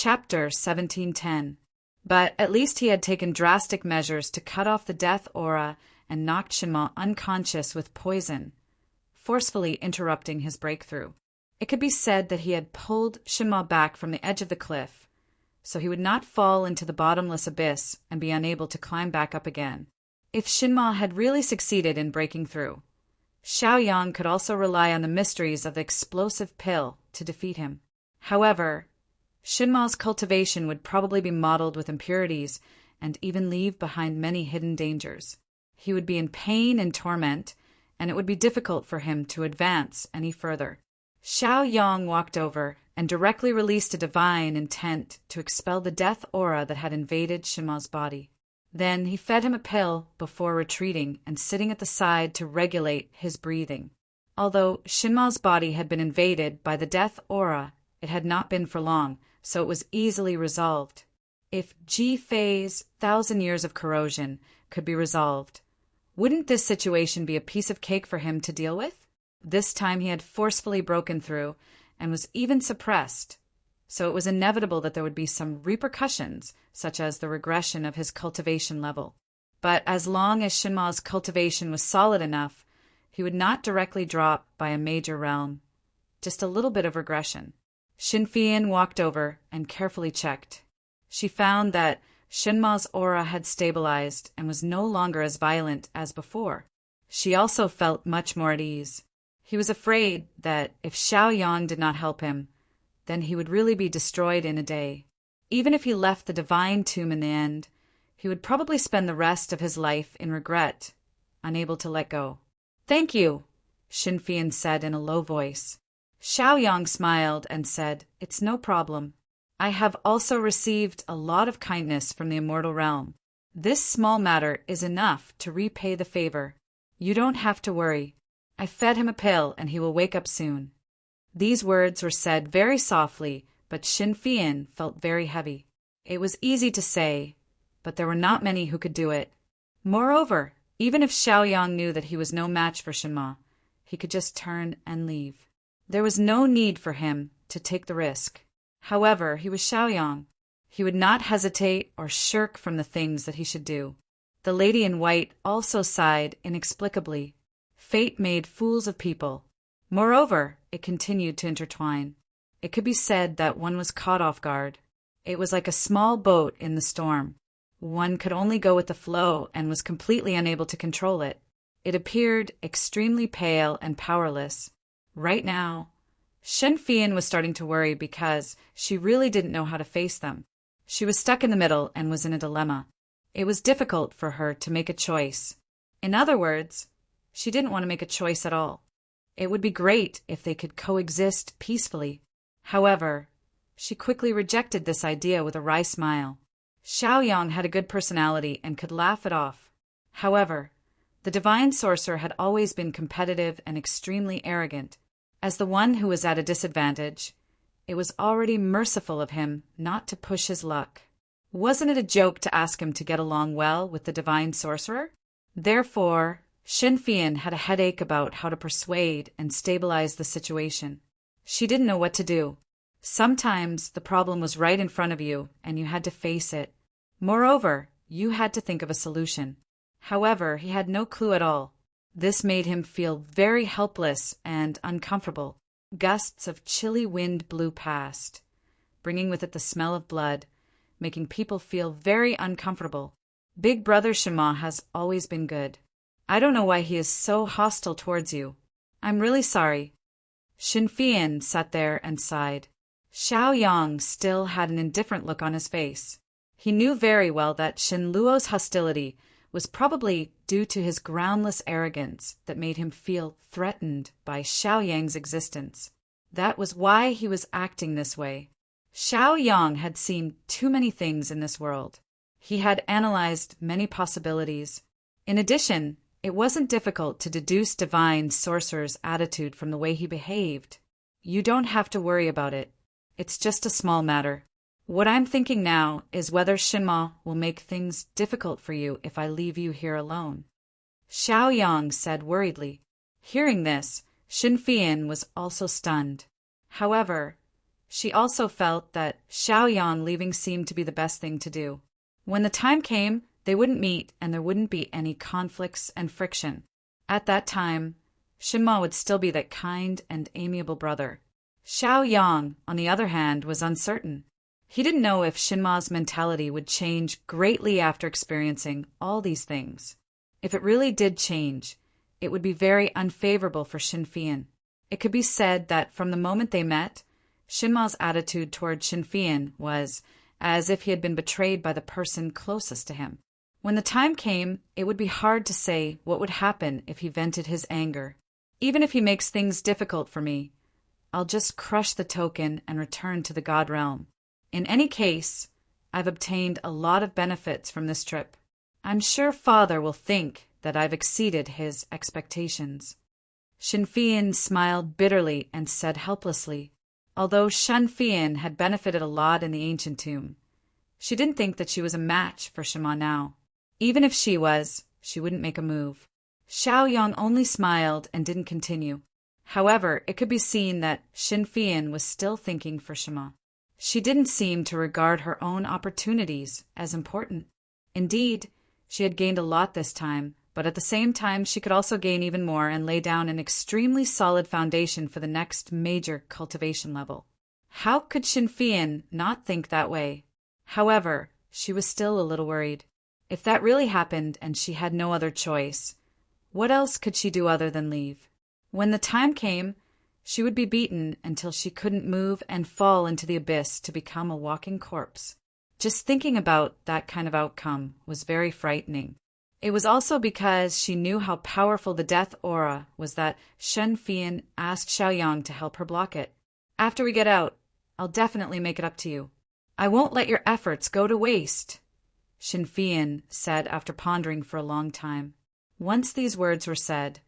Chapter 1710. But at least he had taken drastic measures to cut off the death aura and knocked Shinma unconscious with poison, forcefully interrupting his breakthrough. It could be said that he had pulled Shinma back from the edge of the cliff, so he would not fall into the bottomless abyss and be unable to climb back up again. If Shinma had really succeeded in breaking through, Xiaoyang could also rely on the mysteries of the explosive pill to defeat him. However, Shinma's cultivation would probably be modeled with impurities and even leave behind many hidden dangers. He would be in pain and torment, and it would be difficult for him to advance any further. Xiaoyang walked over and directly released a divine intent to expel the death aura that had invaded Shinma's body. Then he fed him a pill before retreating and sitting at the side to regulate his breathing. Although Shinma's body had been invaded by the death aura, it had not been for long, so it was easily resolved. If Ji-Fei's 1,000 years of corrosion could be resolved, wouldn't this situation be a piece of cake for him to deal with? This time he had forcefully broken through and was even suppressed, so it was inevitable that there would be some repercussions, such as the regression of his cultivation level. But as long as Shinma's cultivation was solid enough, he would not directly drop by a major realm, just a little bit of regression. Xinfian walked over and carefully checked. She found that Shinma's aura had stabilized and was no longer as violent as before. She also felt much more at ease. He was afraid that if Xiaoyang did not help him, then he would really be destroyed in a day. Even if he left the divine tomb in the end, he would probably spend the rest of his life in regret, unable to let go. "Thank you," Xinfian said in a low voice. Xiaoyang smiled and said, "It's no problem. I have also received a lot of kindness from the immortal realm. This small matter is enough to repay the favor. You don't have to worry. I fed him a pill and he will wake up soon." These words were said very softly, but Xinfian felt very heavy. It was easy to say, but there were not many who could do it. Moreover, even if Xiaoyang knew that he was no match for Shinma, he could just turn and leave. There was no need for him to take the risk. However, he was Xiaoyang. He would not hesitate or shirk from the things that he should do. The lady in white also sighed inexplicably. Fate made fools of people. Moreover, it continued to intertwine. It could be said that one was caught off guard. It was like a small boat in the storm. One could only go with the flow and was completely unable to control it. It appeared extremely pale and powerless. Right now, Xinfian was starting to worry because she really didn't know how to face them. She was stuck in the middle and was in a dilemma. It was difficult for her to make a choice. In other words, she didn't want to make a choice at all. It would be great if they could coexist peacefully. However, she quickly rejected this idea with a wry smile. Xiaoyang had a good personality and could laugh it off. However, the divine sorcerer had always been competitive and extremely arrogant. As the one who was at a disadvantage, it was already merciful of him not to push his luck. Wasn't it a joke to ask him to get along well with the divine sorcerer? Therefore, Xinfian had a headache about how to persuade and stabilize the situation. She didn't know what to do. Sometimes the problem was right in front of you and you had to face it. Moreover, you had to think of a solution. However, he had no clue at all. This made him feel very helpless and uncomfortable. Gusts of chilly wind blew past, bringing with it the smell of blood, making people feel very uncomfortable. Big Brother Shinma has always been good. I don't know why he is so hostile towards you. I'm really sorry. Xinfian sat there and sighed. Xiaoyang still had an indifferent look on his face. He knew very well that Shenluo's hostility was probably due to his groundless arrogance that made him feel threatened by Xiaoyang's existence. That was why he was acting this way. Xiaoyang had seen too many things in this world. He had analyzed many possibilities. In addition, it wasn't difficult to deduce divine sorcerer's attitude from the way he behaved. You don't have to worry about it. It's just a small matter. What I'm thinking now is whether Shinma will make things difficult for you if I leave you here alone. Xiaoyang said worriedly. Hearing this, Xinfian was also stunned. However, She also felt that Xiaoyang leaving seemed to be the best thing to do. When the time came, they wouldn't meet and there wouldn't be any conflicts and friction. At that time, Shinma would still be that kind and amiable brother. Xiaoyang, on the other hand, was uncertain. He didn't know if Shinma's mentality would change greatly after experiencing all these things. If it really did change, it would be very unfavorable for Shinfian. It could be said that from the moment they met, Shinma's attitude toward Shinfian was as if he had been betrayed by the person closest to him. When the time came, it would be hard to say what would happen if he vented his anger. Even if he makes things difficult for me, I'll just crush the token and return to the God realm. In any case, I've obtained a lot of benefits from this trip. I'm sure Father will think that I've exceeded his expectations. Shinfian smiled bitterly and said helplessly, although Shinfian had benefited a lot in the ancient tomb, she didn't think that she was a match for Shima now. Even if she was, she wouldn't make a move. Xiaoyang only smiled and didn't continue. However, it could be seen that Shinfian was still thinking for Shima. She didn't seem to regard her own opportunities as important. Indeed, she had gained a lot this time, but at the same time she could also gain even more and lay down an extremely solid foundation for the next major cultivation level. How could Shinfian not think that way? However, she was still a little worried. If that really happened and she had no other choice, what else could she do other than leave? When the time came, she would be beaten until she couldn't move and fall into the abyss to become a walking corpse. Just thinking about that kind of outcome was very frightening. It was also because she knew how powerful the death aura was that Shinfian asked Xiaoyang to help her block it. After we get out, I'll definitely make it up to you. I won't let your efforts go to waste, Shinfian said after pondering for a long time. Once these words were said,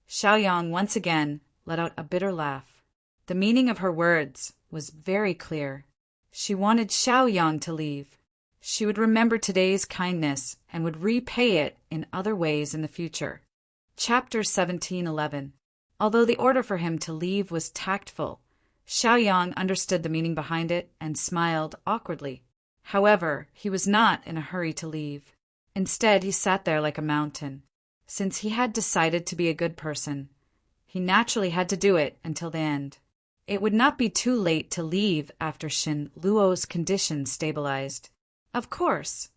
Xiaoyang once again let out a bitter laugh. The meaning of her words was very clear. She wanted Xiaoyang to leave. She would remember today's kindness and would repay it in other ways in the future. Chapter 17:11. Although the order for him to leave was tactful, Xiaoyang understood the meaning behind it and smiled awkwardly. However, he was not in a hurry to leave. Instead, he sat there like a mountain. Since he had decided to be a good person, he naturally had to do it until the end. It would not be too late to leave after Shin Luo's condition stabilized. Of course,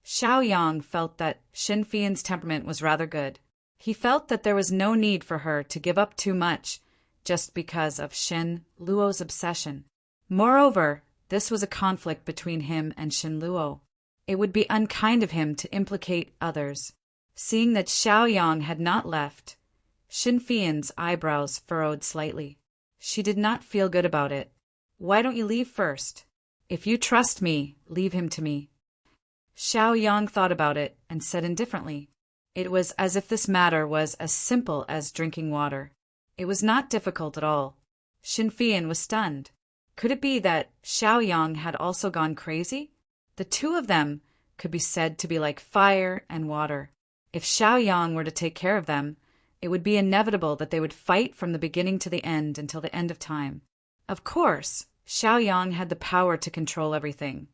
Xiaoyang felt that Shinfian's temperament was rather good. He felt that there was no need for her to give up too much just because of Shin Luo's obsession. Moreover, this was a conflict between him and Shin Luo. It would be unkind of him to implicate others. Seeing that Xiaoyang had not left, Shinfian's eyebrows furrowed slightly. She did not feel good about it. Why don't you leave first? If you trust me, leave him to me. Xiaoyang thought about it and said indifferently. It was as if this matter was as simple as drinking water. It was not difficult at all. Shinfian was stunned. Could it be that Xiaoyang had also gone crazy? The two of them could be said to be like fire and water. If Xiaoyang were to take care of them, it would be inevitable that they would fight from the beginning to the end until the end of time. Of course, Xiaoyang had the power to control everything,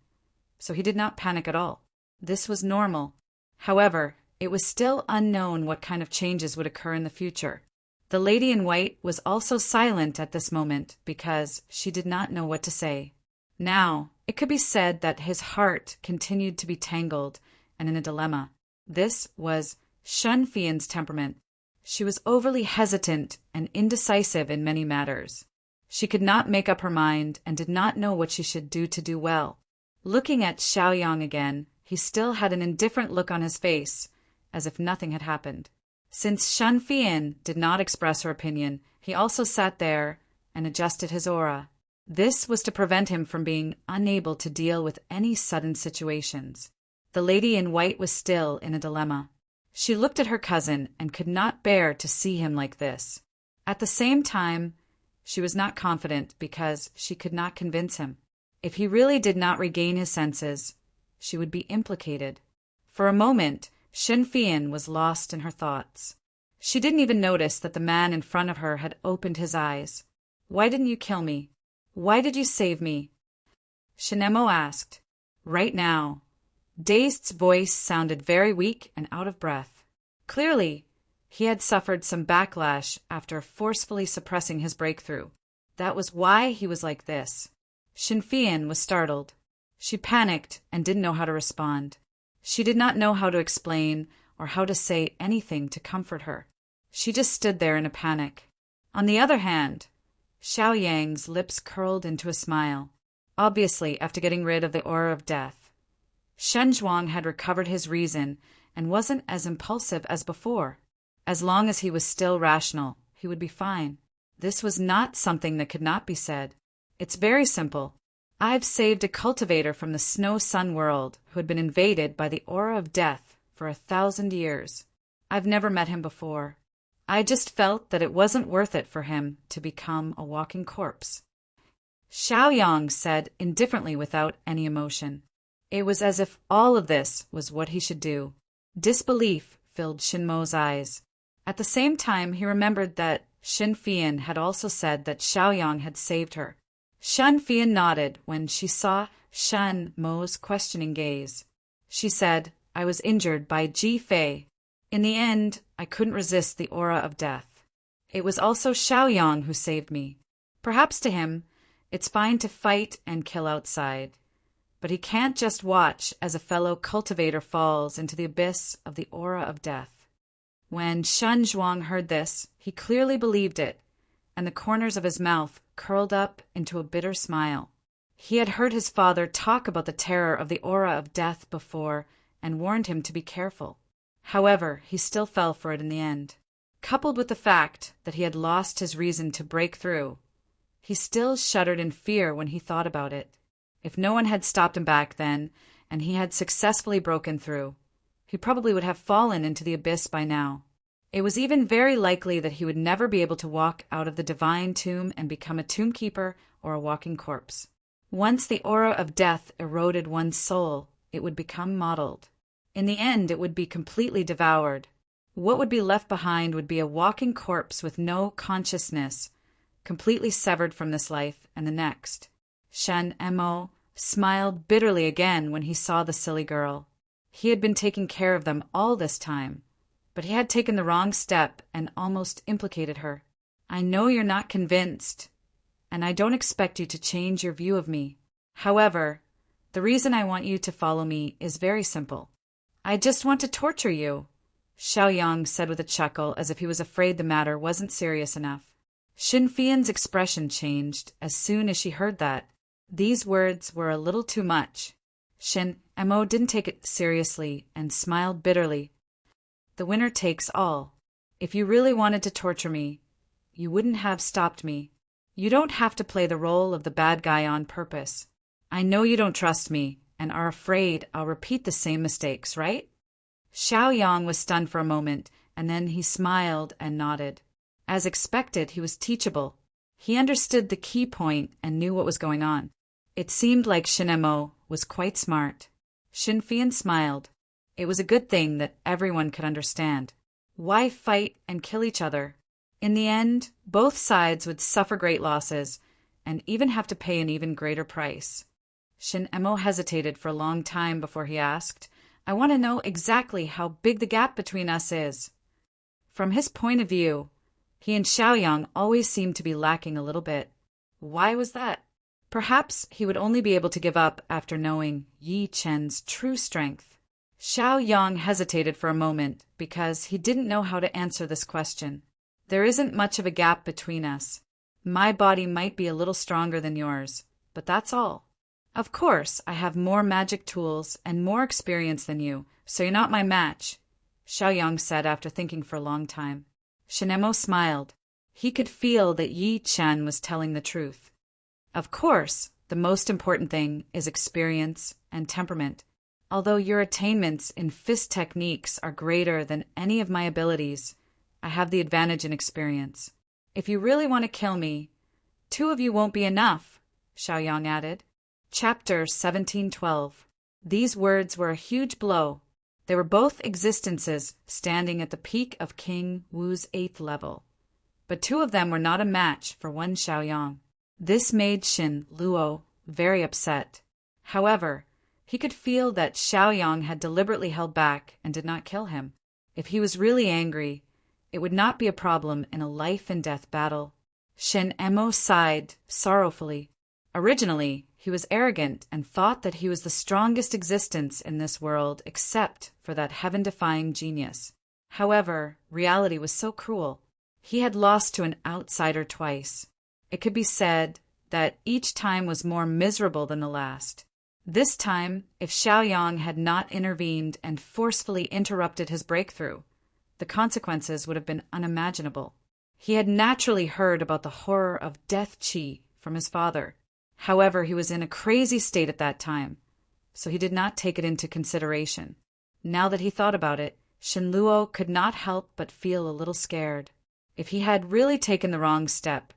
so he did not panic at all. This was normal. However, it was still unknown what kind of changes would occur in the future. The lady in white was also silent at this moment because she did not know what to say. Now, it could be said that his heart continued to be tangled and in a dilemma. This was Shinfian's temperament. She was overly hesitant and indecisive in many matters. She could not make up her mind and did not know what she should do to do well. Looking at Xiaoyang again, he still had an indifferent look on his face, as if nothing had happened. Since Shinfian did not express her opinion, he also sat there and adjusted his aura. This was to prevent him from being unable to deal with any sudden situations. The lady in white was still in a dilemma. She looked at her cousin and could not bear to see him like this. At the same time, she was not confident because she could not convince him. If he really did not regain his senses, she would be implicated. For a moment, Shinfian was lost in her thoughts. She didn't even notice that the man in front of her had opened his eyes. Why didn't you kill me? Why did you save me? Shin Emo asked. Right now. Dazed's voice sounded very weak and out of breath. Clearly, he had suffered some backlash after forcefully suppressing his breakthrough. That was why he was like this. Shin Fian was startled. She panicked and didn't know how to respond. She did not know how to explain or how to say anything to comfort her. She just stood there in a panic. On the other hand, Xiao Yang's lips curled into a smile, obviously after getting rid of the aura of death. Shen Zhuang had recovered his reason and wasn't as impulsive as before. As long as he was still rational, he would be fine. This was not something that could not be said. It's very simple. I've saved a cultivator from the Snow Sun world who had been invaded by the aura of death for 1,000 years. I've never met him before. I just felt that it wasn't worth it for him to become a walking corpse. Xiao Yang said indifferently without any emotion. It was as if all of this was what he should do. Disbelief filled Shin Mo's eyes. At the same time, he remembered that Shin Fian had also said that Xiao Yang had saved her. Shin Fian nodded when she saw Shin Mo's questioning gaze. She said, I was injured by Ji Fei. In the end, I couldn't resist the aura of death. It was also Xiao Yang who saved me. Perhaps to him, it's fine to fight and kill outside. But he can't just watch as a fellow cultivator falls into the abyss of the aura of death. When Shen Zhuang heard this, he clearly believed it, and the corners of his mouth curled up into a bitter smile. He had heard his father talk about the terror of the aura of death before and warned him to be careful. However, he still fell for it in the end. Coupled with the fact that he had lost his reason to break through, he still shuddered in fear when he thought about it. If no one had stopped him back then, and he had successfully broken through, he probably would have fallen into the abyss by now. It was even very likely that he would never be able to walk out of the divine tomb and become a tombkeeper or a walking corpse. Once the aura of death eroded one's soul, it would become mottled. In the end, it would be completely devoured. What would be left behind would be a walking corpse with no consciousness, completely severed from this life and the next. Shen Emo smiled bitterly again when he saw the silly girl. He had been taking care of them all this time, but he had taken the wrong step and almost implicated her. I know you're not convinced, and I don't expect you to change your view of me. However, the reason I want you to follow me is very simple. I just want to torture you, Xiao Yang said with a chuckle as if he was afraid the matter wasn't serious enough. Shin Fian's expression changed as soon as she heard that. These words were a little too much. Shin Emo didn't take it seriously and smiled bitterly. The winner takes all. If you really wanted to torture me, you wouldn't have stopped me. You don't have to play the role of the bad guy on purpose. I know you don't trust me and are afraid I'll repeat the same mistakes, right? Xiao Yang was stunned for a moment, and then he smiled and nodded. As expected, he was teachable. He understood the key point and knew what was going on. It seemed like Shin Emo was quite smart. Shin Fian smiled. It was a good thing that everyone could understand. Why fight and kill each other? In the end, both sides would suffer great losses and even have to pay an even greater price. Shin Emo hesitated for a long time before he asked, I want to know exactly how big the gap between us is. From his point of view, he and Xiao Yang always seemed to be lacking a little bit. Why was that? Perhaps he would only be able to give up after knowing Yi Chen's true strength. Xiao Yang hesitated for a moment because he didn't know how to answer this question. There isn't much of a gap between us. My body might be a little stronger than yours, but that's all. Of course, I have more magic tools and more experience than you, so you're not my match, Xiao Yang said after thinking for a long time. Shin Emo smiled. He could feel that Yi Chen was telling the truth. Of course, the most important thing is experience and temperament. Although your attainments in fist techniques are greater than any of my abilities, I have the advantage in experience. If you really want to kill me, 2 of you won't be enough, Xiao Yang added. Chapter 1712. These words were a huge blow. They were both existences standing at the peak of King Wu's 8th level. But 2 of them were not a match for one Xiao Yang. This made Shin Luo very upset. However, he could feel that Xiaoyang had deliberately held back and did not kill him. If he was really angry, it would not be a problem in a life-and-death battle. Shen Emo sighed sorrowfully. Originally, he was arrogant and thought that he was the strongest existence in this world except for that heaven-defying genius. However, reality was so cruel. He had lost to an outsider twice. It could be said that each time was more miserable than the last. This time, if Xiaoyang had not intervened and forcefully interrupted his breakthrough, the consequences would have been unimaginable. He had naturally heard about the horror of death qi from his father. However, he was in a crazy state at that time, so he did not take it into consideration. Now that he thought about it, Shenluo could not help but feel a little scared. If he had really taken the wrong step,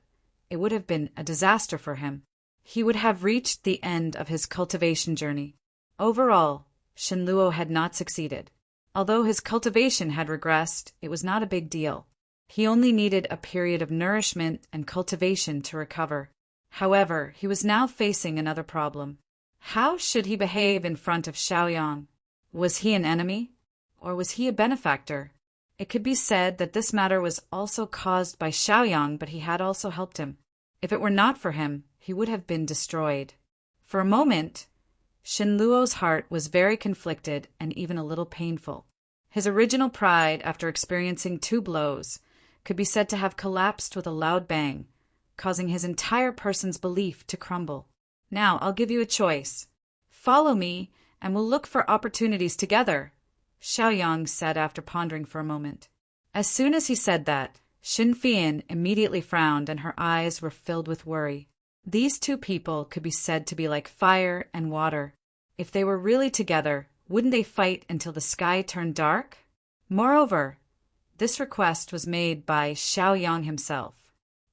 it would have been a disaster for him. He would have reached the end of his cultivation journey. Overall, Shenluo had not succeeded. Although his cultivation had regressed, it was not a big deal. He only needed a period of nourishment and cultivation to recover. However, he was now facing another problem. How should he behave in front of Xiaoyang? Was he an enemy? Or was he a benefactor? It could be said that this matter was also caused by Xiaoyang, but he had also helped him. If it were not for him, he would have been destroyed. For a moment, Shenluo's heart was very conflicted and even a little painful. His original pride, after experiencing 2 blows, could be said to have collapsed with a loud bang, causing his entire person's belief to crumble. Now, I'll give you a choice. Follow me, and we'll look for opportunities together, Xiaoyang said after pondering for a moment. As soon as he said that, Xin Fian immediately frowned and her eyes were filled with worry. These 2 people could be said to be like fire and water. If they were really together, wouldn't they fight until the sky turned dark? Moreover, this request was made by Xiaoyang himself.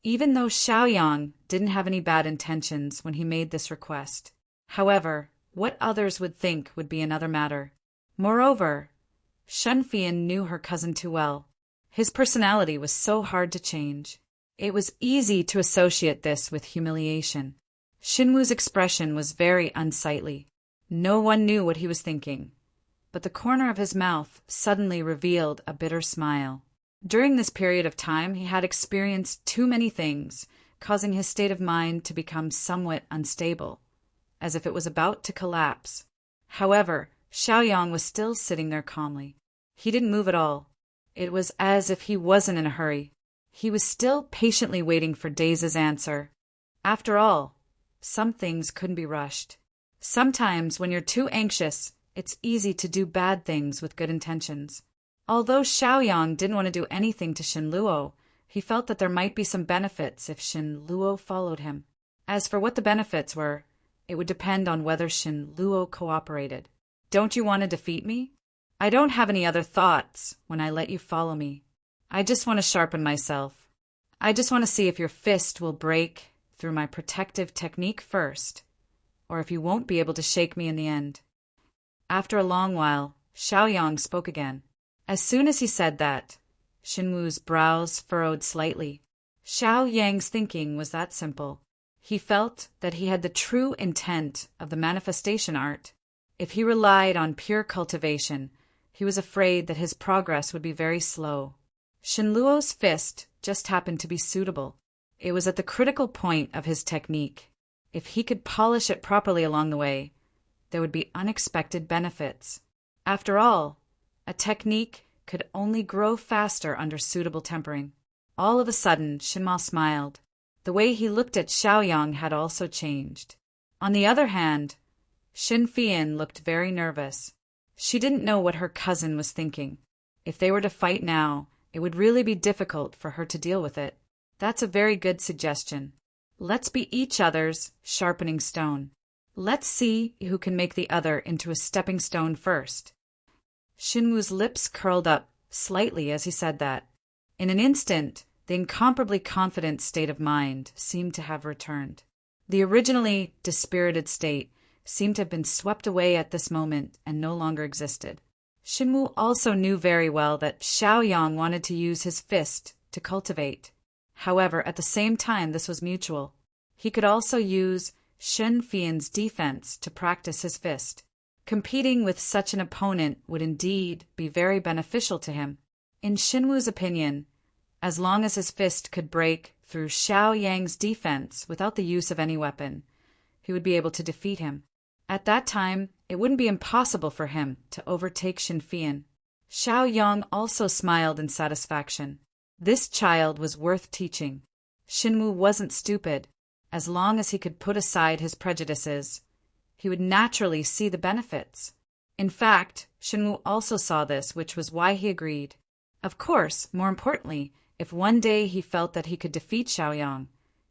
Even though Xiaoyang didn't have any bad intentions when he made this request. However, what others would think would be another matter. Moreover, Shunfian knew her cousin too well. His personality was so hard to change. It was easy to associate this with humiliation. Shinwu's expression was very unsightly. No one knew what he was thinking, but the corner of his mouth suddenly revealed a bitter smile. During this period of time, he had experienced too many things, causing his state of mind to become somewhat unstable, as if it was about to collapse. However, Xiaoyang was still sitting there calmly. He didn't move at all. It was as if he wasn't in a hurry. He was still patiently waiting for Daise's answer. After all, some things couldn't be rushed. Sometimes, when you're too anxious, it's easy to do bad things with good intentions. Although Xiaoyang didn't want to do anything to Shenluo, he felt that there might be some benefits if Shenluo followed him. As for what the benefits were, it would depend on whether Shenluo cooperated. Don't you want to defeat me? I don't have any other thoughts when I let you follow me. I just want to sharpen myself. I just want to see if your fist will break through my protective technique first, or if you won't be able to shake me in the end. After a long while, Xiaoyang spoke again. As soon as he said that, Shinwu's brows furrowed slightly. Xiaoyang's thinking was that simple. He felt that he had the true intent of the manifestation art. If he relied on pure cultivation, he was afraid that his progress would be very slow. Shenluo's fist just happened to be suitable. It was at the critical point of his technique. If he could polish it properly along the way, there would be unexpected benefits. After all, a technique could only grow faster under suitable tempering. All of a sudden, Shinma smiled. The way he looked at Xiaoyang had also changed. On the other hand, Xin Fian looked very nervous. She didn't know what her cousin was thinking. If they were to fight now, it would really be difficult for her to deal with it. That's a very good suggestion. Let's be each other's sharpening stone. Let's see who can make the other into a stepping stone first. Shinwu's lips curled up slightly as he said that. In an instant, the incomparably confident state of mind seemed to have returned. The originally dispirited state seemed to have been swept away at this moment and no longer existed. Shinwu also knew very well that Xiaoyang wanted to use his fist to cultivate. However, at the same time, this was mutual. He could also use Shen Fian's defense to practice his fist. Competing with such an opponent would indeed be very beneficial to him. In Xinwu's opinion, as long as his fist could break through Xiao Yang's defense without the use of any weapon, he would be able to defeat him. At that time, it wouldn't be impossible for him to overtake Shen Fian. Xiao Yang also smiled in satisfaction. This child was worth teaching. Xinwu wasn't stupid. As long as he could put aside his prejudices, he would naturally see the benefits. In fact, Xinwu also saw this, which was why he agreed. Of course, more importantly, if one day he felt that he could defeat Xiaoyang,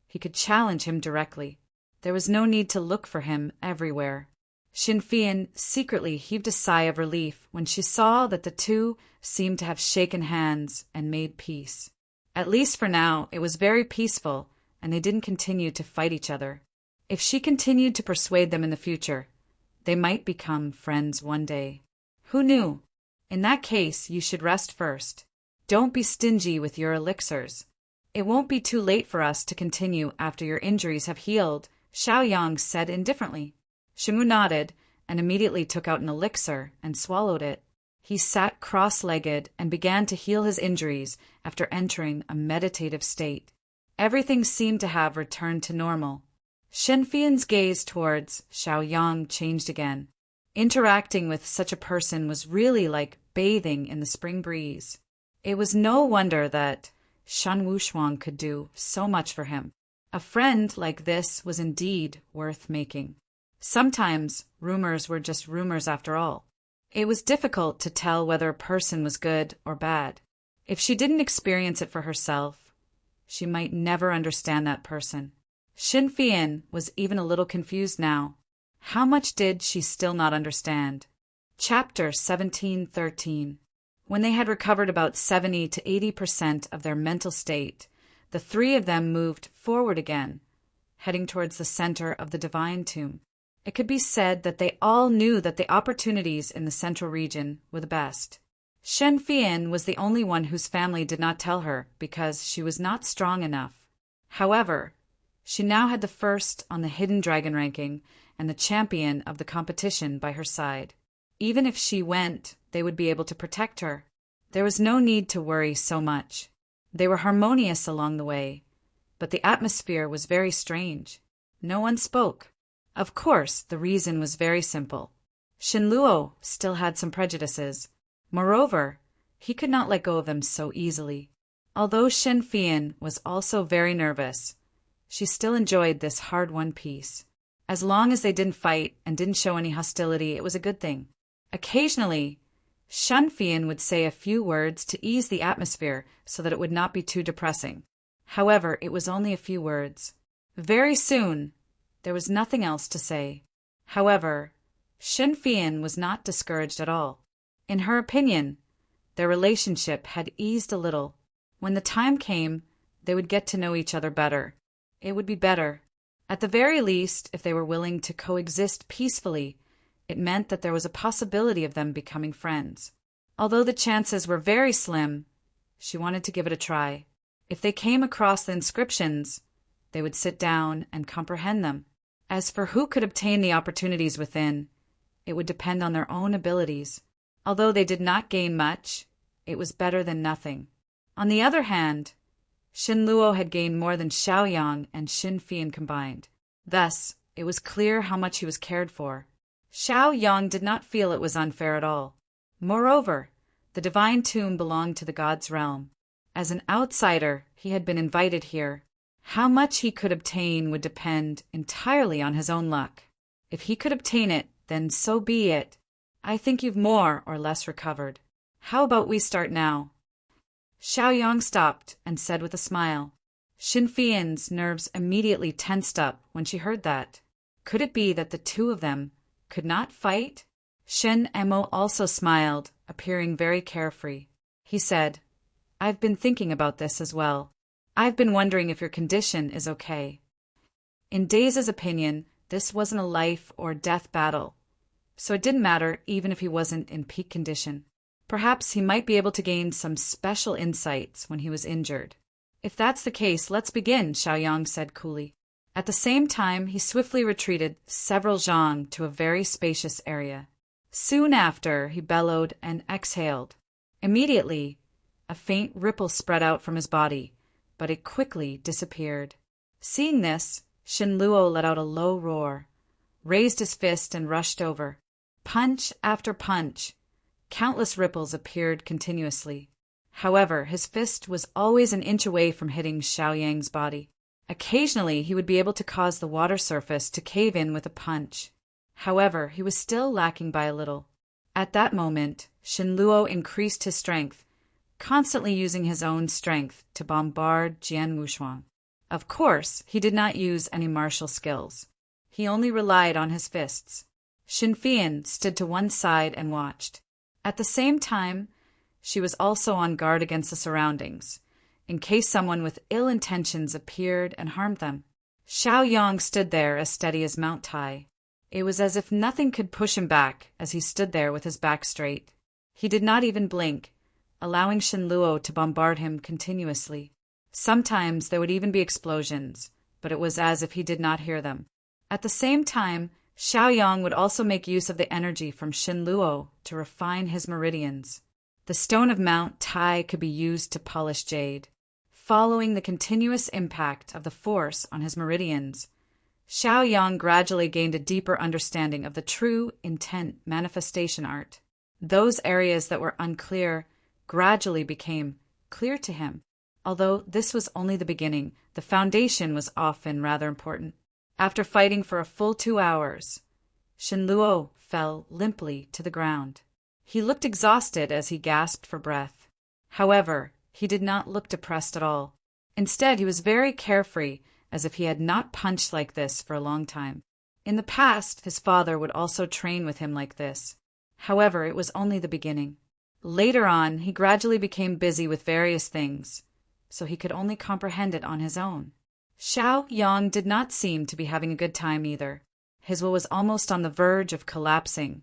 he could challenge him directly. There was no need to look for him everywhere. Shen Fian secretly heaved a sigh of relief when she saw that the two seemed to have shaken hands and made peace. At least for now, it was very peaceful, and they didn't continue to fight each other. If she continued to persuade them in the future, they might become friends one day. Who knew? In that case, you should rest first. Don't be stingy with your elixirs. It won't be too late for us to continue after your injuries have healed, Xiaoyang said indifferently. Xinwu nodded and immediately took out an elixir and swallowed it. He sat cross-legged and began to heal his injuries after entering a meditative state. Everything seemed to have returned to normal. Shen Fian's gaze towards Xiaoyang changed again. Interacting with such a person was really like bathing in the spring breeze. It was no wonder that Shan Wushuang could do so much for him. A friend like this was indeed worth making. Sometimes rumors were just rumors after all. It was difficult to tell whether a person was good or bad. If she didn't experience it for herself, she might never understand that person. Shen Fian was even a little confused now. How much did she still not understand? Chapter 1713. When they had recovered about 70 to 80% of their mental state, the three of them moved forward again, heading towards the center of the divine tomb. It could be said that they all knew that the opportunities in the central region were the best. Shen Fian was the only one whose family did not tell her because she was not strong enough. However, she now had the first on the hidden dragon ranking and the champion of the competition by her side. Even if she went, they would be able to protect her. There was no need to worry so much. They were harmonious along the way, but the atmosphere was very strange. No one spoke. Of course, the reason was very simple. Shen Luo still had some prejudices. Moreover, he could not let go of them so easily. Although Shen Fian was also very nervous, she still enjoyed this hard-won peace. As long as they didn't fight and didn't show any hostility, it was a good thing. Occasionally, Shen Fian would say a few words to ease the atmosphere so that it would not be too depressing. However, it was only a few words. Very soon, there was nothing else to say. However, Shen Fian was not discouraged at all. In her opinion, their relationship had eased a little. When the time came, they would get to know each other better. It would be better. At the very least, if they were willing to coexist peacefully, it meant that there was a possibility of them becoming friends. Although the chances were very slim, she wanted to give it a try. If they came across the inscriptions, they would sit down and comprehend them. As for who could obtain the opportunities within, it would depend on their own abilities. Although they did not gain much, it was better than nothing. On the other hand, Shen Luo had gained more than Xiaoyang and Shen Fian combined. Thus, it was clear how much he was cared for. Xiaoyang did not feel it was unfair at all. Moreover, the divine tomb belonged to the god's realm. As an outsider, he had been invited here. How much he could obtain would depend entirely on his own luck. If he could obtain it, then so be it. I think you've more or less recovered. How about we start now? Xiaoyang stopped and said with a smile. Shen Fian's nerves immediately tensed up when she heard that. Could it be that the two of them could not fight? Shen Emo also smiled, appearing very carefree. He said, I've been thinking about this as well. I've been wondering if your condition is okay. In Daze's opinion, this wasn't a life or death battle, so it didn't matter even if he wasn't in peak condition. Perhaps he might be able to gain some special insights when he was injured. If that's the case, let's begin, Xiaoyang said coolly. At the same time, he swiftly retreated several zhang to a very spacious area. Soon after, he bellowed and exhaled. Immediately, a faint ripple spread out from his body, but it quickly disappeared. Seeing this, Shenluo let out a low roar, raised his fist and rushed over. Punch after punch. Countless ripples appeared continuously. However, his fist was always an inch away from hitting Xiaoyang's body. Occasionally, he would be able to cause the water surface to cave in with a punch. However, he was still lacking by a little. At that moment, Shenluo increased his strength, constantly using his own strength to bombard Jian Wushuang. Of course, he did not use any martial skills. He only relied on his fists. Xin Fian stood to one side and watched. At the same time, she was also on guard against the surroundings, in case someone with ill intentions appeared and harmed them. Xiaoyang stood there as steady as Mount Tai. It was as if nothing could push him back as he stood there with his back straight. He did not even blink, allowing Shenluo to bombard him continuously. Sometimes there would even be explosions, but it was as if he did not hear them. At the same time, Xiaoyang would also make use of the energy from Shenluo to refine his meridians. The stone of Mount Tai could be used to polish jade. Following the continuous impact of the force on his meridians, Xiaoyang gradually gained a deeper understanding of the true intent manifestation art. Those areas that were unclear gradually became clear to him. Although this was only the beginning, the foundation was often rather important. After fighting for a full 2 hours, Shenluo fell limply to the ground. He looked exhausted as he gasped for breath. However, he did not look depressed at all. Instead, he was very carefree, as if he had not punched like this for a long time. In the past, his father would also train with him like this. However, it was only the beginning. Later on, he gradually became busy with various things, so he could only comprehend it on his own. Xiaoyang did not seem to be having a good time either. His will was almost on the verge of collapsing,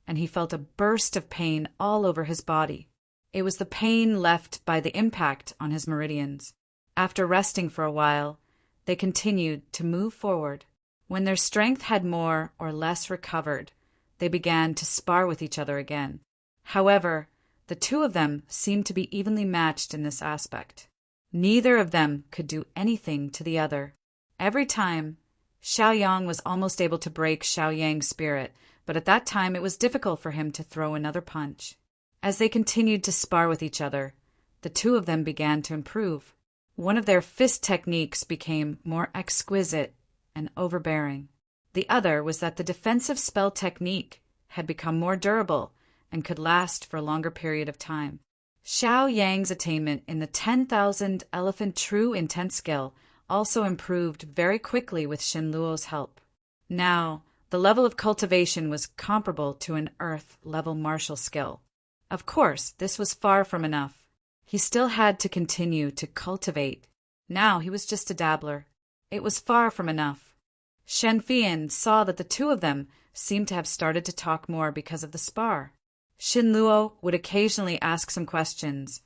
and he felt a burst of pain all over his body. It was the pain left by the impact on his meridians. After resting for a while, they continued to move forward. When their strength had more or less recovered, they began to spar with each other again. However, the two of them seemed to be evenly matched in this aspect. Neither of them could do anything to the other. Every time, Xiaoyang was almost able to break Xiaoyang's spirit, but at that time it was difficult for him to throw another punch. As they continued to spar with each other, the two of them began to improve. One of their fist techniques became more exquisite and overbearing. The other was that the defensive spell technique had become more durable and could last for a longer period of time. Xiaoyang's attainment in the 10,000 elephant true intent skill also improved very quickly with Shenluo's help. Now, the level of cultivation was comparable to an earth-level martial skill. Of course, this was far from enough. He still had to continue to cultivate. Now he was just a dabbler. It was far from enough. Shen Fian saw that the two of them seemed to have started to talk more because of the spar. Shenluo would occasionally ask some questions,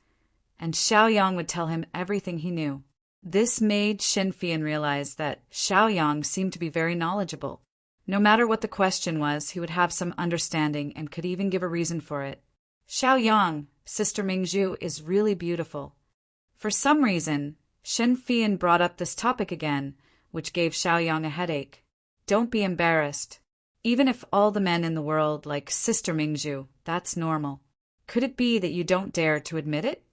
and Xiaoyang would tell him everything he knew. This made Shen Fian realize that Xiaoyang seemed to be very knowledgeable. No matter what the question was, he would have some understanding and could even give a reason for it. Xiaoyang, Sister Mingzhu, is really beautiful. For some reason, Shen Fian brought up this topic again, which gave Xiaoyang a headache. Don't be embarrassed. Even if all the men in the world like Sister Mingzhu, that's normal. Could it be that you don't dare to admit it?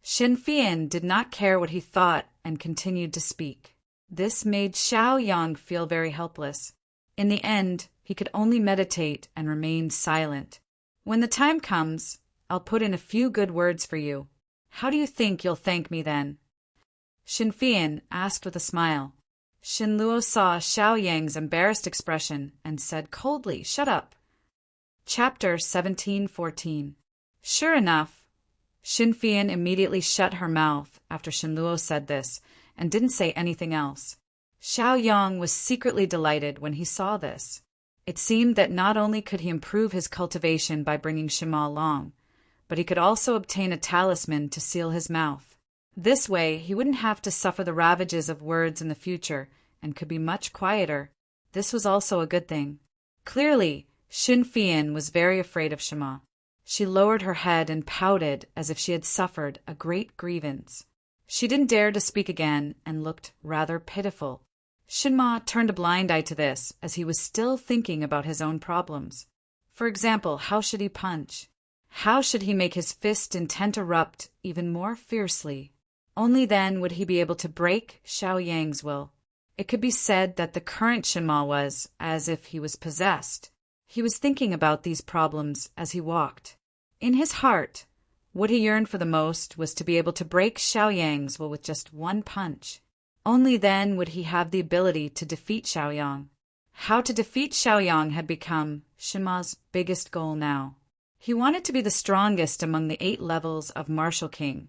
Shen Fian did not care what he thought and continued to speak. This made Xiaoyang feel very helpless. In the end, he could only meditate and remain silent. When the time comes, I'll put in a few good words for you. How do you think you'll thank me then? Shen Fian asked with a smile. Shenluo saw Xiaoyang's embarrassed expression and said coldly, "Shut up." Chapter 17:14. Sure enough, Shen Fian immediately shut her mouth after Shenluo said this and didn't say anything else. Xiaoyang was secretly delighted when he saw this. It seemed that not only could he improve his cultivation by bringing Shima along, but he could also obtain a talisman to seal his mouth. This way, he wouldn't have to suffer the ravages of words in the future and could be much quieter. This was also a good thing. Clearly, Xin Fian was very afraid of Shima. She lowered her head and pouted as if she had suffered a great grievance. She didn't dare to speak again and looked rather pitiful. Shinma turned a blind eye to this as he was still thinking about his own problems. For example, how should he punch? How should he make his fist intent erupt even more fiercely? Only then would he be able to break Xiao Yang's will. It could be said that the current Shinma was as if he was possessed. He was thinking about these problems as he walked. In his heart, what he yearned for the most was to be able to break Xiao Yang's will with just one punch. Only then would he have the ability to defeat Xiao Yang. How to defeat Xiao Yang had become Shinma's biggest goal now. He wanted to be the strongest among the 8 levels of Martial King,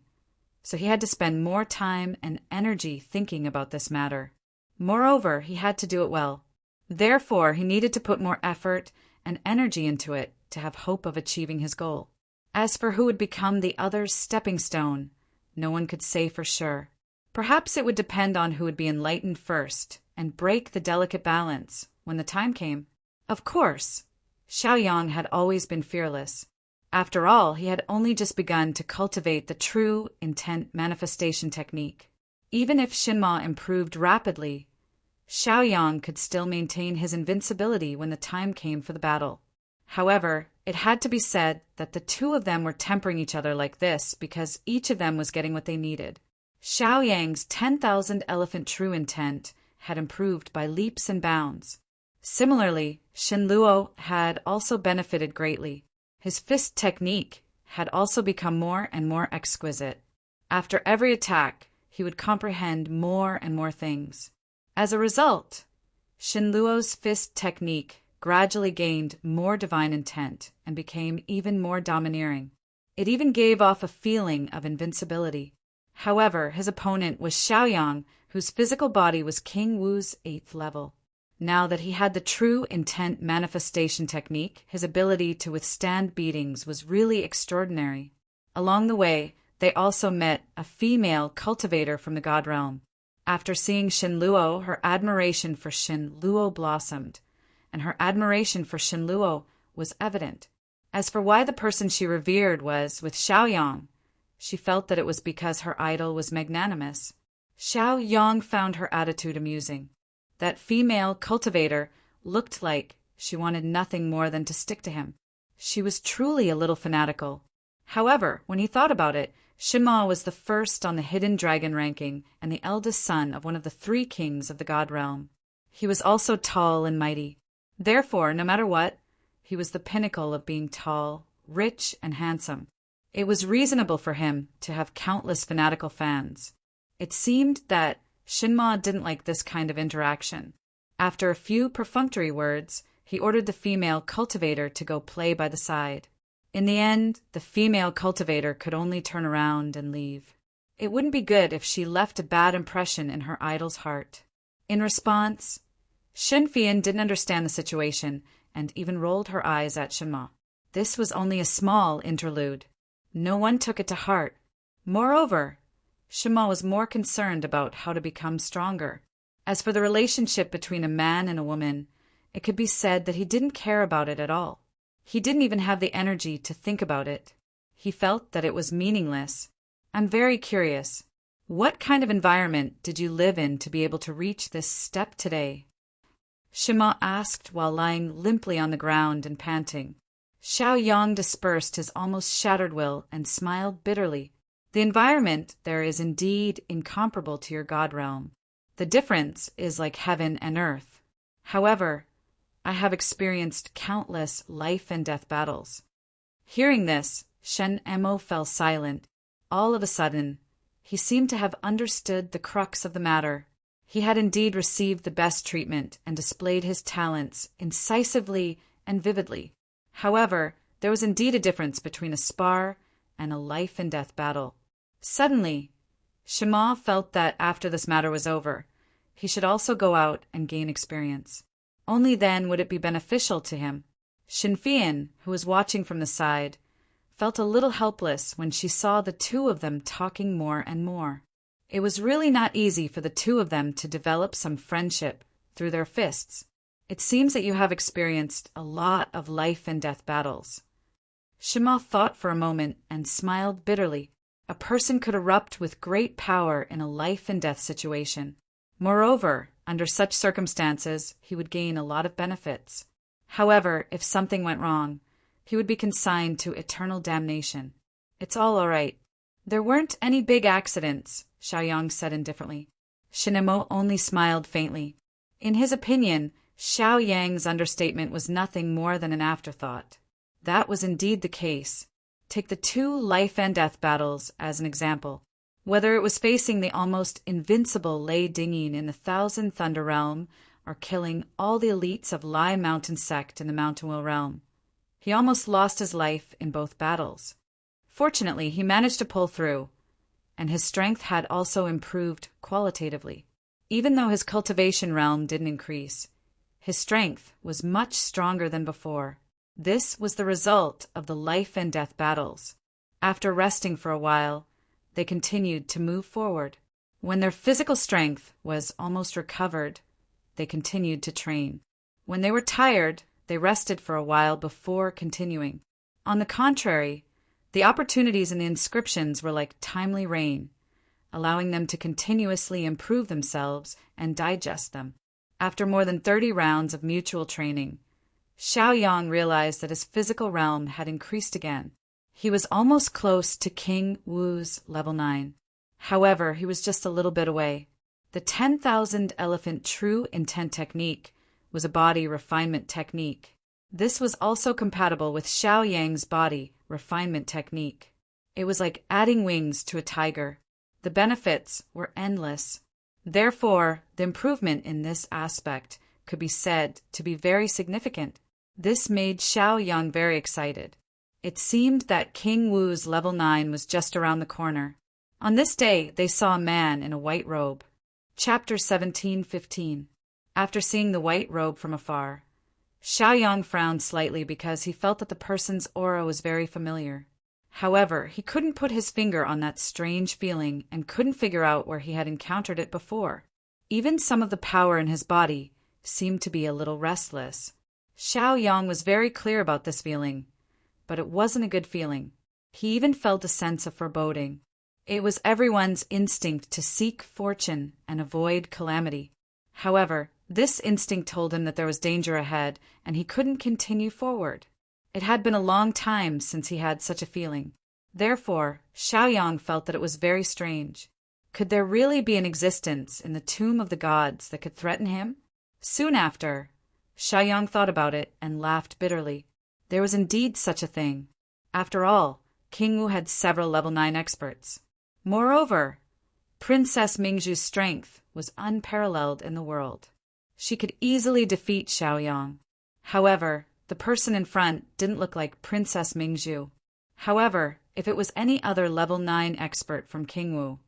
so he had to spend more time and energy thinking about this matter. Moreover, he had to do it well. Therefore, he needed to put more effort and energy into it to have hope of achieving his goal. As for who would become the other's stepping stone, no one could say for sure. Perhaps it would depend on who would be enlightened first and break the delicate balance when the time came. Of course, Xiao Yang had always been fearless. After all, he had only just begun to cultivate the true intent manifestation technique. Even if Shinma improved rapidly, Xiao Yang could still maintain his invincibility when the time came for the battle. However, it had to be said that the two of them were tempering each other like this because each of them was getting what they needed. Xiao Yang's 10,000 elephant true intent had improved by leaps and bounds. Similarly, Shin Luo had also benefited greatly. His fist technique had also become more and more exquisite. After every attack, he would comprehend more and more things. As a result, Shin Luo's fist technique gradually gained more divine intent and became even more domineering. It even gave off a feeling of invincibility. However, his opponent was Xiao Yang, whose physical body was King Wu's 8th level. Now that he had the true intent manifestation technique, his ability to withstand beatings was really extraordinary. Along the way, they also met a female cultivator from the God Realm. After seeing Shin Luo, her admiration for Shin Luo blossomed, and her admiration for Shin Luo was evident. As for why the person she revered was with Xiao Yang, she felt that it was because her idol was magnanimous. Xiao Yang found her attitude amusing. That female cultivator looked like she wanted nothing more than to stick to him. She was truly a little fanatical. However, when he thought about it, Shinma was the first on the hidden dragon ranking and the eldest son of one of the 3 kings of the God Realm. He was also tall and mighty. Therefore, no matter what, he was the pinnacle of being tall, rich, and handsome. It was reasonable for him to have countless fanatical fans. It seemed that Shinma didn't like this kind of interaction. After a few perfunctory words, he ordered the female cultivator to go play by the side. In the end, the female cultivator could only turn around and leave. It wouldn't be good if she left a bad impression in her idol's heart. In response, Xin Fian didn't understand the situation and even rolled her eyes at Shinma. This was only a small interlude. No one took it to heart. Moreover, Shinma was more concerned about how to become stronger. As for the relationship between a man and a woman, it could be said that he didn't care about it at all. He didn't even have the energy to think about it. He felt that it was meaningless. I'm very curious. What kind of environment did you live in to be able to reach this step today? Shinma asked while lying limply on the ground and panting. Xiao Yang dispersed his almost shattered will and smiled bitterly. The environment there is indeed incomparable to your God Realm. The difference is like heaven and earth. However, I have experienced countless life and death battles. Hearing this, Shen Emo fell silent. All of a sudden, he seemed to have understood the crux of the matter. He had indeed received the best treatment and displayed his talents incisively and vividly. However, there was indeed a difference between a spar and a life and death battle. Suddenly, Shinma felt that after this matter was over, he should also go out and gain experience. Only then would it be beneficial to him. Xin Fian, who was watching from the side, felt a little helpless when she saw the two of them talking more and more. It was really not easy for the two of them to develop some friendship through their fists. It seems that you have experienced a lot of life and death battles. Shima thought for a moment and smiled bitterly. A person could erupt with great power in a life and death situation. Moreover, under such circumstances, he would gain a lot of benefits. However, if something went wrong, he would be consigned to eternal damnation. It's all right. There weren't any big accidents, Xiaoyang said indifferently. Shinemo only smiled faintly. In his opinion, Xiao Yang's understatement was nothing more than an afterthought. That was indeed the case. Take the two life and death battles as an example. Whether it was facing the almost invincible Lei Dingyin in the Thousand Thunder Realm or killing all the elites of Lai Mountain Sect in the Mountain Will Realm, he almost lost his life in both battles. Fortunately, he managed to pull through, and his strength had also improved qualitatively. Even though his cultivation realm didn't increase, his strength was much stronger than before. This was the result of the life and death battles. After resting for a while, they continued to move forward. When their physical strength was almost recovered, they continued to train. When they were tired, they rested for a while before continuing. On the contrary, the opportunities in the inscriptions were like timely rain, allowing them to continuously improve themselves and digest them. After more than 30 rounds of mutual training, Xiaoyang realized that his physical realm had increased again. He was almost close to King Wu's level 9. However, he was just a little bit away. The 10,000 elephant true intent technique was a body refinement technique. This was also compatible with Xiaoyang's body refinement technique. It was like adding wings to a tiger. The benefits were endless. Therefore, the improvement in this aspect could be said to be very significant. This made Xiaoyang very excited. It seemed that King Wu's level 9 was just around the corner. On this day, they saw a man in a white robe. Chapter 17:15. After seeing the white robe from afar, Xiaoyang frowned slightly because he felt that the person's aura was very familiar. However, he couldn't put his finger on that strange feeling and couldn't figure out where he had encountered it before. Even some of the power in his body seemed to be a little restless. Xiaoyang was very clear about this feeling, but it wasn't a good feeling. He even felt a sense of foreboding. It was everyone's instinct to seek fortune and avoid calamity. However, this instinct told him that there was danger ahead and he couldn't continue forward. It had been a long time since he had such a feeling. Therefore, Xiaoyang felt that it was very strange. Could there really be an existence in the tomb of the gods that could threaten him? Soon after, Xiaoyang thought about it and laughed bitterly. There was indeed such a thing. After all, King Wu had several level 9 experts. Moreover, Princess Mingzhu's strength was unparalleled in the world. She could easily defeat Xiaoyang. However, the person in front didn't look like Princess Mingzhu. However, if it was any other level 9 expert from King Wu,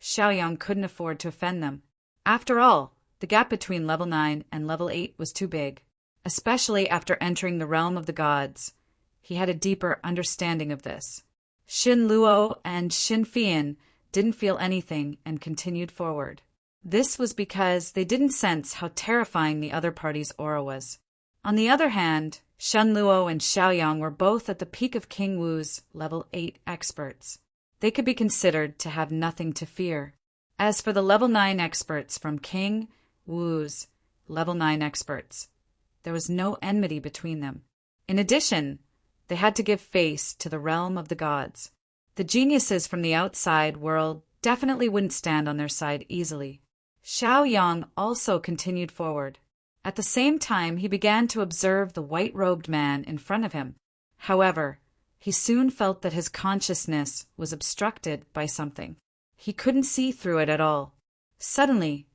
Xiaoyang couldn't afford to offend them. After all, the gap between level 9 and level 8 was too big. Especially after entering the realm of the gods, he had a deeper understanding of this. Xin Luo and Xin Fian didn't feel anything and continued forward. This was because they didn't sense how terrifying the other party's aura was. On the other hand, Shen Luo and Xiaoyang were both at the peak of King Wu's level 8 experts. They could be considered to have nothing to fear. As for the level 9 experts from King Wu's level 9 experts, there was no enmity between them. In addition, they had to give face to the realm of the gods. The geniuses from the outside world definitely wouldn't stand on their side easily. Xiaoyang also continued forward. At the same time, he began to observe the white-robed man in front of him. However, he soon felt that his consciousness was obstructed by something. He couldn't see through it at all. Suddenly,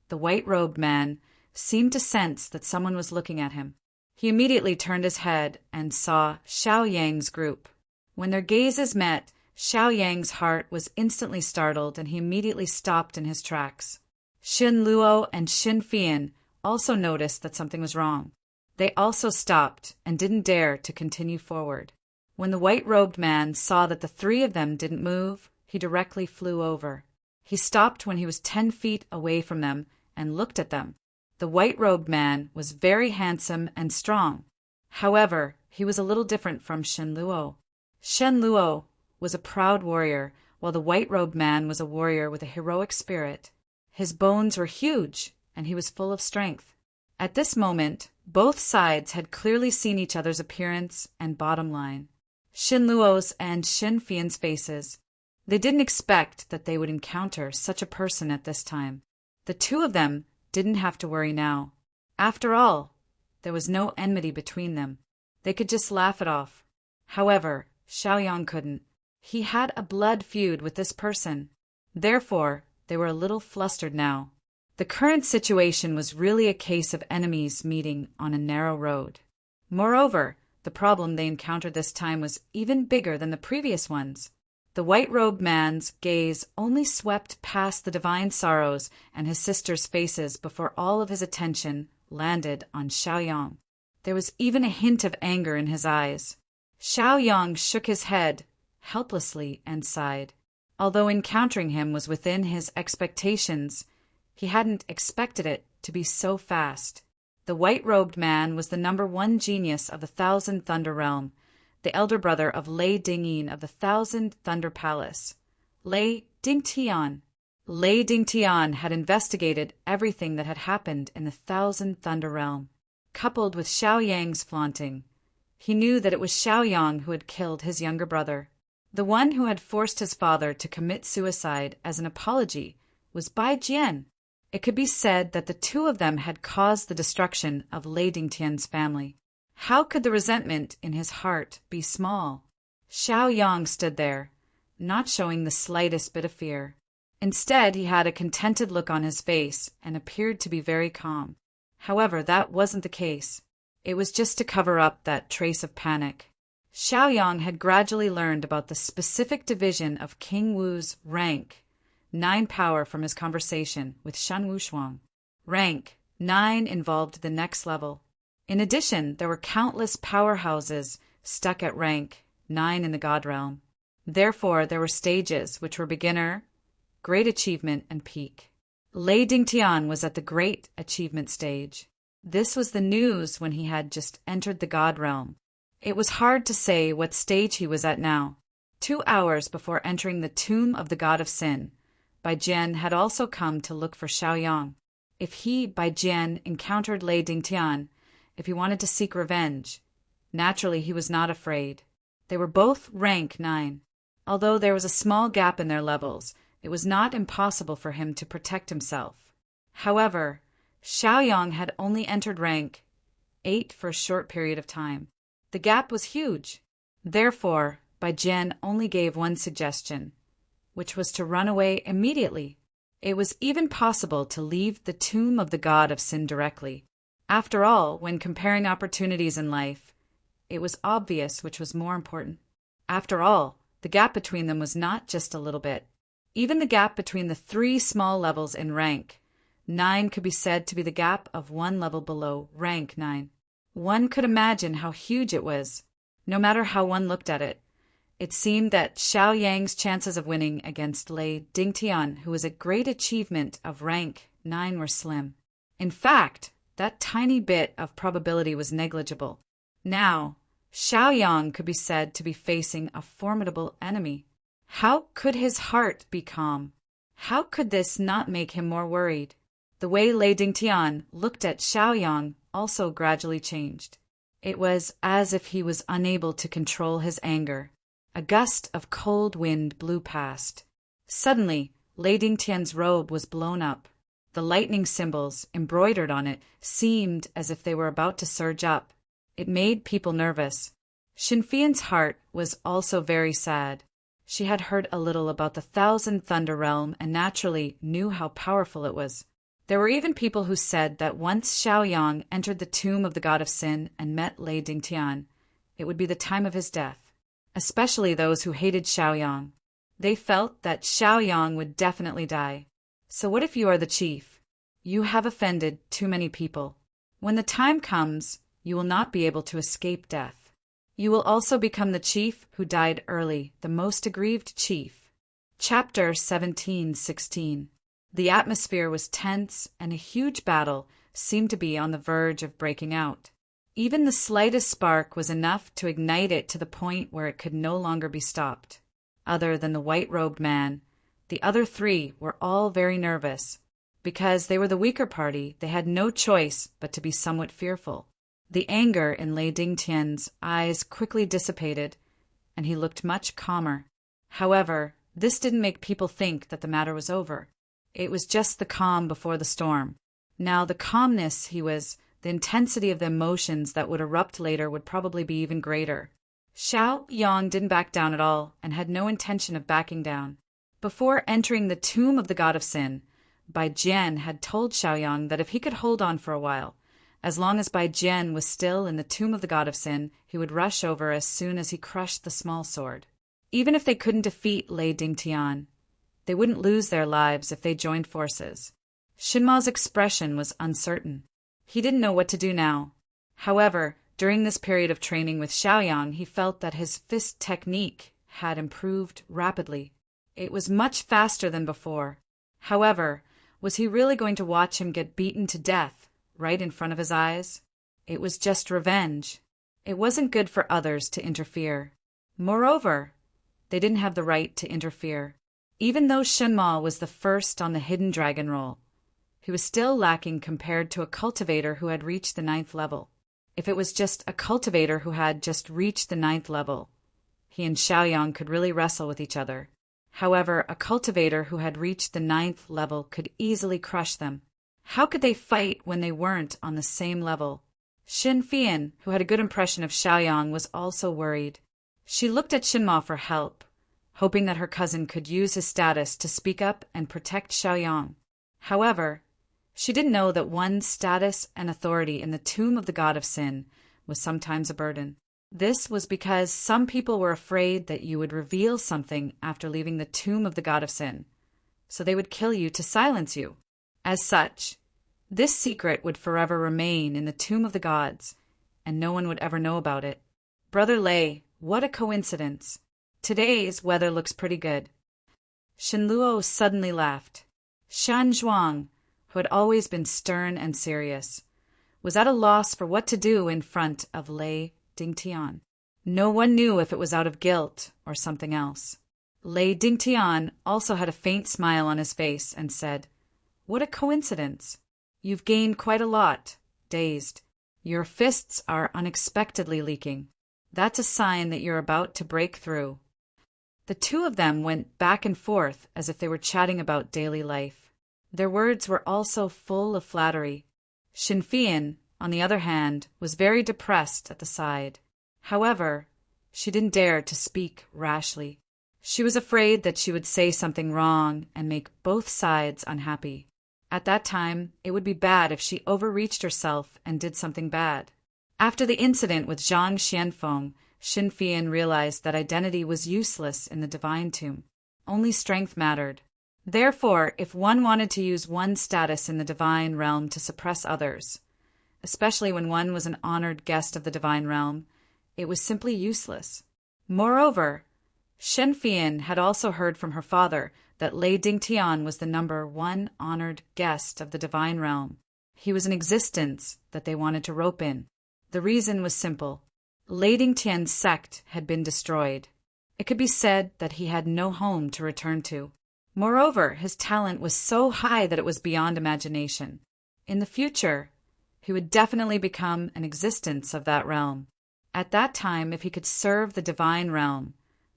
the white-robed man seemed to sense that someone was looking at him. He immediately turned his head and saw Xiaoyang's group. When their gazes met, Xiaoyang's heart was instantly startled and he immediately stopped in his tracks. Xin Luo and Xin Fian also noticed that something was wrong. They also stopped and didn't dare to continue forward. When the white-robed man saw that the three of them didn't move, he directly flew over. He stopped when he was 10 feet away from them and looked at them. The white-robed man was very handsome and strong. However, he was a little different from Shen Luo. Shen Luo was a proud warrior, while the white-robed man was a warrior with a heroic spirit. His bones were huge, and he was full of strength. At this moment, both sides had clearly seen each other's appearance and bottom line. Shen Luo's and Shen Fian's faces. They didn't expect that they would encounter such a person at this time. The two of them didn't have to worry now. After all, there was no enmity between them. They could just laugh it off. However, Xiaoyang couldn't. He had a blood feud with this person. Therefore, they were a little flustered now. The current situation was really a case of enemies meeting on a narrow road. Moreover, the problem they encountered this time was even bigger than the previous ones. The white-robed man's gaze only swept past the divine sorrows and his sister's faces before all of his attention landed on Xiaoyang. There was even a hint of anger in his eyes. Xiaoyang shook his head helplessly and sighed. Although encountering him was within his expectations, he hadn't expected it to be so fast. The white-robed man was the #1 genius of the Thousand Thunder Realm, the elder brother of Lei Dingyin of the Thousand Thunder Palace. Lei Dingtian. Lei Dingtian had investigated everything that had happened in the Thousand Thunder Realm. Coupled with Xiaoyang's flaunting, he knew that it was Xiaoyang who had killed his younger brother. The one who had forced his father to commit suicide as an apology was Bai Jian. It could be said that the two of them had caused the destruction of Lei Dingtian's family. How could the resentment in his heart be small? Xiaoyang stood there, not showing the slightest bit of fear. Instead, he had a contented look on his face and appeared to be very calm. However, that wasn't the case. It was just to cover up that trace of panic. Xiaoyang had gradually learned about the specific division of King Wu's rank 9 power from his conversation with Shan Wushuang. Rank 9 involved the next level. In addition, there were countless powerhouses stuck at rank 9 in the God Realm. Therefore, there were stages which were beginner, great achievement, and peak. Lei Dingtian was at the great achievement stage. This was the news when he had just entered the God Realm. It was hard to say what stage he was at now. 2 hours before entering the tomb of the God of Sin, Bai Jian had also come to look for Xiaoyang. If he, Bai Jian, encountered Lei Dingtian, if he wanted to seek revenge, naturally he was not afraid. They were both rank 9. Although there was a small gap in their levels, it was not impossible for him to protect himself. However, Xiaoyang had only entered rank 8 for a short period of time. The gap was huge. Therefore, Bai Jian only gave one suggestion, which was to run away immediately. It was even possible to leave the tomb of the God of Sin directly. After all, when comparing opportunities in life, it was obvious which was more important. After all, the gap between them was not just a little bit. Even the gap between the 3 small levels in rank 9 could be said to be the gap of 1 level below rank 9. One could imagine how huge it was, no matter how one looked at it. It seemed that Xiaoyang's chances of winning against Lei Dingtian, who was a great achievement of rank 9, were slim. In fact, that tiny bit of probability was negligible. Now, Xiaoyang could be said to be facing a formidable enemy. How could his heart be calm? How could this not make him more worried? The way Lei Dingtian looked at Xiaoyang also gradually changed. It was as if he was unable to control his anger. A gust of cold wind blew past. Suddenly, Lei Dingtian's robe was blown up. The lightning symbols embroidered on it seemed as if they were about to surge up. It made people nervous. Shen Fian's heart was also very sad. She had heard a little about the Thousand Thunder Realm and naturally knew how powerful it was. There were even people who said that once Xiaoyang entered the tomb of the God of Sin and met Lei Dingtian, it would be the time of his death. Especially those who hated Xiaoyang. They felt that Xiaoyang would definitely die. So what if you are the chief? You have offended too many people. When the time comes, you will not be able to escape death. You will also become the chief who died early, the most aggrieved chief. Chapter 17:16. The atmosphere was tense, and a huge battle seemed to be on the verge of breaking out. Even the slightest spark was enough to ignite it to the point where it could no longer be stopped. Other than the white-robed man, the other three were all very nervous. Because they were the weaker party, they had no choice but to be somewhat fearful. The anger in Lei Dingtian's eyes quickly dissipated, and he looked much calmer. However, this didn't make people think that the matter was over. It was just the calm before the storm. Now, the calmness the intensity of the emotions that would erupt later would probably be even greater. Xiao Yang didn't back down at all and had no intention of backing down. Before entering the tomb of the god of sin, Bai Jian had told Xiao Yang that if he could hold on for a while, as long as Bai Jian was still in the tomb of the god of sin, he would rush over as soon as he crushed the small sword. Even if they couldn't defeat Lei Dingtian, they wouldn't lose their lives if they joined forces. Shinma's expression was uncertain. He didn't know what to do now. However, during this period of training with Xiaoyang, he felt that his fist technique had improved rapidly. It was much faster than before. However, was he really going to watch him get beaten to death right in front of his eyes? It was just revenge. It wasn't good for others to interfere. Moreover, they didn't have the right to interfere. Even though Shenma was the first on the hidden dragon roll, he was still lacking compared to a cultivator who had reached the 9th level. If it was just a cultivator who had just reached the 9th level, he and Xiaoyang could really wrestle with each other. However, a cultivator who had reached the 9th level could easily crush them. How could they fight when they weren't on the same level? Xin Fian, who had a good impression of Xiaoyang, was also worried. She looked at Shinma for help, hoping that her cousin could use his status to speak up and protect Xiaoyang. However, she didn't know that one's status and authority in the tomb of the god of sin was sometimes a burden. This was because some people were afraid that you would reveal something after leaving the tomb of the god of sin, so they would kill you to silence you. As such, this secret would forever remain in the tomb of the gods, and no one would ever know about it. Brother Lei, what a coincidence. Today's weather looks pretty good. Shenluo suddenly laughed. Shan Zhuang, who had always been stern and serious, was at a loss for what to do in front of Lei Dingtian. No one knew if it was out of guilt or something else. Lei Dingtian also had a faint smile on his face and said, "What a coincidence. You've gained quite a lot, dazed. Your fists are unexpectedly leaking. That's a sign that you're about to break through." The two of them went back and forth as if they were chatting about daily life. Their words were also full of flattery. Xin Fian, on the other hand, was very depressed at the side. However, she didn't dare to speak rashly. She was afraid that she would say something wrong and make both sides unhappy. At that time, it would be bad if she overreached herself and did something bad. After the incident with Zhang Xianfeng, Xin Fian realized that identity was useless in the divine tomb. Only strength mattered. Therefore, if one wanted to use one's status in the divine realm to suppress others, especially when one was an honored guest of the divine realm, it was simply useless. Moreover, Shen Fian had also heard from her father that Lei Dingtian was the number 1 honored guest of the divine realm. He was an existence that they wanted to rope in. The reason was simple. Lei Dingtian's sect had been destroyed. It could be said that he had no home to return to. Moreover, his talent was so high that it was beyond imagination. In the future, he would definitely become an existence of that realm. At that time, if he could serve the divine realm,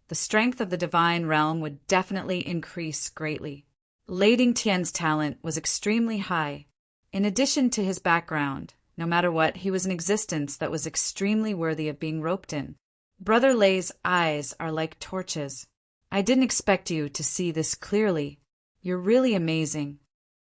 the strength of the divine realm would definitely increase greatly. Lei Dingtian's talent was extremely high. In addition to his background, no matter what, he was an existence that was extremely worthy of being roped in. Brother Lei's eyes are like torches. I didn't expect you to see this clearly. You're really amazing.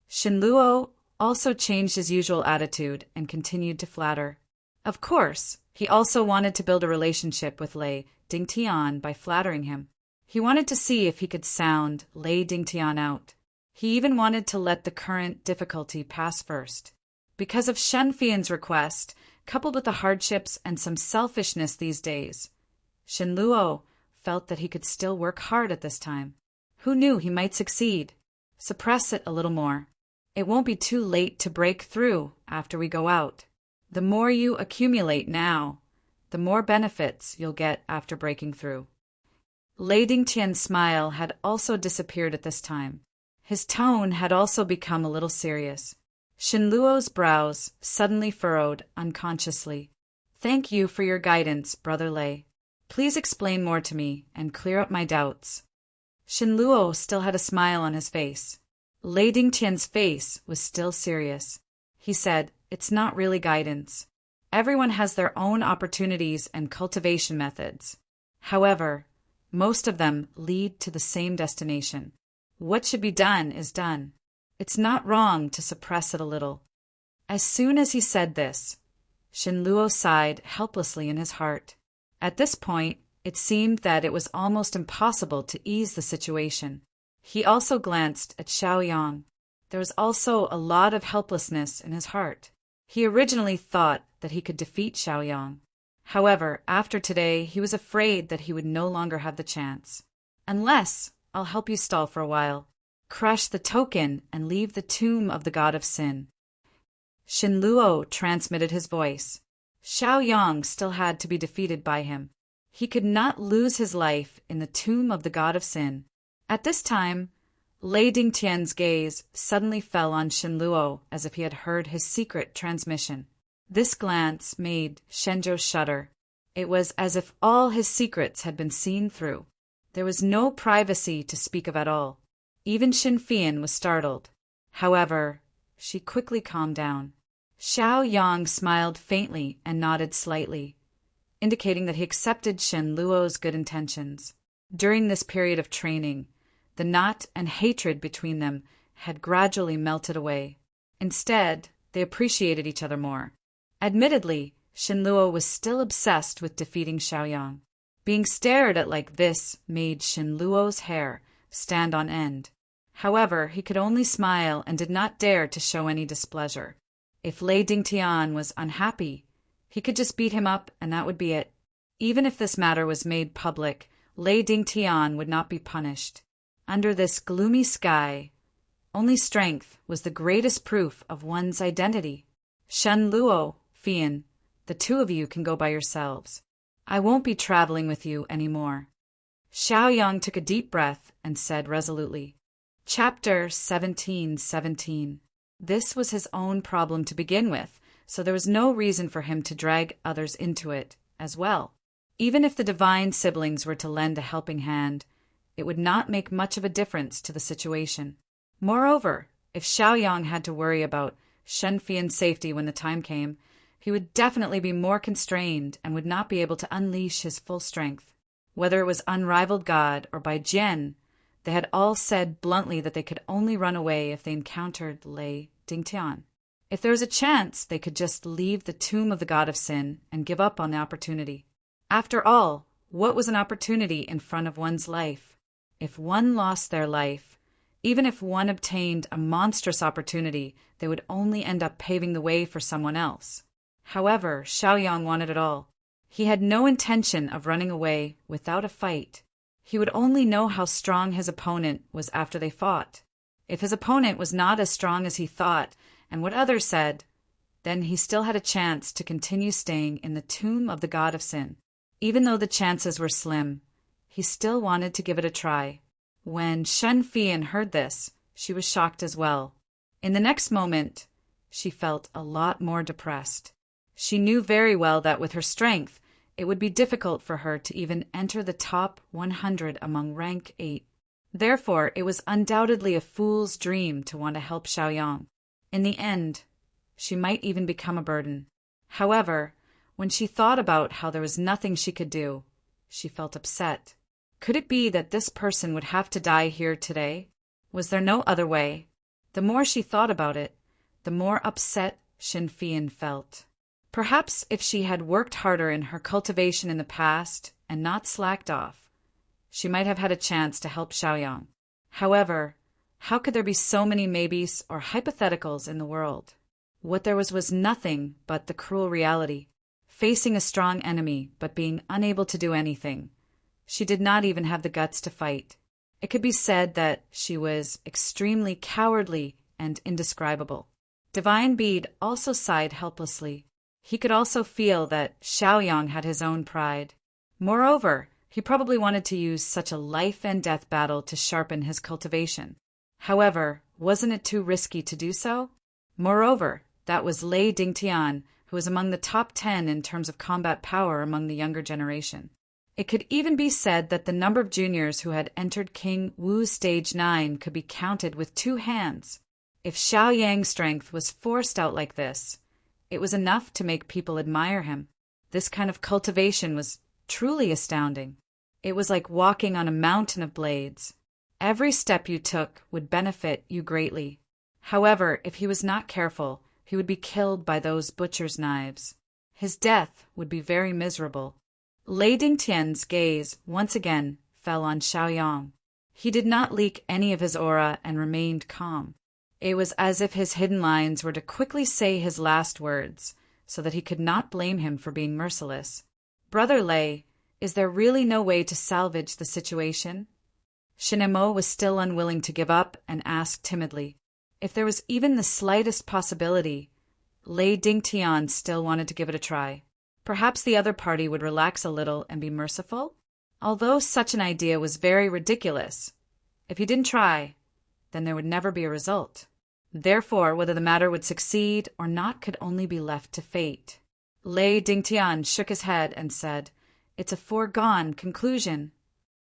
Shenluo also changed his usual attitude and continued to flatter. Of course, he also wanted to build a relationship with Lei Dingtian by flattering him. He wanted to see if he could sound Lei Dingtian out. He even wanted to let the current difficulty pass first. Because of Shen Fian's request, coupled with the hardships and some selfishness these days, Shenluo felt that he could still work hard at this time. Who knew he might succeed? Suppress it a little more. It won't be too late to break through after we go out. The more you accumulate now, the more benefits you'll get after breaking through. Lei Dingtian's smile had also disappeared at this time. His tone had also become a little serious. Shenluo's brows suddenly furrowed unconsciously. Thank you for your guidance, Brother Lei. Please explain more to me and clear up my doubts. Shenluo still had a smile on his face. Lei Dingtian's face was still serious. He said, It's not really guidance. Everyone has their own opportunities and cultivation methods. However, most of them lead to the same destination. What should be done is done. It's not wrong to suppress it a little. As soon as he said this, Shenluo sighed helplessly in his heart. At this point, it seemed that it was almost impossible to ease the situation. He also glanced at Xiaoyang. There was also a lot of helplessness in his heart. He originally thought that he could defeat Xiaoyang. However, after today, he was afraid that he would no longer have the chance. Unless, I'll help you stall for a while. Crush the token and leave the tomb of the god of sin. Shenluo transmitted his voice. Xiaoyang still had to be defeated by him. He could not lose his life in the tomb of the god of sin. At this time, Lei Dingtian's gaze suddenly fell on Shenluo as if he had heard his secret transmission. This glance made Shenzhou shudder. It was as if all his secrets had been seen through. There was no privacy to speak of at all. Even Xinfian was startled. However, she quickly calmed down. Xiaoyang smiled faintly and nodded slightly, indicating that he accepted Shenluo's good intentions. During this period of training, the knot and hatred between them had gradually melted away. Instead, they appreciated each other more. Admittedly, Shenluo was still obsessed with defeating Xiaoyang. Being stared at like this made Shenluo's hair stand on end. However, he could only smile and did not dare to show any displeasure. If Lei Dingtian was unhappy, he could just beat him up and that would be it. Even if this matter was made public, Lei Dingtian would not be punished. Under this gloomy sky, only strength was the greatest proof of one's identity. Shenluo, Fian, the two of you can go by yourselves. I won't be traveling with you anymore. Xiaoyang took a deep breath and said resolutely. Chapter 17:17. This was his own problem to begin with, so there was no reason for him to drag others into it as well. Even if the divine siblings were to lend a helping hand, it would not make much of a difference to the situation. Moreover, if Xiaoyang had to worry about Shenfian's safety when the time came, he would definitely be more constrained and would not be able to unleash his full strength. Whether it was unrivaled God or by Jian, they had all said bluntly that they could only run away if they encountered Lei Dingtian. If there was a chance, they could just leave the tomb of the god of sin and give up on the opportunity. After all, what was an opportunity in front of one's life? If one lost their life, even if one obtained a monstrous opportunity, they would only end up paving the way for someone else. However, Xiaoyang wanted it all. He had no intention of running away without a fight. He would only know how strong his opponent was after they fought. If his opponent was not as strong as he thought and what others said, then he still had a chance to continue staying in the tomb of the god of sin. Even though the chances were slim, he still wanted to give it a try. When Shenfian heard this, she was shocked as well. In the next moment, she felt a lot more depressed. She knew very well that with her strength, it would be difficult for her to even enter the top 100 among rank 8. Therefore, it was undoubtedly a fool's dream to want to help Xiaoyang. In the end, she might even become a burden. However, when she thought about how there was nothing she could do, she felt upset. Could it be that this person would have to die here today? Was there no other way? The more she thought about it, the more upset Shenfian felt. Perhaps if she had worked harder in her cultivation in the past and not slacked off, she might have had a chance to help Xiaoyang. However, how could there be so many maybes or hypotheticals in the world? What there was nothing but the cruel reality. Facing a strong enemy but being unable to do anything. She did not even have the guts to fight. It could be said that she was extremely cowardly and indescribable. Divine Bead also sighed helplessly. He could also feel that Xiaoyang had his own pride. Moreover, he probably wanted to use such a life-and-death battle to sharpen his cultivation. However, wasn't it too risky to do so? Moreover, that was Lei Dingtian, who was among the top 10 in terms of combat power among the younger generation. It could even be said that the number of juniors who had entered King Wu's Stage 9 could be counted with 2 hands. If Xiaoyang's strength was forced out like this, it was enough to make people admire him. This kind of cultivation was truly astounding. It was like walking on a mountain of blades. Every step you took would benefit you greatly. However, if he was not careful, he would be killed by those butcher's knives. His death would be very miserable. Lei Dingtian's gaze once again fell on Xiaoyang. He did not leak any of his aura and remained calm. It was as if his hidden lines were to quickly say his last words, so that he could not blame him for being merciless. Brother Lei, is there really no way to salvage the situation? Shinemo was still unwilling to give up and asked timidly. If there was even the slightest possibility, Lei Dingtian still wanted to give it a try. Perhaps the other party would relax a little and be merciful? Although such an idea was very ridiculous, if he didn't try, then there would never be a result. Therefore, whether the matter would succeed or not could only be left to fate. Lei Dingtian shook his head and said, "It's a foregone conclusion."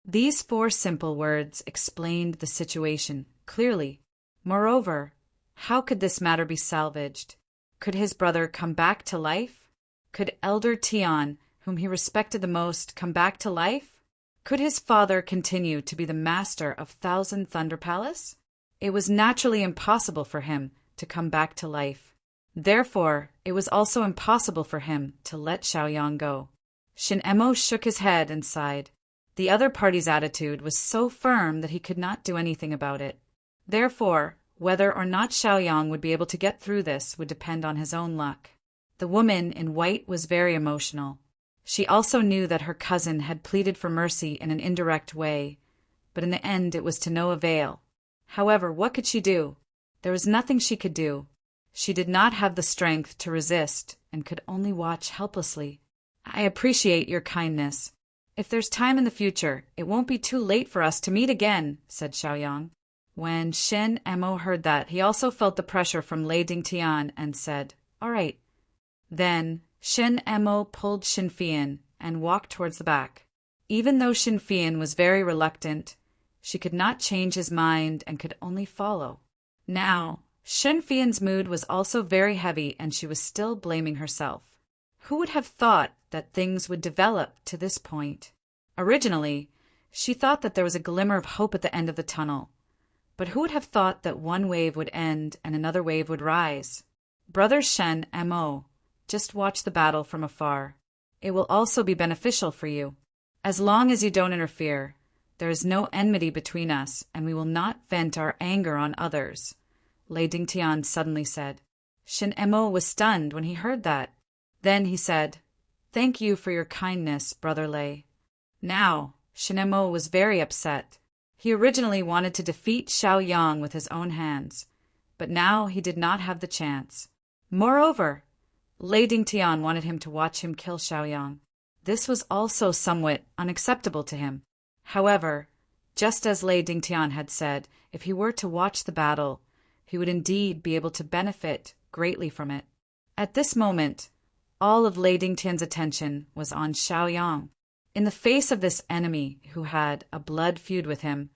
These 4 simple words explained the situation clearly. Moreover, how could this matter be salvaged? Could his brother come back to life? Could Elder Tian, whom he respected the most, come back to life? Could his father continue to be the master of Thousand Thunder Palace? It was naturally impossible for him to come back to life. Therefore, it was also impossible for him to let Xiaoyang go. Shinemo shook his head and sighed. The other party's attitude was so firm that he could not do anything about it. Therefore, whether or not Xiaoyang would be able to get through this would depend on his own luck. The woman in white was very emotional. She also knew that her cousin had pleaded for mercy in an indirect way, but in the end it was to no avail. However, what could she do? There was nothing she could do. She did not have the strength to resist and could only watch helplessly. "I appreciate your kindness. If there's time in the future, it won't be too late for us to meet again," said Xiaoyang. When Shen Emo heard that, he also felt the pressure from Lei Dingtian and said, "All right." Then Shen Emo pulled Shinfian and walked towards the back. Even though Shinfian was very reluctant, she could not change his mind and could only follow. Now, Shinfian's mood was also very heavy and she was still blaming herself. Who would have thought that things would develop to this point? Originally, she thought that there was a glimmer of hope at the end of the tunnel. But who would have thought that one wave would end and another wave would rise? Brother Shen Mo, just watch the battle from afar. It will also be beneficial for you. As long as you don't interfere, there is no enmity between us, and we will not vent our anger on others, Lei Dingtian suddenly said. Shen Mo was stunned when he heard that. Then he said, "Thank you for your kindness, Brother Lei." Now, Shen Mo was very upset. He originally wanted to defeat Xiaoyang with his own hands, but now he did not have the chance. Moreover, Lei Dingtian wanted him to watch him kill Xiaoyang. This was also somewhat unacceptable to him. However, just as Lei Dingtian had said, if he were to watch the battle, he would indeed be able to benefit greatly from it. At this moment, all of Lei Dingtian's attention was on Xiaoyang. In the face of this enemy who had a blood feud with him,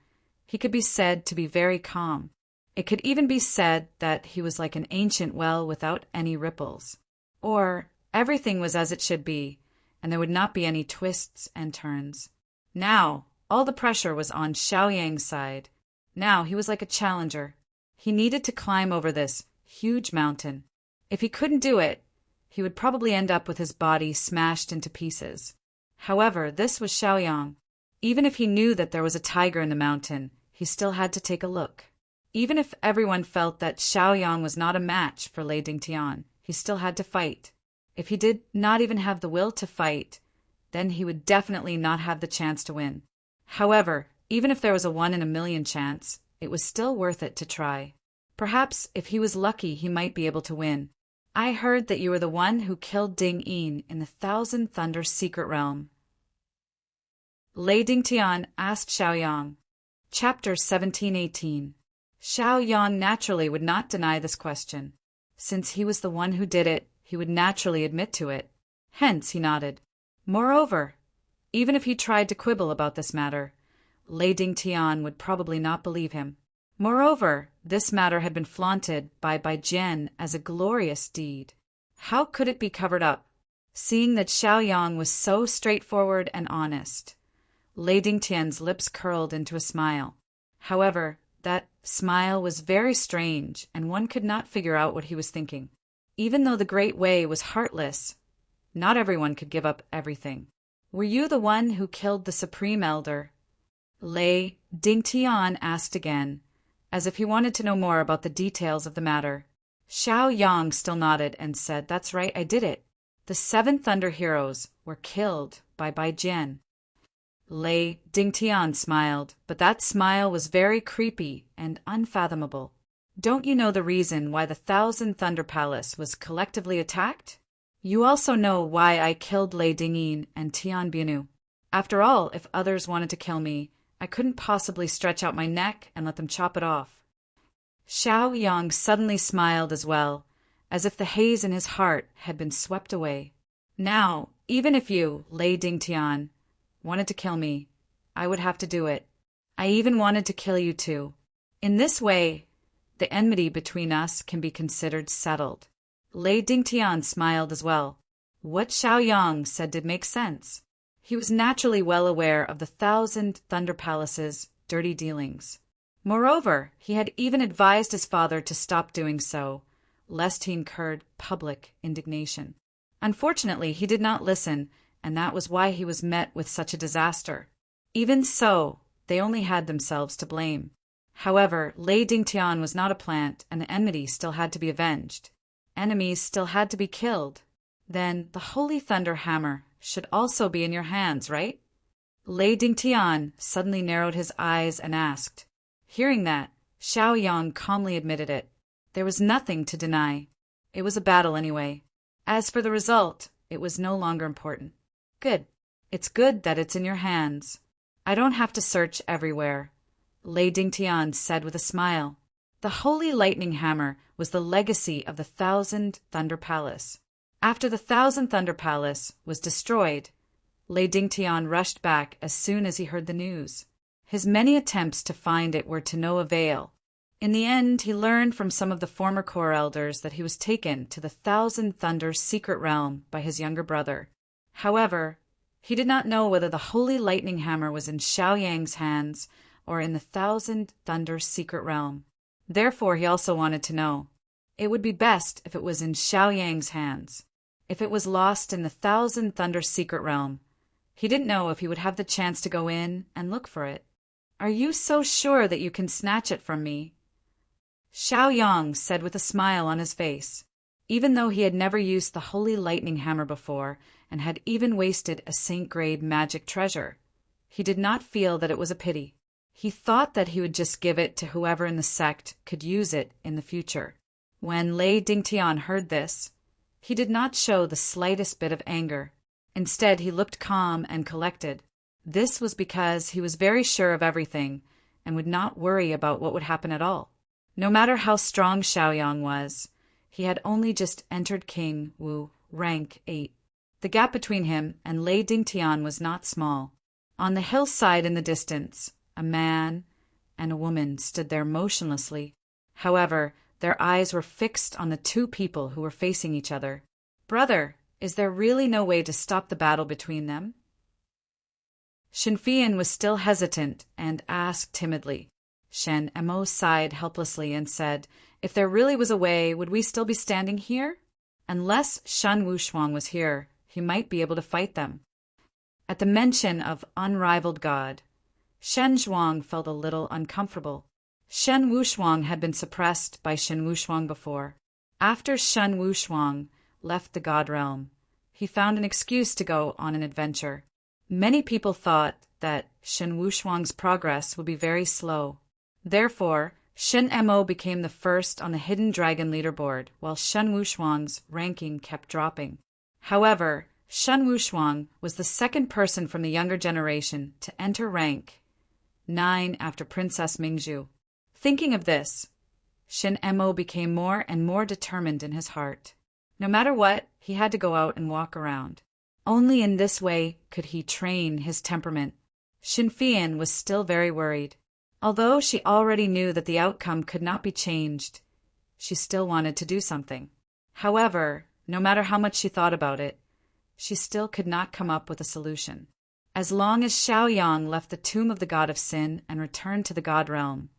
he could be said to be very calm. It could even be said that he was like an ancient well without any ripples. Or everything was as it should be, and there would not be any twists and turns. Now, all the pressure was on Xiaoyang's side. Now he was like a challenger. He needed to climb over this huge mountain. If he couldn't do it, he would probably end up with his body smashed into pieces. However, this was Xiaoyang. Even if he knew that there was a tiger in the mountain, he still had to take a look. Even if everyone felt that Xiaoyang was not a match for Lei Dingtian, he still had to fight. If he did not even have the will to fight, then he would definitely not have the chance to win. However, Even if there was a 1 in a million chance, it was still worth it to try. Perhaps if he was lucky, he might be able to win. I heard that you were the one who killed Ding Yin in the Thousand Thunder secret realm. Lei Dingtian asked Xiaoyang. Chapter 1718. Xiaoyang naturally would not deny this question. Since he was the one who did it, he would naturally admit to it. Hence, he nodded. Moreover, even if he tried to quibble about this matter, Lei Dingtian would probably not believe him. Moreover, this matter had been flaunted by Jian as a glorious deed. How could it be covered up, seeing that Xiaoyang was so straightforward and honest? Lei Dingtian's lips curled into a smile. However, that smile was very strange, and one could not figure out what he was thinking. Even though the Great Way was heartless, not everyone could give up everything. Were you the one who killed the Supreme Elder? Lei Dingtian asked again, as if he wanted to know more about the details of the matter. Xiaoyang still nodded and said, That's right, I did it. The 7 Thunder Heroes were killed by Jian. Lei Dingtian smiled, but that smile was very creepy and unfathomable. Don't you know the reason why the Thousand Thunder Palace was collectively attacked? You also know why I killed Lei Dingyin and Tian Bianu. After all, if others wanted to kill me, I couldn't possibly stretch out my neck and let them chop it off. Xiaoyang suddenly smiled as well, as if the haze in his heart had been swept away. Now, even if you, Lei Dingtian, wanted to kill me, I would have to do it. I even wanted to kill you too. In this way, the enmity between us can be considered settled. Lei Dingtian smiled as well. What Xiaoyang said did make sense. He was naturally well aware of the Thousand Thunder Palace's dirty dealings. Moreover, he had even advised his father to stop doing so, lest he incurred public indignation. Unfortunately, he did not listen, and that was why he was met with such a disaster. Even so, they only had themselves to blame. However, Lei Dingtian was not a plant, and the enmity still had to be avenged. Enemies still had to be killed. Then the Holy Thunder Hammer should also be in your hands, right? Lei Dingtian suddenly narrowed his eyes and asked. Hearing that, Xiaoyang calmly admitted it. There was nothing to deny. It was a battle anyway. As for the result, it was no longer important. Good. It's good that it's in your hands. I don't have to search everywhere, Lei Dingtian said with a smile. The Holy Lightning Hammer was the legacy of the Thousand Thunder Palace. After the Thousand Thunder Palace was destroyed, Lei Dingtian rushed back as soon as he heard the news. His many attempts to find it were to no avail. In the end, he learned from some of the former core elders that he was taken to the Thousand Thunder secret realm by his younger brother. However, he did not know whether the Holy Lightning Hammer was in Xiaoyang's hands or in the Thousand Thunder secret realm. Therefore, he also wanted to know. It would be best if it was in Xiaoyang's hands. If it was lost in the Thousand Thunder secret realm, he didn't know if he would have the chance to go in and look for it. Are you so sure that you can snatch it from me? Xiaoyang said with a smile on his face. Even though he had never used the Holy Lightning Hammer before and had even wasted a Saint-grade magic treasure, he did not feel that it was a pity. He thought that he would just give it to whoever in the sect could use it in the future. When Lei Dingtian heard this, he did not show the slightest bit of anger. Instead, he looked calm and collected. This was because he was very sure of everything and would not worry about what would happen at all. No matter how strong Xiaoyang was, he had only just entered King Wu, rank 8. The gap between him and Lei Dingtian was not small. On the hillside in the distance, a man and a woman stood there motionlessly. However, their eyes were fixed on the two people who were facing each other. Brother, is there really no way to stop the battle between them? Shen was still hesitant and asked timidly. Shen Mo sighed helplessly and said, If there really was a way, would we still be standing here? Unless Shen Wushuang was here, he might be able to fight them. At the mention of unrivaled God, Shen Zhuang felt a little uncomfortable. Shen Wushuang had been suppressed by Shen Wushuang before. After Shen Wushuang left the God realm, he found an excuse to go on an adventure. Many people thought that Shen Wushuang's progress would be very slow. Therefore, Shen Mo became the first on the Hidden Dragon leaderboard, while Shen Wushuang's ranking kept dropping. However, Shen Wushuang was the second person from the younger generation to enter rank 9 after Princess Mingzhu. Thinking of this, Shen Mo became more and more determined in his heart. No matter what, he had to go out and walk around. Only in this way could he train his temperament. Xin Fian was still very worried. Although she already knew that the outcome could not be changed, she still wanted to do something. However, no matter how much she thought about it, she still could not come up with a solution. As long as Xiaoyang left the tomb of the god of sin and returned to the god realm,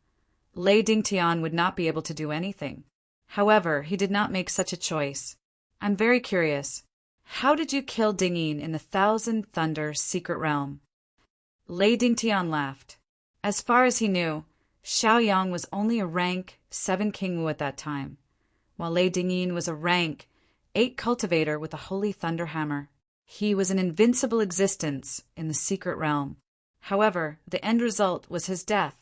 Lei Dingtian would not be able to do anything. However, he did not make such a choice. I'm very curious. How did you kill Dingyin in the Thousand Thunder secret realm? Lei Dingtian laughed. As far as he knew, Xiaoyang was only a rank 7 Kingwu at that time, while Lei Dingyin was a rank 8 cultivator with a holy thunder hammer. He was an invincible existence in the secret realm. However, the end result was his death.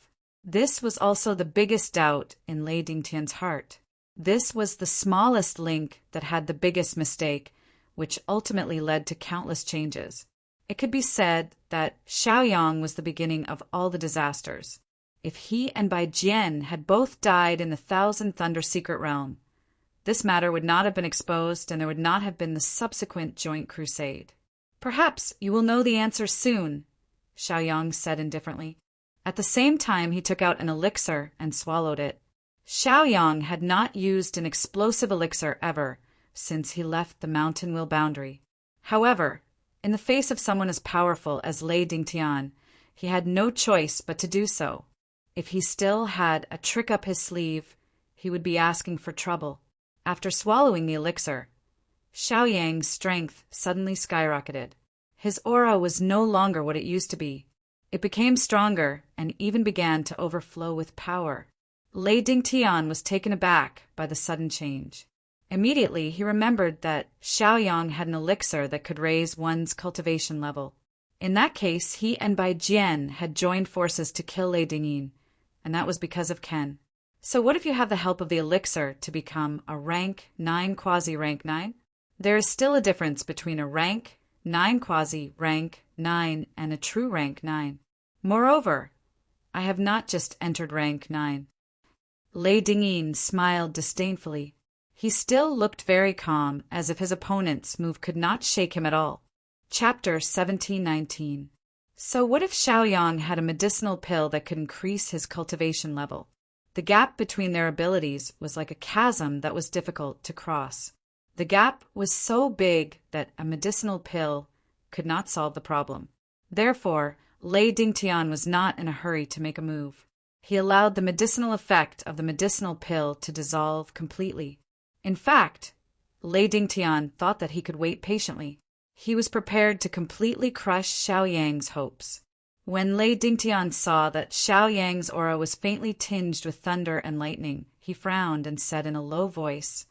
This was also the biggest doubt in Lei Dingtian's heart. This was the smallest link that had the biggest mistake, which ultimately led to countless changes. It could be said that Xiaoyang was the beginning of all the disasters. If he and Bai Jian had both died in the Thousand Thunder secret realm, this matter would not have been exposed and there would not have been the subsequent joint crusade. Perhaps you will know the answer soon, Xiaoyang said indifferently. At the same time, he took out an elixir and swallowed it. Xiaoyang had not used an explosive elixir ever since he left the Mountain Will boundary. However, in the face of someone as powerful as Lei Dingtian, he had no choice but to do so. If he still had a trick up his sleeve, he would be asking for trouble. After swallowing the elixir, Xiaoyang's strength suddenly skyrocketed. His aura was no longer what it used to be. It became stronger and even began to overflow with power. Lei Dingtian was taken aback by the sudden change. Immediately, he remembered that Xiaoyang had an elixir that could raise one's cultivation level. In that case, he and Bai Jian had joined forces to kill Lei Dingyin, and that was because of Ken. So what if you have the help of the elixir to become a rank 9 quasi-rank 9? There is still a difference between a rank 9 quasi-rank 9 and a true rank 9. Moreover, I have not just entered rank 9. Lei Dingyin smiled disdainfully. He still looked very calm, as if his opponent's move could not shake him at all. Chapter 1719. So what if Xiaoyang had a medicinal pill that could increase his cultivation level? The gap between their abilities was like a chasm that was difficult to cross. The gap was so big that a medicinal pill could not solve the problem. Therefore, Lei Dingtian was not in a hurry to make a move. He allowed the medicinal effect of the medicinal pill to dissolve completely. In fact, Lei Dingtian thought that he could wait patiently. He was prepared to completely crush Xiaoyang's hopes. When Lei Dingtian saw that Xiaoyang's aura was faintly tinged with thunder and lightning, he frowned and said in a low voice,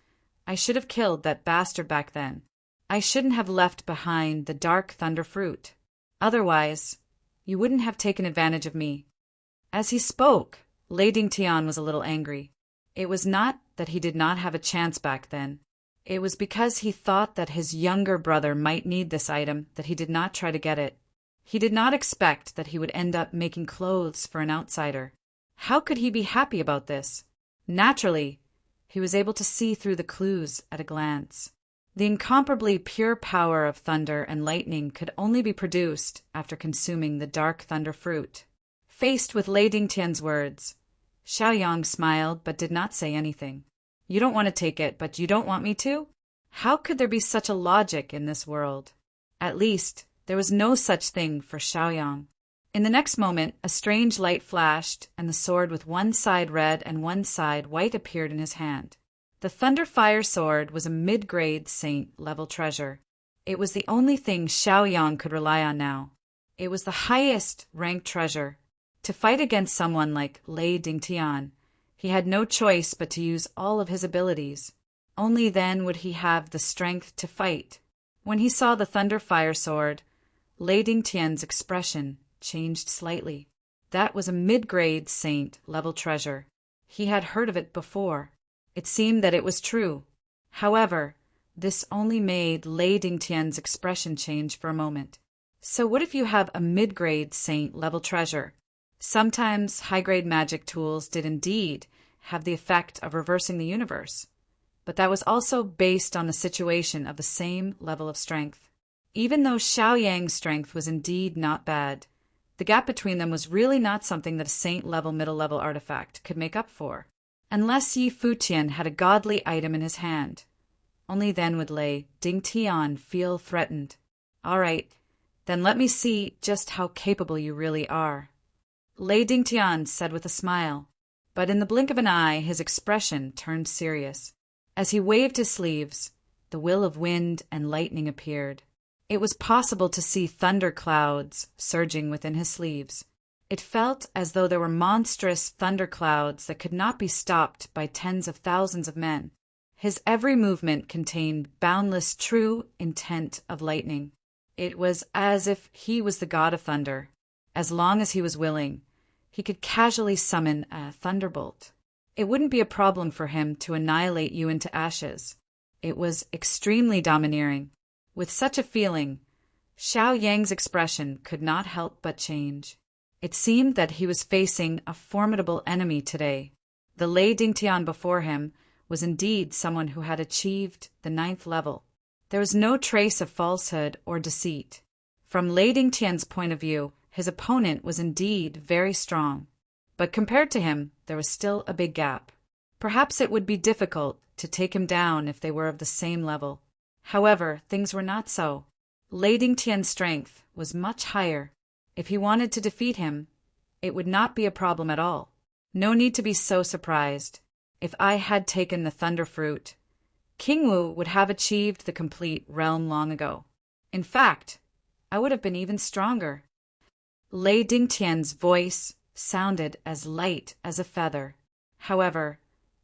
"I should have killed that bastard back then. I shouldn't have left behind the dark thunder fruit. Otherwise, you wouldn't have taken advantage of me." As he spoke, Lei Dingtian was a little angry. It was not that he did not have a chance back then. It was because he thought that his younger brother might need this item that he did not try to get it. He did not expect that he would end up making clothes for an outsider. How could he be happy about this? Naturally, he was able to see through the clues at a glance. The incomparably pure power of thunder and lightning could only be produced after consuming the dark thunder fruit. Faced with Lei Dingtian's words, Xiaoyang smiled but did not say anything. You don't want to take it, but you don't want me to? How could there be such a logic in this world? At least, there was no such thing for Xiaoyang. In the next moment, a strange light flashed, and the sword with one side red and one side white appeared in his hand. The Thunder Fire Sword was a mid-grade saint-level treasure. It was the only thing Xiaoyang could rely on now. It was the highest ranked treasure. To fight against someone like Lei Dingtian, he had no choice but to use all of his abilities. Only then would he have the strength to fight. When he saw the Thunder Fire Sword, Lei Dingtian's expression changed slightly. That was a mid-grade saint-level treasure. He had heard of it before. It seemed that it was true. However, this only made Lei Dingtian's expression change for a moment. So what if you have a mid-grade saint-level treasure? Sometimes high-grade magic tools did indeed have the effect of reversing the universe, but that was also based on the situation of the same level of strength. Even though Xiao Yang's strength was indeed not bad, the gap between them was really not something that a saint-level middle-level artifact could make up for. Unless Yi Futian had a godly item in his hand. Only then would Lei Dingtian feel threatened. All right, then let me see just how capable you really are. Lei Dingtian said with a smile, but in the blink of an eye his expression turned serious. As he waved his sleeves, the will of wind and lightning appeared. It was possible to see thunder clouds surging within his sleeves. It felt as though there were monstrous thunder clouds that could not be stopped by tens of thousands of men. His every movement contained boundless true intent of lightning. It was as if he was the god of thunder. As long as he was willing, he could casually summon a thunderbolt. It wouldn't be a problem for him to annihilate you into ashes. It was extremely domineering. With such a feeling, Xiao Yang's expression could not help but change. It seemed that he was facing a formidable enemy today. The Lei Dingtian before him was indeed someone who had achieved the 9th level. There was no trace of falsehood or deceit. From Lei Dingtian's point of view, his opponent was indeed very strong. But compared to him, there was still a big gap. Perhaps it would be difficult to take him down if they were of the same level. However, things were not so. Lei Dingtian's strength was much higher. If he wanted to defeat him, it would not be a problem at all. No need to be so surprised. If I had taken the Thunder Fruit, King Wu would have achieved the complete realm long ago. In fact, I would have been even stronger. Lei Dingtian's voice sounded as light as a feather. However,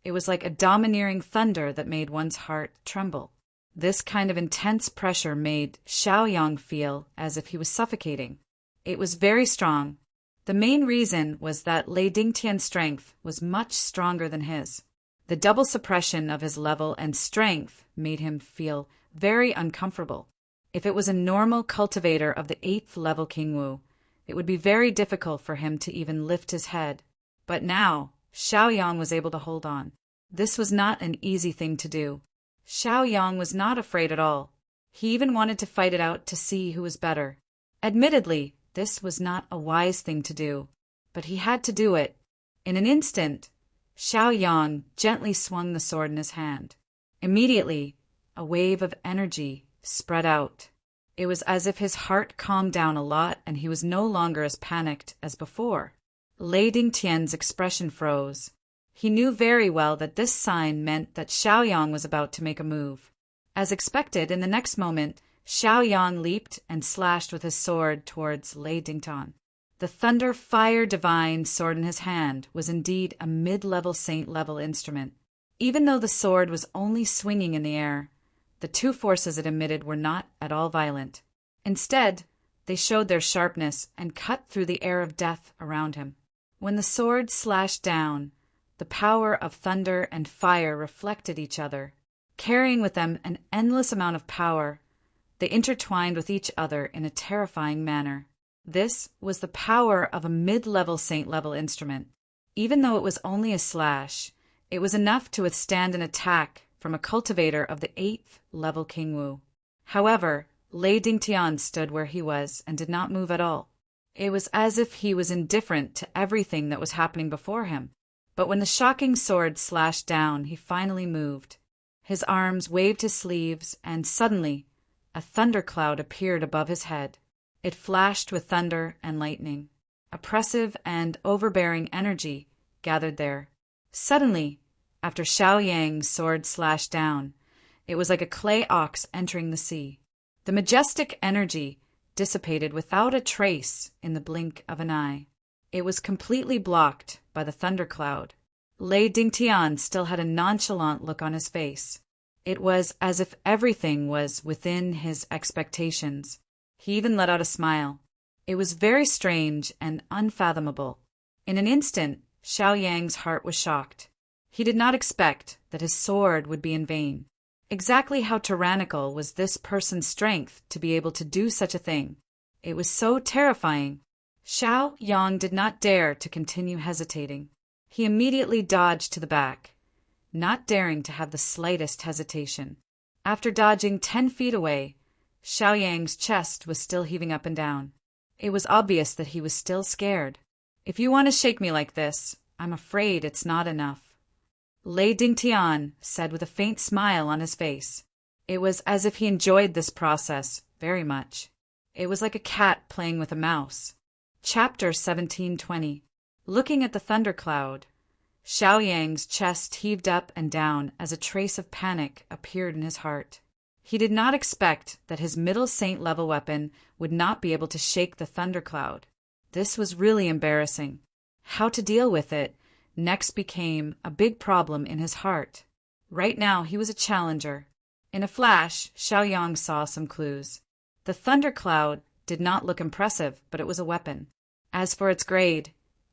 it was like a domineering thunder that made one's heart tremble. This kind of intense pressure made Xiao Yang feel as if he was suffocating. It was very strong. The main reason was that Lei Dingtian's strength was much stronger than his. The double suppression of his level and strength made him feel very uncomfortable. If it was a normal cultivator of the 8th level King Wu, it would be very difficult for him to even lift his head. But now, Xiao Yang was able to hold on. This was not an easy thing to do. Xiao Yang was not afraid at all. He even wanted to fight it out to see who was better. Admittedly, this was not a wise thing to do, but he had to do it. In an instant, Xiao Yang gently swung the sword in his hand. Immediately, a wave of energy spread out. It was as if his heart calmed down a lot and he was no longer as panicked as before. Lei Dingtian's expression froze. He knew very well that this sign meant that Xiao Yang was about to make a move. As expected, in the next moment, Xiao Yang leaped and slashed with his sword towards Lei Dingtian. The Thunder Fire Divine sword in his hand was indeed a mid-level saint-level instrument. Even though the sword was only swinging in the air, the two forces it emitted were not at all violent. Instead, they showed their sharpness and cut through the air of death around him. When the sword slashed down, the power of thunder and fire reflected each other. Carrying with them an endless amount of power, they intertwined with each other in a terrifying manner. This was the power of a mid-level saint-level instrument. Even though it was only a slash, it was enough to withstand an attack from a cultivator of the 8th level King Wu. However, Lei Dingtian stood where he was and did not move at all. It was as if he was indifferent to everything that was happening before him. But when the shocking sword slashed down, he finally moved. His arms waved his sleeves, and suddenly, a thundercloud appeared above his head. It flashed with thunder and lightning. Oppressive and overbearing energy gathered there. Suddenly, after Xiao Yang's sword slashed down, it was like a clay ox entering the sea. The majestic energy dissipated without a trace in the blink of an eye. It was completely blocked by the thundercloud. Lei Dingtian still had a nonchalant look on his face. It was as if everything was within his expectations. He even let out a smile. It was very strange and unfathomable. In an instant, Xiao Yang's heart was shocked. He did not expect that his sword would be in vain. Exactly how tyrannical was this person's strength to be able to do such a thing? It was so terrifying. Xiao Yang did not dare to continue hesitating. He immediately dodged to the back, not daring to have the slightest hesitation. After dodging 10 feet away, Xiao Yang's chest was still heaving up and down. It was obvious that he was still scared. "If you want to shake me like this, I'm afraid it's not enough," Lei Dingtian said with a faint smile on his face. It was as if he enjoyed this process very much. It was like a cat playing with a mouse. Chapter 1720. Looking at the thundercloud, Xiao Yang's chest heaved up and down as a trace of panic appeared in his heart. He did not expect that his middle saint level weapon would not be able to shake the thundercloud. This was really embarrassing. How to deal with it next became a big problem in his heart. Right now he was a challenger. In a flash, Xiao Yang saw some clues. The thundercloud did not look impressive, but it was a weapon. As for its grade,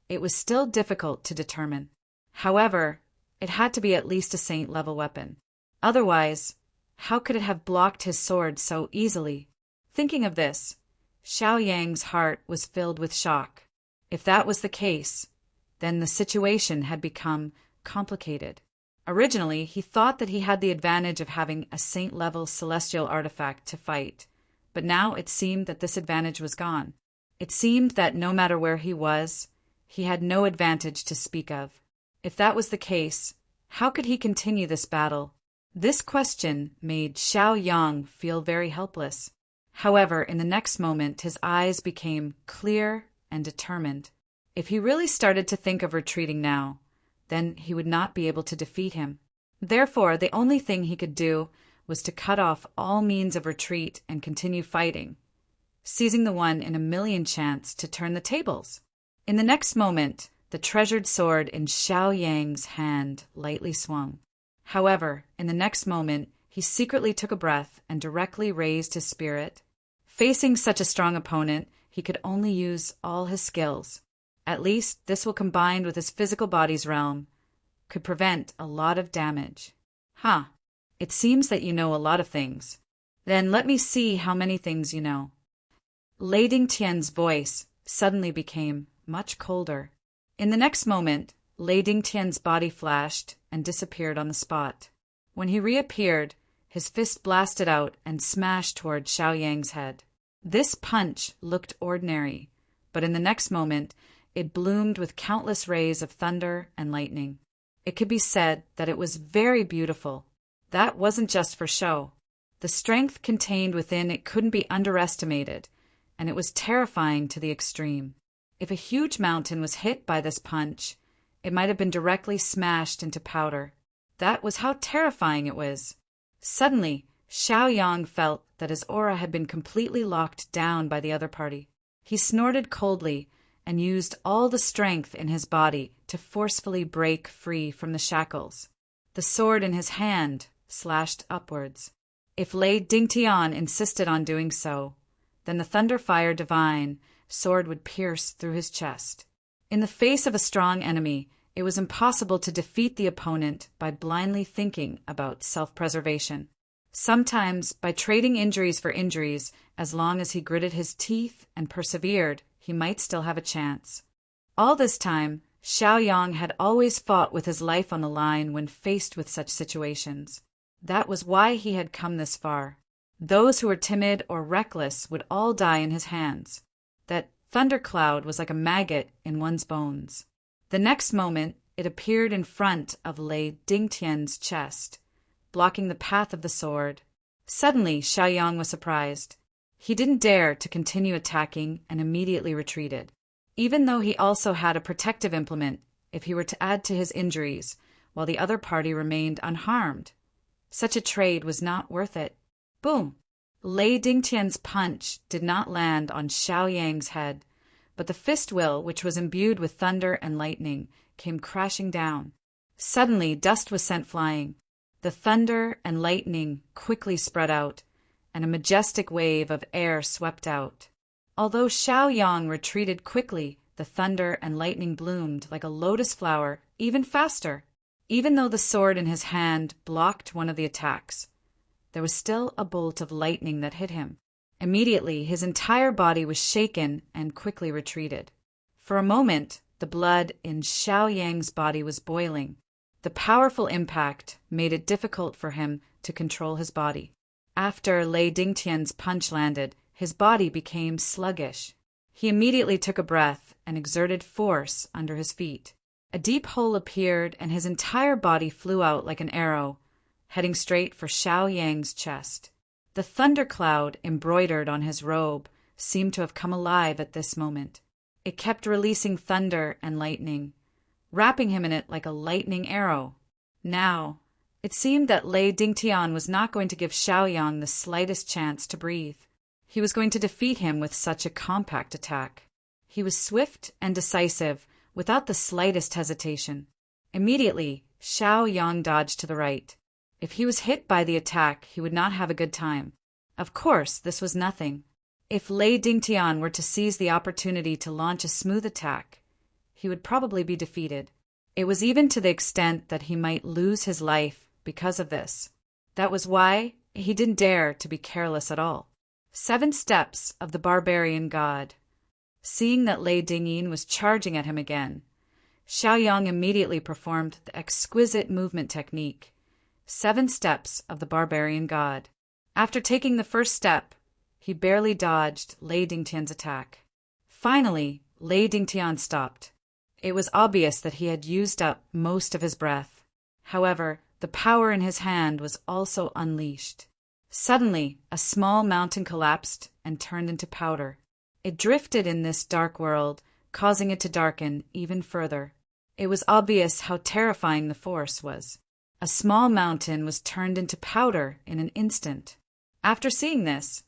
it was still difficult to determine. However, it had to be at least a saint-level weapon. Otherwise, how could it have blocked his sword so easily? Thinking of this, Xiao Yang's heart was filled with shock. If that was the case, then the situation had become complicated. Originally, he thought that he had the advantage of having a saint-level celestial artifact to fight, but now it seemed that this advantage was gone. It seemed that no matter where he was, he had no advantage to speak of. If that was the case, how could he continue this battle? This question made Xiao Yang feel very helpless. However, in the next moment, his eyes became clear and determined. If he really started to think of retreating now, then he would not be able to defeat him. Therefore, the only thing he could do was to cut off all means of retreat and continue fighting, seizing the 1 in a million chance to turn the tables. In the next moment, the treasured sword in Xiao Yang's hand lightly swung. However, in the next moment, he secretly took a breath and directly raised his spirit. Facing such a strong opponent, he could only use all his skills. At least this will, combined with his physical body's realm, could prevent a lot of damage. It seems that you know a lot of things. Then let me see how many things you know. Lei Dingtian's voice suddenly became much colder. In the next moment, Lei Dingtian's body flashed and disappeared on the spot. When he reappeared, his fist blasted out and smashed toward Xiao Yang's head. This punch looked ordinary, but in the next moment, it bloomed with countless rays of thunder and lightning. It could be said that it was very beautiful. That wasn't just for show. The strength contained within it couldn't be underestimated, and it was terrifying to the extreme. If a huge mountain was hit by this punch, it might have been directly smashed into powder. That was how terrifying it was. Suddenly, Xiao Yang felt that his aura had been completely locked down by the other party. He snorted coldly and used all the strength in his body to forcefully break free from the shackles. The sword in his hand slashed upwards. If Lei Dingtian insisted on doing so, then the Thunderfire Divine sword would pierce through his chest. In the face of a strong enemy, it was impossible to defeat the opponent by blindly thinking about self-preservation. Sometimes, by trading injuries for injuries, as long as he gritted his teeth and persevered, he might still have a chance. All this time, Xiao Yang had always fought with his life on the line when faced with such situations. That was why he had come this far. Those who were timid or reckless would all die in his hands. That thundercloud was like a maggot in one's bones. The next moment, it appeared in front of Lei Dingtian's chest, blocking the path of the sword. Suddenly, Xiao Yang was surprised. He didn't dare to continue attacking and immediately retreated, even though he also had a protective implement if he were to add to his injuries, while the other party remained unharmed. Such a trade was not worth it. Boom! Lei Dingtian's punch did not land on Xiao Yang's head, but the fist will, which was imbued with thunder and lightning, came crashing down. Suddenly, dust was sent flying. The thunder and lightning quickly spread out, and a majestic wave of air swept out. Although Xiaoyang retreated quickly, the thunder and lightning bloomed like a lotus flower even faster. Even though the sword in his hand blocked one of the attacks, there was still a bolt of lightning that hit him. Immediately, his entire body was shaken and quickly retreated. For a moment, the blood in Xiaoyang's body was boiling. The powerful impact made it difficult for him to control his body. After Lei Dingtian's punch landed, his body became sluggish. He immediately took a breath and exerted force under his feet. A deep hole appeared and his entire body flew out like an arrow, heading straight for Xiaoyang's chest. The thundercloud embroidered on his robe seemed to have come alive at this moment. It kept releasing thunder and lightning, wrapping him in it like a lightning arrow. Now, it seemed that Lei Dingtian was not going to give Xiaoyang the slightest chance to breathe. He was going to defeat him with such a compact attack. He was swift and decisive, without the slightest hesitation. Immediately, Xiaoyang dodged to the right. If he was hit by the attack, he would not have a good time. Of course, this was nothing. If Lei Dingtian were to seize the opportunity to launch a smooth attack, he would probably be defeated. It was even to the extent that he might lose his life because of this. That was why he didn't dare to be careless at all. 7 steps of the barbarian god. Seeing that Lei Dingyin was charging at him again, Xiaoyang immediately performed the exquisite movement technique. 7 steps of the barbarian god. After taking the first step, he barely dodged Lei Dingtian's attack. Finally, Lei Dingtian stopped. It was obvious that he had used up most of his breath. However, the power in his hand was also unleashed. Suddenly, a small mountain collapsed and turned into powder. It drifted in this dark world, causing it to darken even further. It was obvious how terrifying the force was. A small mountain was turned into powder in an instant. After seeing this,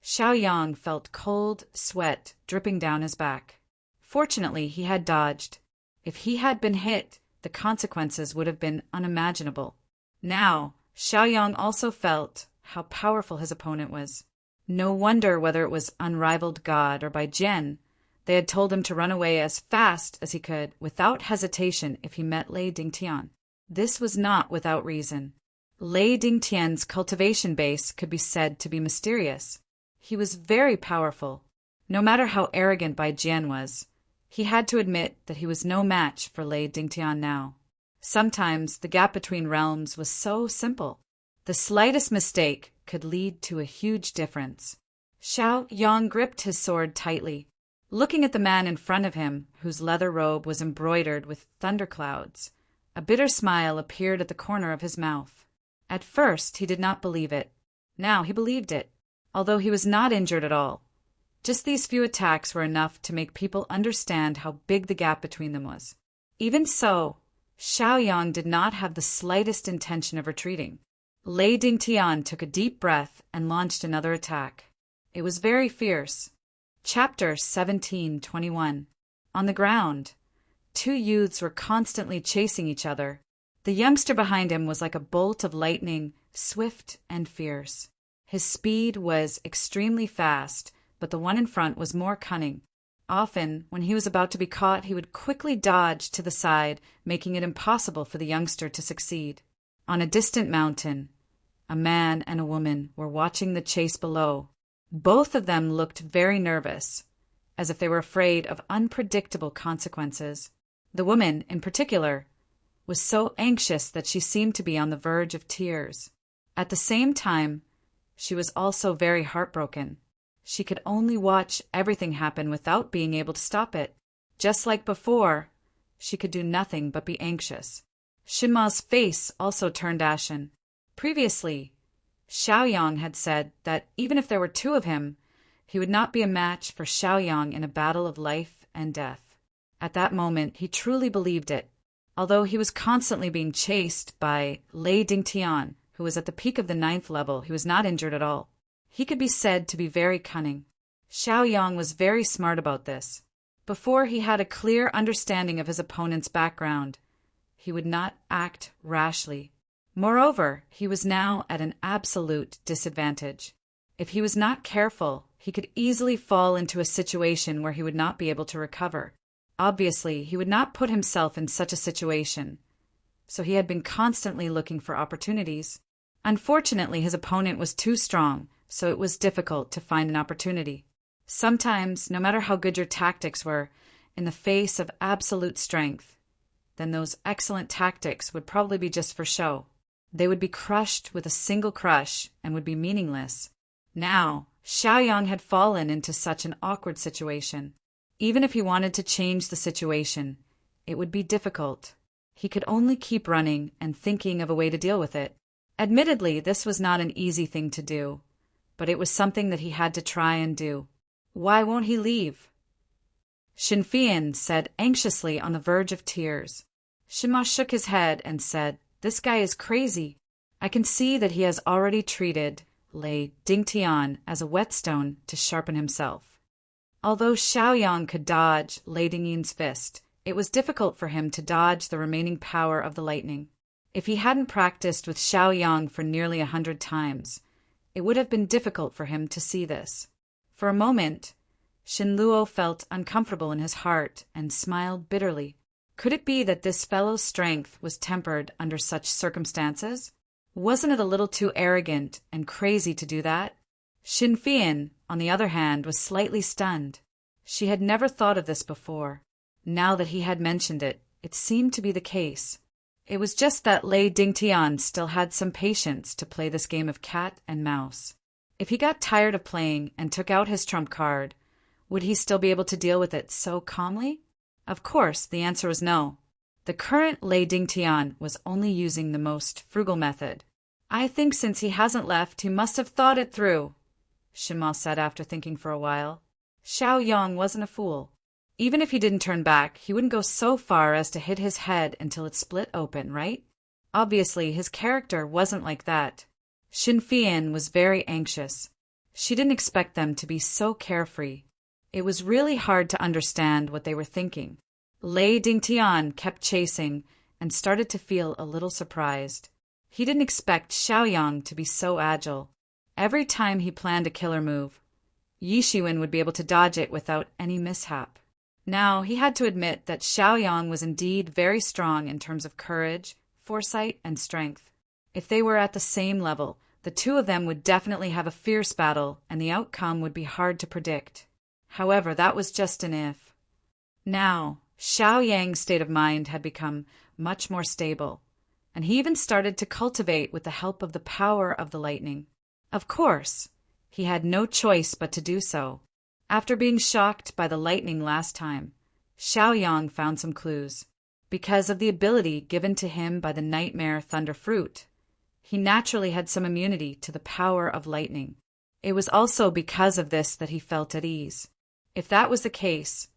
Xiaoyang felt cold sweat dripping down his back. Fortunately, he had dodged. If he had been hit, the consequences would have been unimaginable. Now, Xiaoyang also felt how powerful his opponent was. No wonder whether it was unrivaled god or by Jian, they had told him to run away as fast as he could without hesitation if he met Lei Dingtian. This was not without reason. Lei Dingtian's cultivation base could be said to be mysterious. He was very powerful. No matter how arrogant Bai Jian was, he had to admit that he was no match for Lei Dingtian now. Sometimes the gap between realms was so simple. The slightest mistake could lead to a huge difference. Xiaoyang gripped his sword tightly, looking at the man in front of him, whose leather robe was embroidered with thunderclouds. A bitter smile appeared at the corner of his mouth. At first, he did not believe it. Now he believed it, although he was not injured at all. Just these few attacks were enough to make people understand how big the gap between them was. Even so, Xiaoyang did not have the slightest intention of retreating. Lei Dingtian took a deep breath and launched another attack. It was very fierce. Chapter 17:21. On the ground, 2 youths were constantly chasing each other. The youngster behind him was like a bolt of lightning, swift and fierce. His speed was extremely fast, but the one in front was more cunning. Often, when he was about to be caught, he would quickly dodge to the side, making it impossible for the youngster to succeed. On a distant mountain, a man and a woman were watching the chase below. Both of them looked very nervous, as if they were afraid of unpredictable consequences. The woman, in particular, was so anxious that she seemed to be on the verge of tears. At the same time, she was also very heartbroken. She could only watch everything happen without being able to stop it. Just like before, she could do nothing but be anxious. Shinma's face also turned ashen. Previously, Xiaoyang had said that even if there were 2 of him, he would not be a match for Xiaoyang in a battle of life and death. At that moment, he truly believed it. Although he was constantly being chased by Lei Dingtian, who was at the peak of the 9th level, he was not injured at all. He could be said to be very cunning. Xiaoyang was very smart about this. Before he had a clear understanding of his opponent's background, he would not act rashly. Moreover, he was now at an absolute disadvantage. If he was not careful, he could easily fall into a situation where he would not be able to recover. Obviously, he would not put himself in such a situation, so he had been constantly looking for opportunities. Unfortunately, his opponent was too strong, so it was difficult to find an opportunity. Sometimes, no matter how good your tactics were, in the face of absolute strength, then those excellent tactics would probably be just for show. They would be crushed with a single crush and would be meaningless. Now, Xiaoyang had fallen into such an awkward situation. Even if he wanted to change the situation, it would be difficult. He could only keep running and thinking of a way to deal with it. Admittedly, this was not an easy thing to do, but it was something that he had to try and do. Why won't he leave? Xinfian said anxiously on the verge of tears. Shima shook his head and said, "This guy is crazy. I can see that he has already treated Lei Dingtian as a whetstone to sharpen himself." Although Xiaoyang could dodge Lei Dingyan's fist, it was difficult for him to dodge the remaining power of the lightning. If he hadn't practiced with Xiaoyang for nearly 100 times, it would have been difficult for him to see this. For a moment, Xinluo felt uncomfortable in his heart and smiled bitterly. Could it be that this fellow's strength was tempered under such circumstances? Wasn't it a little too arrogant and crazy to do that? Xinfian, on the other hand, was slightly stunned. She had never thought of this before. Now that he had mentioned it, it seemed to be the case. It was just that Lei Dingtian still had some patience to play this game of cat and mouse. If he got tired of playing and took out his trump card, would he still be able to deal with it so calmly? Of course, the answer was no. The current Lei Dingtian was only using the most frugal method. "I think since he hasn't left, he must have thought it through," Shima said after thinking for a while. Xiaoyang wasn't a fool. Even if he didn't turn back, he wouldn't go so far as to hit his head until it split open, right? Obviously, his character wasn't like that. Xinfian was very anxious. She didn't expect them to be so carefree. It was really hard to understand what they were thinking. Lei Dingtian kept chasing and started to feel a little surprised. He didn't expect Xiaoyang to be so agile. Every time he planned a killer move, Yishiwen would be able to dodge it without any mishap. Now, he had to admit that Xiaoyang was indeed very strong in terms of courage, foresight, and strength. If they were at the same level, the two of them would definitely have a fierce battle, and the outcome would be hard to predict. However, that was just an if. Now, Xiaoyang's state of mind had become much more stable, and he even started to cultivate with the help of the power of the lightning. Of course, he had no choice but to do so. After being shocked by the lightning last time, Xiaoyang found some clues. Because of the ability given to him by the nightmare thunder fruit, he naturally had some immunity to the power of lightning. It was also because of this that he felt at ease. If that was the case,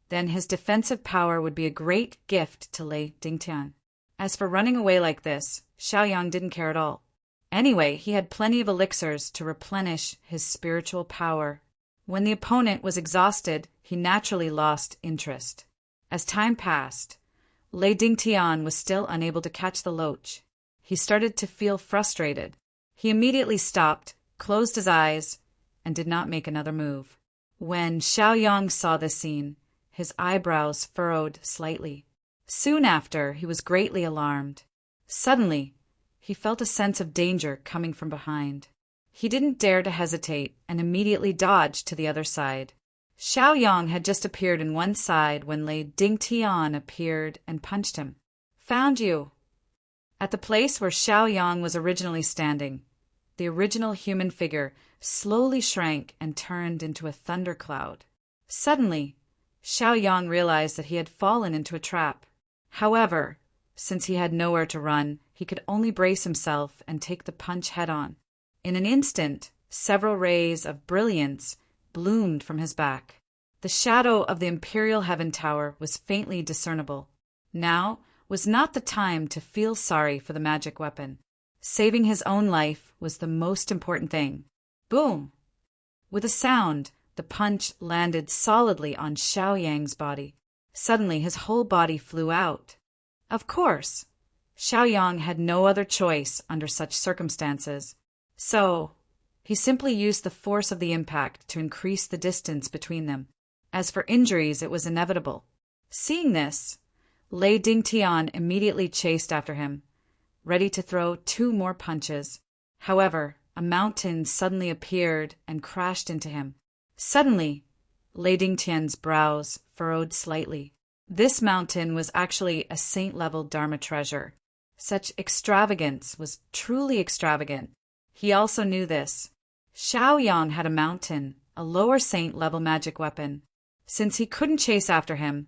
then his defensive power would be a great gift to Lei Dingtian. As for running away like this, Xiaoyang didn't care at all. Anyway, he had plenty of elixirs to replenish his spiritual power. When the opponent was exhausted, he naturally lost interest. As time passed, Lei Dingtian was still unable to catch the loach. He started to feel frustrated. He immediately stopped, closed his eyes, and did not make another move. When Xiaoyang saw this scene, his eyebrows furrowed slightly. Soon after, he was greatly alarmed. Suddenly, he felt a sense of danger coming from behind. He didn't dare to hesitate and immediately dodged to the other side. Xiaoyang had just appeared in one side when Lei Dingtian appeared and punched him. "Found you!" At the place where Xiaoyang was originally standing, the original human figure slowly shrank and turned into a thundercloud. Suddenly, Xiaoyang realized that he had fallen into a trap. However, since he had nowhere to run, he could only brace himself and take the punch head-on. In an instant, several rays of brilliance bloomed from his back. The shadow of the Imperial Heaven Tower was faintly discernible. Now was not the time to feel sorry for the magic weapon. Saving his own life was the most important thing. Boom! With a sound, the punch landed solidly on Xiaoyang's body. Suddenly, his whole body flew out. Of course, Xiaoyang had no other choice under such circumstances. So, He simply used the force of the impact to increase the distance between them. As for injuries, it was inevitable. Seeing this, Lei Dingtian immediately chased after him, ready to throw 2 more punches. However, a mountain suddenly appeared and crashed into him. Suddenly, Lei Dingtian's brows furrowed slightly. This mountain was actually a saint-level Dharma treasure. Such extravagance was truly extravagant. He also knew this. Xiaoyang had a mountain, a lower saint-level magic weapon. Since he couldn't chase after him,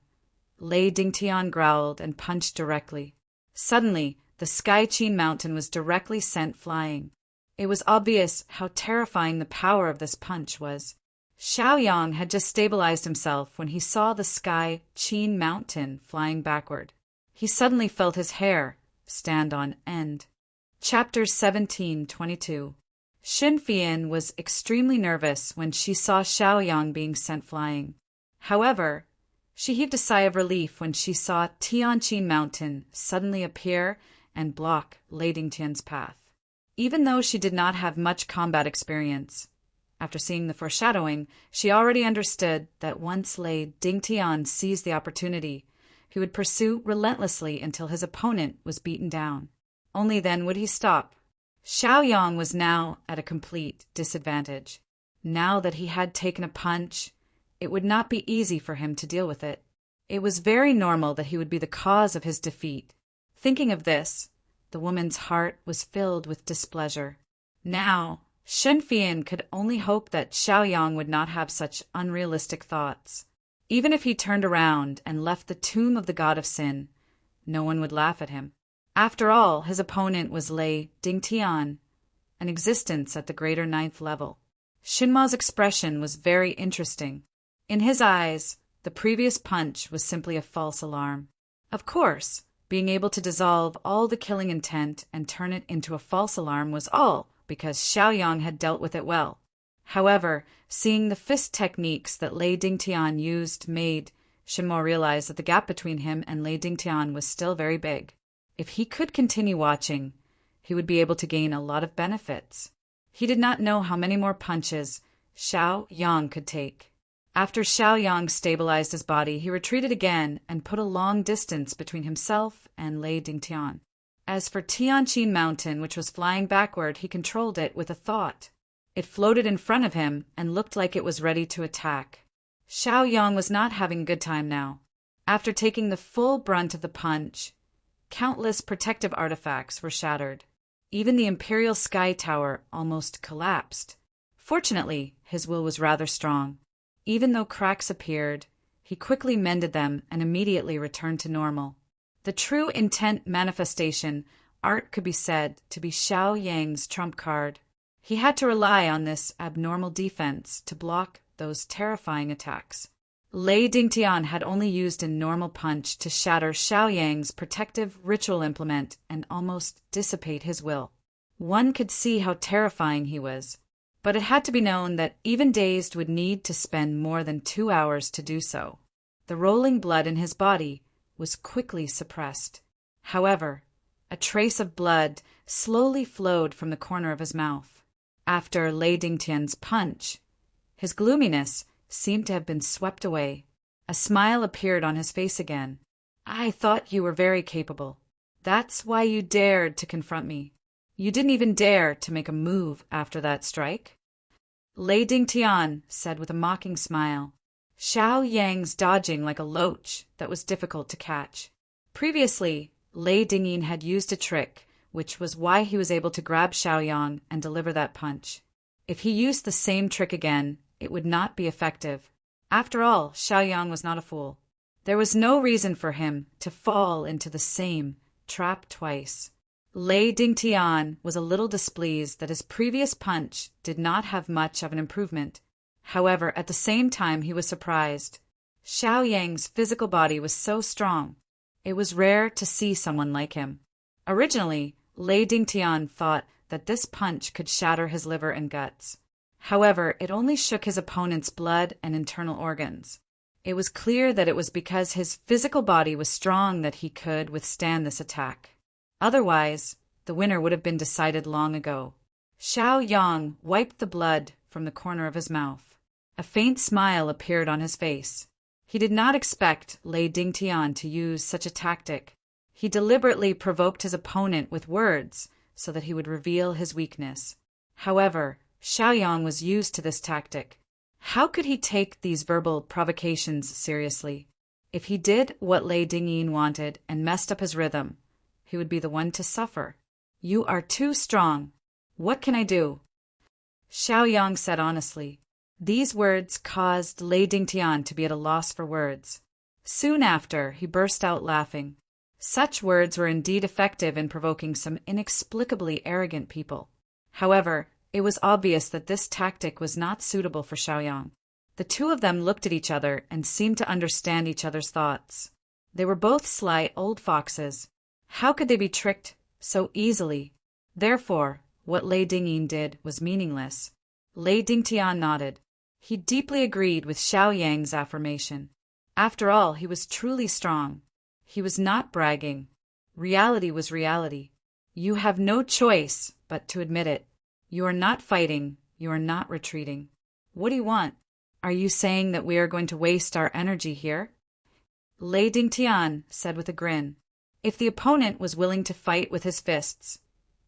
Lei Dingtian growled and punched directly. Suddenly, the Sky Qin mountain was directly sent flying. It was obvious how terrifying the power of this punch was. Xiaoyang had just stabilized himself when he saw the Sky Qin mountain flying backward. He suddenly felt his hair stand on end. Chapter 17:22. Xin Fian was extremely nervous when she saw Xiaoyang being sent flying. However, she heaved a sigh of relief when she saw Tianqin Mountain suddenly appear and block Lei Dingtian's path. Even though she did not have much combat experience, after seeing the foreshadowing, she already understood that once Lei Dingtian seized the opportunity, he would pursue relentlessly until his opponent was beaten down. Only then would he stop. Xiaoyang was now at a complete disadvantage. Now that he had taken a punch, it would not be easy for him to deal with it. It was very normal that he would be the cause of his defeat. Thinking of this, the woman's heart was filled with displeasure. Now, Shen Fian could only hope that Xiaoyang would not have such unrealistic thoughts. Even if he turned around and left the tomb of the god of sin, no one would laugh at him. After all, his opponent was Lei Dingtian, an existence at the greater 9th level. Shinma's expression was very interesting. In his eyes, the previous punch was simply a false alarm. Of course, being able to dissolve all the killing intent and turn it into a false alarm was all because Xiaoyang had dealt with it well. However, seeing the fist techniques that Lei Dingtian used made Shinmo realize that the gap between him and Lei Dingtian was still very big. If he could continue watching, he would be able to gain a lot of benefits. He did not know how many more punches Xiaoyang could take. After Xiaoyang stabilized his body, he retreated again and put a long distance between himself and Lei Dingtian. As for Tianqin Mountain, which was flying backward, he controlled it with a thought. It floated in front of him and looked like it was ready to attack. Xiaoyang was not having a good time now. After taking the full brunt of the punch, countless protective artifacts were shattered. Even the Imperial Sky Tower almost collapsed. Fortunately, his will was rather strong. Even though cracks appeared, he quickly mended them and immediately returned to normal. The true intent manifestation, art could be said to be Xiaoyang's trump card. He had to rely on this abnormal defense to block those terrifying attacks. Lei Dingtian had only used a normal punch to shatter Xiaoyang's protective ritual implement and almost dissipate his will. One could see how terrifying he was, but it had to be known that even dazed would need to spend more than 2 hours to do so. The rolling blood in his body was quickly suppressed. However, a trace of blood slowly flowed from the corner of his mouth. After Lei Dingtian's punch, his gloominess seemed to have been swept away. A smile appeared on his face again. "I thought you were very capable. That's why you dared to confront me. You didn't even dare to make a move after that strike." Lei Dingtian said with a mocking smile. Xiaoyang's dodging like a loach that was difficult to catch. Previously, Lei Dingyin had used a trick, which was why he was able to grab Xiaoyang and deliver that punch. If he used the same trick again, it would not be effective. After all, Xiaoyang was not a fool. There was no reason for him to fall into the same trap twice. Lei Dingtian was a little displeased that his previous punch did not have much of an improvement. However, at the same time he was surprised. Xiaoyang's physical body was so strong. It was rare to see someone like him. Originally, Lei Dingtian thought that this punch could shatter his liver and guts. However, it only shook his opponent's blood and internal organs. It was clear that it was because his physical body was strong that he could withstand this attack. Otherwise, the winner would have been decided long ago. Xiao Yang wiped the blood from the corner of his mouth. A faint smile appeared on his face. He did not expect Lei Dingtian to use such a tactic. He deliberately provoked his opponent with words so that he would reveal his weakness. However, Xiao Yang was used to this tactic. How could he take these verbal provocations seriously? If he did what Lei Dingyin wanted and messed up his rhythm, he would be the one to suffer. "You are too strong. What can I do?" Xiao Yang said honestly. These words caused Lei Dingtian to be at a loss for words. Soon after, he burst out laughing. Such words were indeed effective in provoking some inexplicably arrogant people. However, it was obvious that this tactic was not suitable for Xiao Yang. The two of them looked at each other and seemed to understand each other's thoughts. They were both sly old foxes. How could they be tricked so easily? Therefore, what Lei Dingyin did was meaningless. Lei Dingtian nodded. He deeply agreed with Xiao Yang's affirmation. After all, he was truly strong. He was not bragging. Reality was reality. You have no choice but to admit it. You are not fighting. You are not retreating. What do you want? Are you saying that we are going to waste our energy here? Lei Dingtian said with a grin. If the opponent was willing to fight with his fists,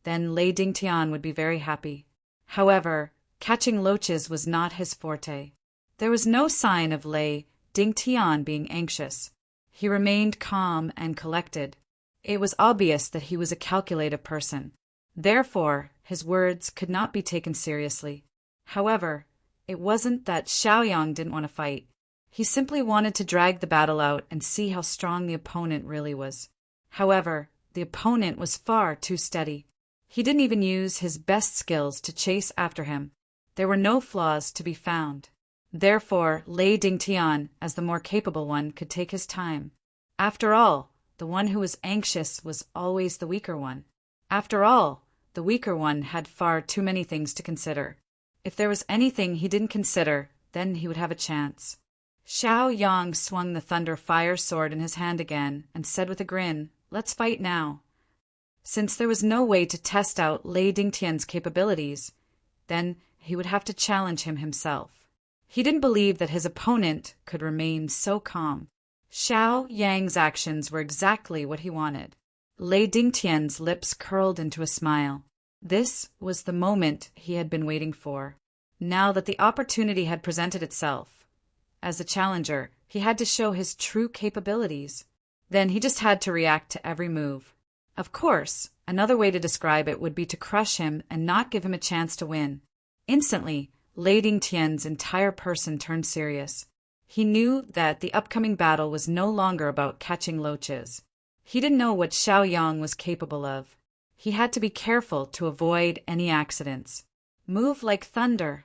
then Lei Dingtian would be very happy. However, catching loaches was not his forte. There was no sign of Lei Dingtian being anxious. He remained calm and collected. It was obvious that he was a calculative person. Therefore, his words could not be taken seriously. However, it wasn't that Xiao Yang didn't want to fight. He simply wanted to drag the battle out and see how strong the opponent really was. However, the opponent was far too steady. He didn't even use his best skills to chase after him. There were no flaws to be found. Therefore, Lei Dingtian, as the more capable one, could take his time. After all, the one who was anxious was always the weaker one. After all, the weaker one had far too many things to consider. If there was anything he didn't consider, then he would have a chance. Xiao Yang swung the thunder fire sword in his hand again and said with a grin, "Let's fight now." Since there was no way to test out Lei Dingtian's capabilities, then he would have to challenge him himself. He didn't believe that his opponent could remain so calm. Xiao Yang's actions were exactly what he wanted. Lei Dingtian's lips curled into a smile. This was the moment he had been waiting for. Now that the opportunity had presented itself, as a challenger, he had to show his true capabilities. Then he just had to react to every move. Of course, another way to describe it would be to crush him and not give him a chance to win. Instantly, Lei Dingtian's entire person turned serious. He knew that the upcoming battle was no longer about catching loaches. He didn't know what Xiao Yang was capable of. He had to be careful to avoid any accidents. Move like thunder.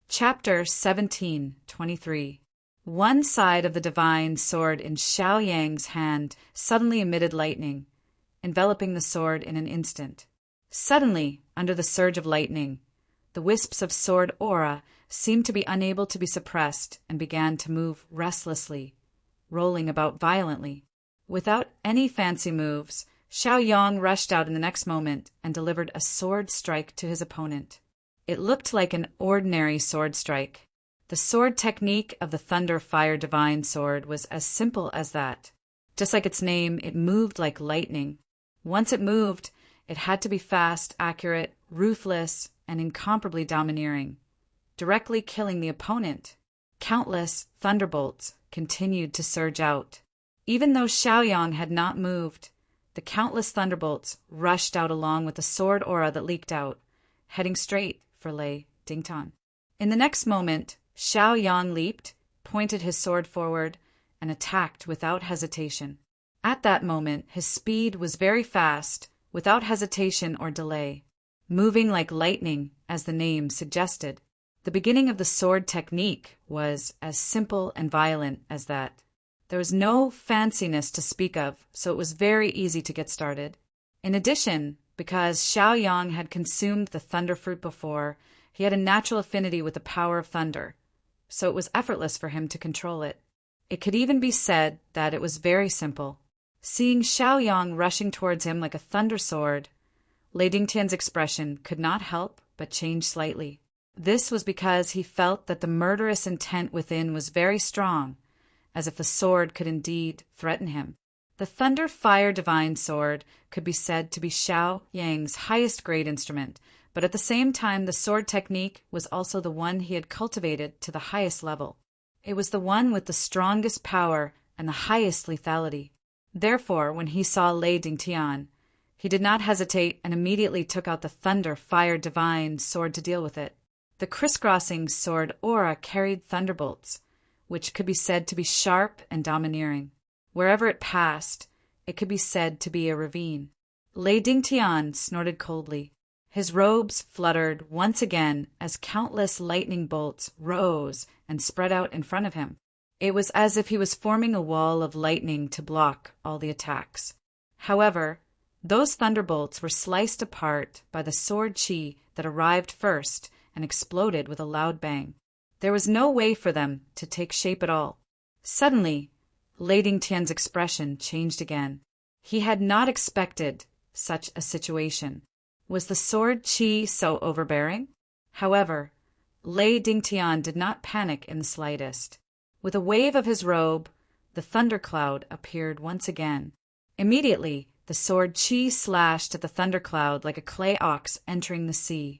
Chapter 17:23. One side of the divine sword in Xiao Yang's hand suddenly emitted lightning, enveloping the sword in an instant. Suddenly, under the surge of lightning, the wisps of sword aura seemed to be unable to be suppressed and began to move restlessly, rolling about violently. Without any fancy moves, Xiao Yang rushed out in the next moment and delivered a sword strike to his opponent. It looked like an ordinary sword strike. The sword technique of the Thunder Fire Divine Sword was as simple as that. Just like its name, it moved like lightning. Once it moved, it had to be fast, accurate, ruthless, and incomparably domineering, directly killing the opponent. Countless thunderbolts continued to surge out. Even though Xiao Yang had not moved, the countless thunderbolts rushed out along with the sword aura that leaked out, heading straight for Lei Dingtian. In the next moment, Xiao Yang leaped, pointed his sword forward, and attacked without hesitation. At that moment, his speed was very fast, without hesitation or delay, moving like lightning, as the name suggested. The beginning of the sword technique was as simple and violent as that. There was no fanciness to speak of, so it was very easy to get started. In addition, because Xiao Yang had consumed the thunder fruit before, he had a natural affinity with the power of thunder, so it was effortless for him to control it. It could even be said that it was very simple. Seeing Xiao Yang rushing towards him like a thunder sword, Lei Dingtian's expression could not help but change slightly. This was because he felt that the murderous intent within was very strong, as if the sword could indeed threaten him. The Thunder Fire Divine Sword could be said to be Xiao Yang's highest grade instrument, but at the same time the sword technique was also the one he had cultivated to the highest level. It was the one with the strongest power and the highest lethality. Therefore, when he saw Lei Dingtian, he did not hesitate and immediately took out the Thunder Fire Divine Sword to deal with it. The crisscrossing sword aura carried thunderbolts, which could be said to be sharp and domineering. Wherever it passed, it could be said to be a ravine. Lei Dingtian snorted coldly. His robes fluttered once again as countless lightning bolts rose and spread out in front of him. It was as if he was forming a wall of lightning to block all the attacks. However, those thunderbolts were sliced apart by the sword chi that arrived first and exploded with a loud bang. There was no way for them to take shape at all. Suddenly, Lei Dingtian's expression changed again. He had not expected such a situation. Was the sword chi so overbearing? However, Lei Dingtian did not panic in the slightest. With a wave of his robe, the thundercloud appeared once again. Immediately, the sword chi slashed at the thundercloud like a clay ox entering the sea,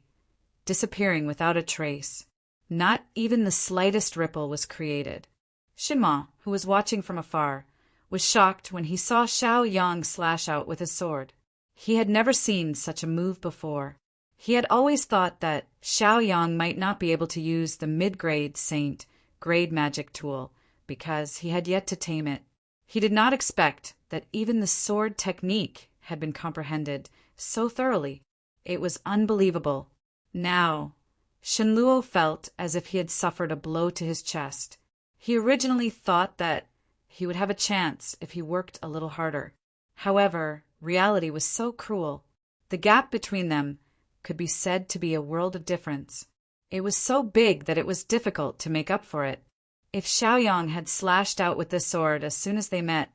disappearing without a trace. Not even the slightest ripple was created. Shinma, who was watching from afar, was shocked when he saw Xiao Yang slash out with his sword. He had never seen such a move before. He had always thought that Xiao Yang might not be able to use the mid-grade saint grade magic tool because he had yet to tame it. He did not expect that even the sword technique had been comprehended so thoroughly. It was unbelievable. Now, Shenluo felt as if he had suffered a blow to his chest. He originally thought that he would have a chance if he worked a little harder. However, reality was so cruel. The gap between them could be said to be a world of difference. It was so big that it was difficult to make up for it. If Xiaoyang had slashed out with this sword as soon as they met,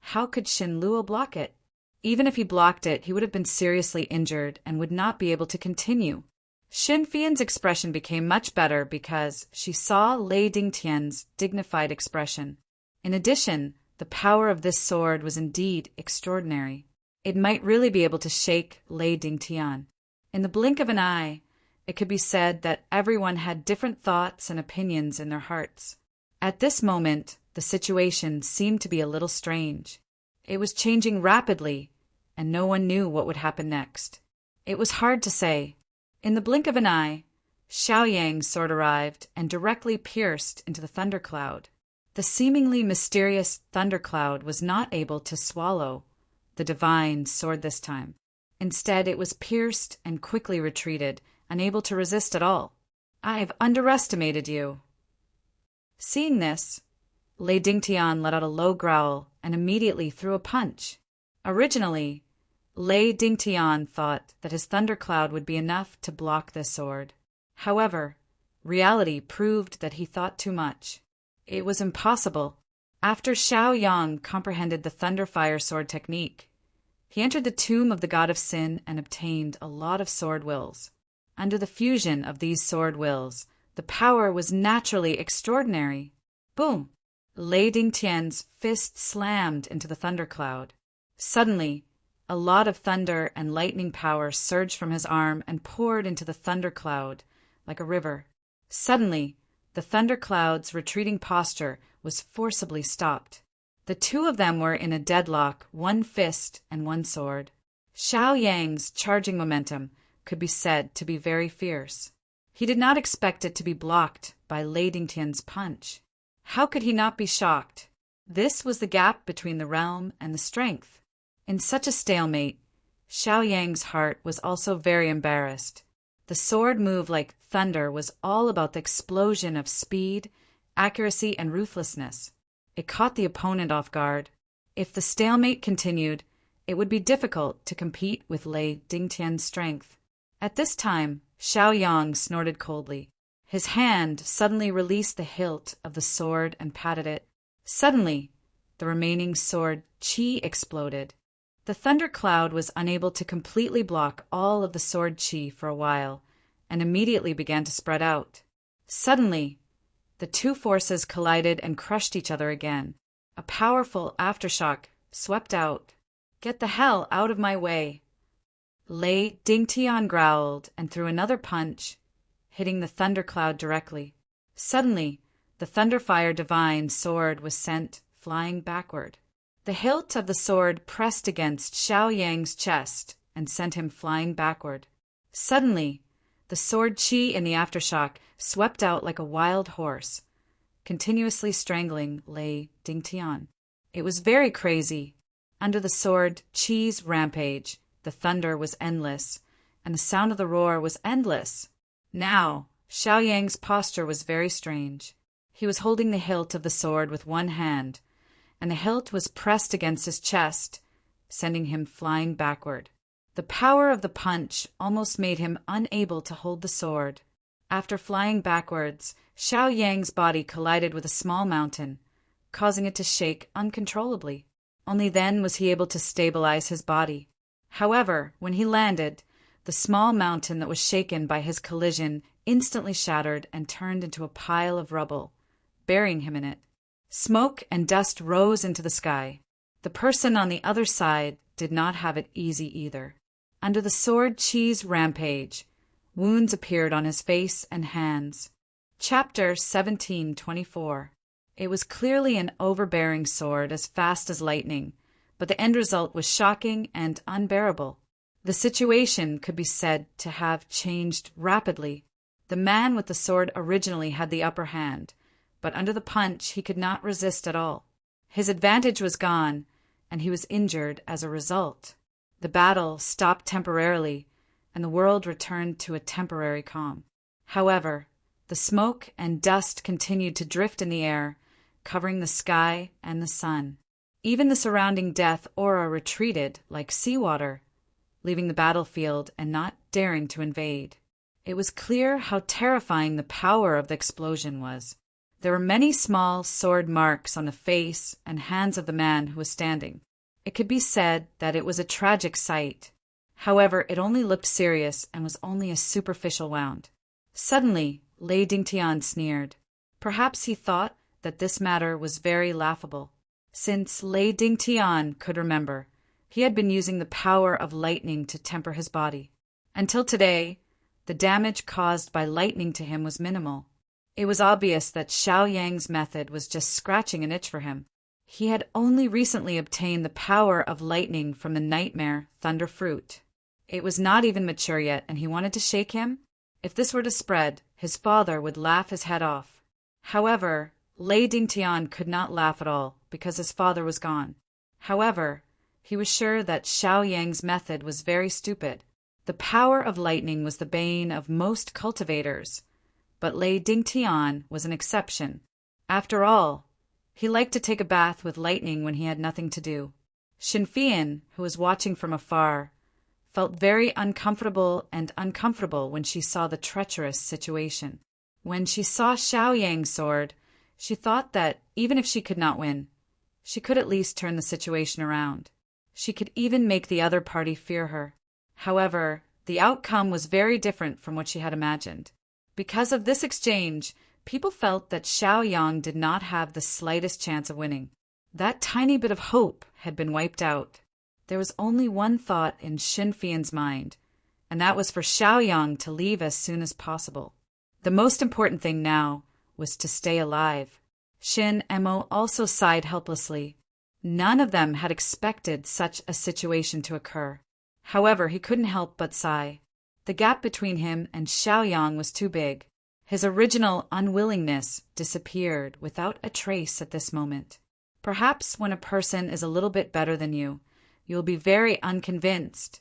how could Shenluo block it? Even if he blocked it, he would have been seriously injured and would not be able to continue. Xin Fian's expression became much better because she saw Lei Dingtian's dignified expression. In addition, the power of this sword was indeed extraordinary. It might really be able to shake Lei Dingtian. In the blink of an eye, it could be said that everyone had different thoughts and opinions in their hearts. At this moment, the situation seemed to be a little strange. It was changing rapidly, and no one knew what would happen next. It was hard to say. In the blink of an eye, Xiaoyang's sword arrived and directly pierced into the thundercloud. The seemingly mysterious thundercloud was not able to swallow the divine sword this time. Instead, it was pierced and quickly retreated, unable to resist at all. "I've underestimated you." Seeing this, Lei Dingtian let out a low growl and immediately threw a punch. Originally, Lei Dingtian thought that his thundercloud would be enough to block this sword. However, reality proved that he thought too much. It was impossible. After Xiao Yang comprehended the Thunder Fire Sword technique, he entered the tomb of the god of sin and obtained a lot of sword wills. Under the fusion of these sword wills, the power was naturally extraordinary. Boom! Lei Dingtian's fist slammed into the thundercloud. Suddenly, a lot of thunder and lightning power surged from his arm and poured into the thundercloud like a river. Suddenly, the thundercloud's retreating posture was forcibly stopped. The two of them were in a deadlock, one fist and one sword. Xiao Yang's charging momentum could be said to be very fierce. He did not expect it to be blocked by Lei Dingtian's punch. How could he not be shocked? This was the gap between the realm and the strength. In such a stalemate, Xiao Yang's heart was also very embarrassed. The sword move like thunder was all about the explosion of speed, accuracy, and ruthlessness. It caught the opponent off guard. If the stalemate continued, it would be difficult to compete with Lei Dingtian's strength. At this time, Xiao Yang snorted coldly. His hand suddenly released the hilt of the sword and patted it. Suddenly, the remaining sword chi exploded. The thunder cloud was unable to completely block all of the sword chi for a while, and immediately began to spread out. Suddenly, the two forces collided and crushed each other again. A powerful aftershock swept out. "Get the hell out of my way!" Lei Dingtian growled and threw another punch, hitting the thundercloud directly. Suddenly, the Thunderfire Divine sword was sent flying backward. The hilt of the sword pressed against Xiao Yang's chest and sent him flying backward. Suddenly, the sword chi in the aftershock swept out like a wild horse, continuously strangling Lei Dingtian. It was very crazy. Under the sword chi's rampage, the thunder was endless, and the sound of the roar was endless. Now, Xiao Yang's posture was very strange. He was holding the hilt of the sword with one hand, and the hilt was pressed against his chest, sending him flying backward. The power of the punch almost made him unable to hold the sword. After flying backwards, Xiao Yang's body collided with a small mountain, causing it to shake uncontrollably. Only then was he able to stabilize his body. However, when he landed, the small mountain that was shaken by his collision instantly shattered and turned into a pile of rubble, burying him in it. Smoke and dust rose into the sky. The person on the other side did not have it easy either. Under the sword chi's rampage, wounds appeared on his face and hands. Chapter 1724. It was clearly an overbearing sword as fast as lightning, but the end result was shocking and unbearable. The situation could be said to have changed rapidly. The man with the sword originally had the upper hand, but under the punch he could not resist at all. His advantage was gone, and he was injured as a result. The battle stopped temporarily, and the world returned to a temporary calm. However, the smoke and dust continued to drift in the air, covering the sky and the sun. Even the surrounding death aura retreated like seawater, leaving the battlefield and not daring to invade. It was clear how terrifying the power of the explosion was. There were many small sword marks on the face and hands of the man who was standing. It could be said that it was a tragic sight. However, it only looked serious and was only a superficial wound. Suddenly, Lei Dingtian sneered. Perhaps he thought that this matter was very laughable. Since Lei Dingtian could remember, he had been using the power of lightning to temper his body. Until today, the damage caused by lightning to him was minimal. It was obvious that Xiao Yang's method was just scratching an itch for him. He had only recently obtained the power of lightning from the nightmare thunder fruit. It was not even mature yet, and he wanted to shake him. If this were to spread, his father would laugh his head off. However, Lei Dingtian could not laugh at all, because his father was gone. However, he was sure that Xiao Yang's method was very stupid. The power of lightning was the bane of most cultivators, but Lei Dingtian was an exception. After all, he liked to take a bath with lightning when he had nothing to do. Xinfian, who was watching from afar, felt very uncomfortable when she saw the treacherous situation. When she saw Xiao Yang's sword, she thought that even if she could not win, she could at least turn the situation around. She could even make the other party fear her. However, the outcome was very different from what she had imagined. Because of this exchange, people felt that Xiao Yang did not have the slightest chance of winning. That tiny bit of hope had been wiped out. There was only one thought in Xinfian's mind, and that was for Xiao Yang to leave as soon as possible. The most important thing now was to stay alive. Xin Emo also sighed helplessly. None of them had expected such a situation to occur. However, he couldn't help but sigh. The gap between him and Xiao Yang was too big. His original unwillingness disappeared without a trace at this moment. Perhaps when a person is a little bit better than you will be very unconvinced.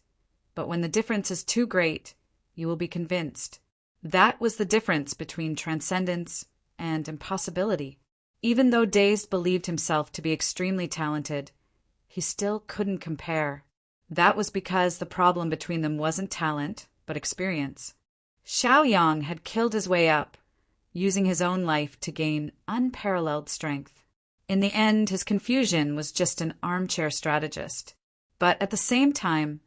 But when the difference is too great, you will be convinced. That was the difference between transcendence and impossibility. Even though Dazed believed himself to be extremely talented, he still couldn't compare. That was because the problem between them wasn't talent, but experience. Xiao Yang had killed his way up, using his own life to gain unparalleled strength. In the end, his confusion was just an armchair strategist. But at the same time,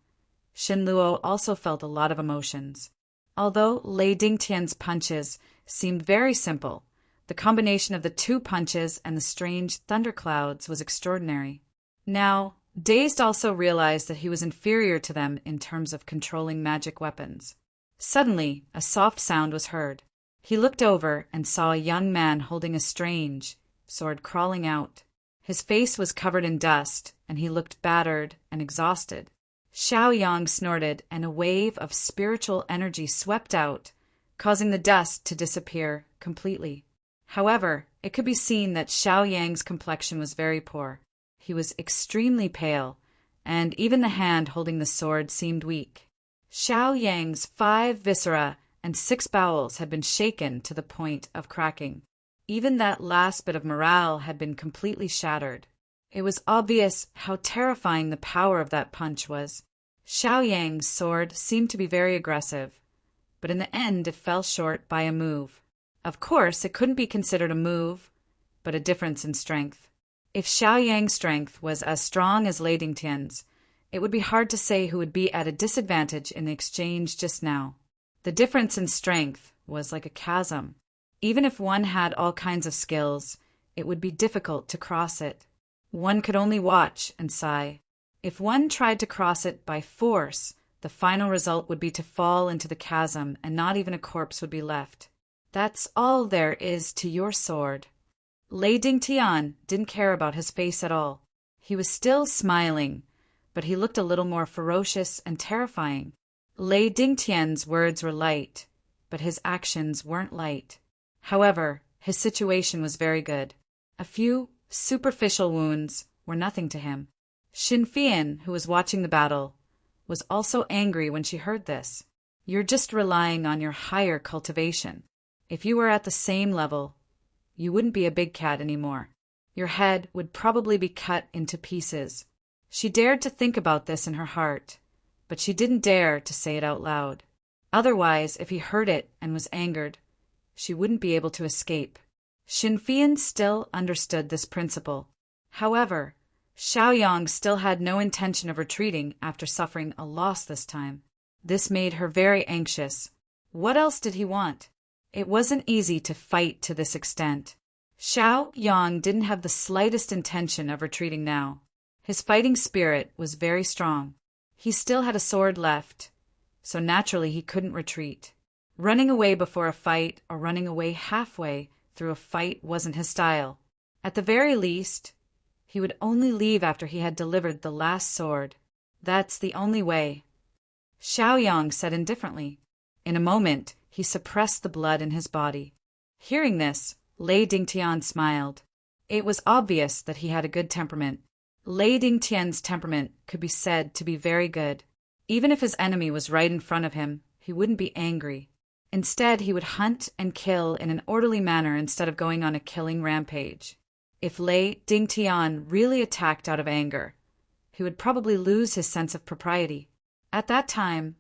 Shin Luo also felt a lot of emotions. Although Lei Dingtian's punches seemed very simple, the combination of the 2 punches and the strange thunderclouds was extraordinary. Now, Dazed also realized that he was inferior to them in terms of controlling magic weapons. Suddenly, a soft sound was heard. He looked over and saw a young man holding a strange sword crawling out. His face was covered in dust, and he looked battered and exhausted. Xiao Yang snorted, and a wave of spiritual energy swept out, causing the dust to disappear completely. However, it could be seen that Xiao Yang's complexion was very poor. He was extremely pale, and even the hand holding the sword seemed weak. Xiao Yang's 5 viscera and 6 bowels had been shaken to the point of cracking. Even that last bit of morale had been completely shattered. It was obvious how terrifying the power of that punch was. Xiao Yang's sword seemed to be very aggressive, but in the end it fell short by a move. Of course, it couldn't be considered a move, but a difference in strength. If Xiao Yang's strength was as strong as Lei Dingtian's, it would be hard to say who would be at a disadvantage in the exchange just now. The difference in strength was like a chasm. Even if one had all kinds of skills, it would be difficult to cross it. One could only watch and sigh. If one tried to cross it by force, the final result would be to fall into the chasm and not even a corpse would be left. That's all there is to your sword. Lei Dingtian didn't care about his face at all. He was still smiling, but he looked a little more ferocious and terrifying. Lei Dingtian's words were light, but his actions weren't light. However, his situation was very good. A few superficial wounds were nothing to him. Xin Fian, who was watching the battle, was also angry when she heard this. You're just relying on your higher cultivation. If you were at the same level, you wouldn't be a big cat anymore. Your head would probably be cut into pieces. She dared to think about this in her heart, but she didn't dare to say it out loud. Otherwise, if he heard it and was angered, she wouldn't be able to escape. Xin Fian still understood this principle. However, Xiao Yang still had no intention of retreating after suffering a loss this time. This made her very anxious. What else did he want? It wasn't easy to fight to this extent. Xiao Yang didn't have the slightest intention of retreating now. His fighting spirit was very strong. He still had a sword left, so naturally he couldn't retreat. Running away before a fight or running away halfway through a fight wasn't his style. At the very least, he would only leave after he had delivered the last sword. That's the only way. Xiao Yang said indifferently. In a moment, he suppressed the blood in his body. Hearing this, Lei Dingtian smiled. It was obvious that he had a good temperament. Lei Dingtian's temperament could be said to be very good. Even if his enemy was right in front of him, he wouldn't be angry. Instead, he would hunt and kill in an orderly manner instead of going on a killing rampage. If Lei Dingtian really attacked out of anger, he would probably lose his sense of propriety. At that time,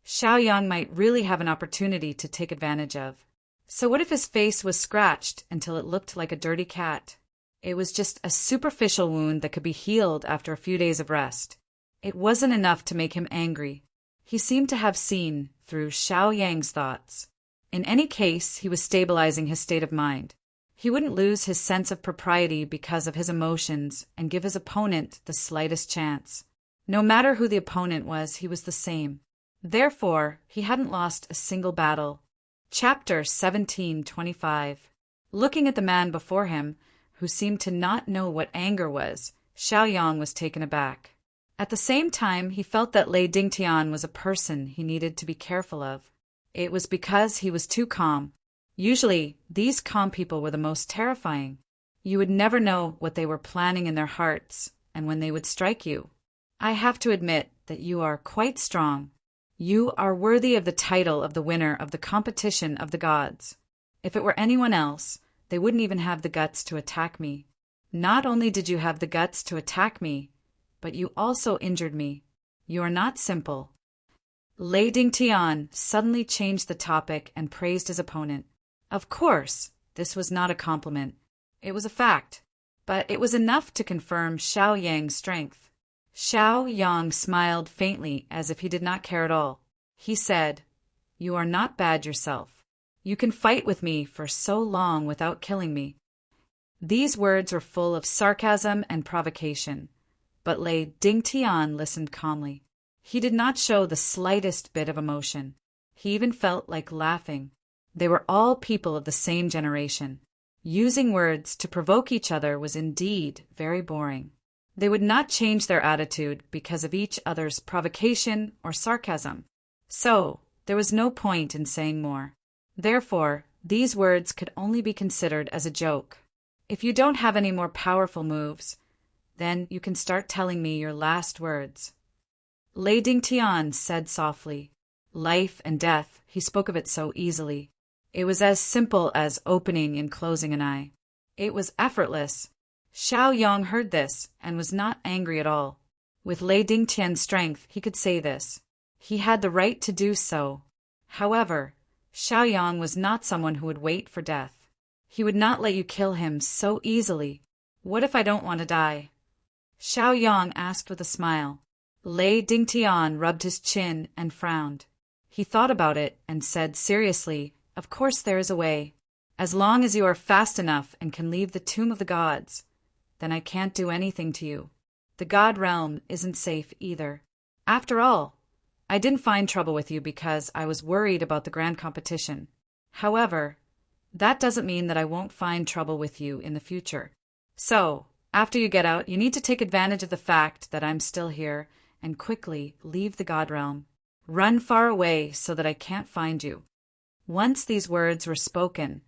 Xiao Yang might really have an opportunity to take advantage of. So what if his face was scratched until it looked like a dirty cat? It was just a superficial wound that could be healed after a few days of rest. It wasn't enough to make him angry. He seemed to have seen through Xiao Yang's thoughts. In any case, he was stabilizing his state of mind. He wouldn't lose his sense of propriety because of his emotions and give his opponent the slightest chance. No matter who the opponent was, he was the same. Therefore, he hadn't lost a single battle. Chapter 1725. Looking at the man before him, who seemed to not know what anger was, Xiao Yang was taken aback. At the same time, he felt that Lei Dingtian was a person he needed to be careful of. It was because he was too calm. Usually, these calm people were the most terrifying. You would never know what they were planning in their hearts and when they would strike you. I have to admit that you are quite strong. You are worthy of the title of the winner of the competition of the gods. If it were anyone else, they wouldn't even have the guts to attack me. Not only did you have the guts to attack me, but you also injured me. You are not simple. Lei Dingtian suddenly changed the topic and praised his opponent. Of course, this was not a compliment. It was a fact, but it was enough to confirm Xiao Yang's strength. Xiao Yang smiled faintly as if he did not care at all. He said, "You are not bad yourself. You can fight with me for so long without killing me." These words were full of sarcasm and provocation, but Lei Dingtian listened calmly. He did not show the slightest bit of emotion. He even felt like laughing. They were all people of the same generation. Using words to provoke each other was indeed very boring. They would not change their attitude because of each other's provocation or sarcasm. So, there was no point in saying more. Therefore, these words could only be considered as a joke. If you don't have any more powerful moves, then you can start telling me your last words. Lei Dingtian said softly. Life and death, he spoke of it so easily. It was as simple as opening and closing an eye. It was effortless. Xiao Yang heard this and was not angry at all. With Lei Dingtian's strength, he could say this. He had the right to do so. However, Xiao Yang was not someone who would wait for death. He would not let you kill him so easily. What if I don't want to die? Xiao Yang asked with a smile. Lei Dingtian rubbed his chin and frowned. He thought about it and said seriously, "Of course there is a way. As long as you are fast enough and can leave the tomb of the gods, then I can't do anything to you. The god realm isn't safe either. After all, I didn't find trouble with you because I was worried about the grand competition. However, that doesn't mean that I won't find trouble with you in the future. So, after you get out, you need to take advantage of the fact that I'm still here and quickly leave the god realm. Run far away so that I can't find you." Once these words were spoken,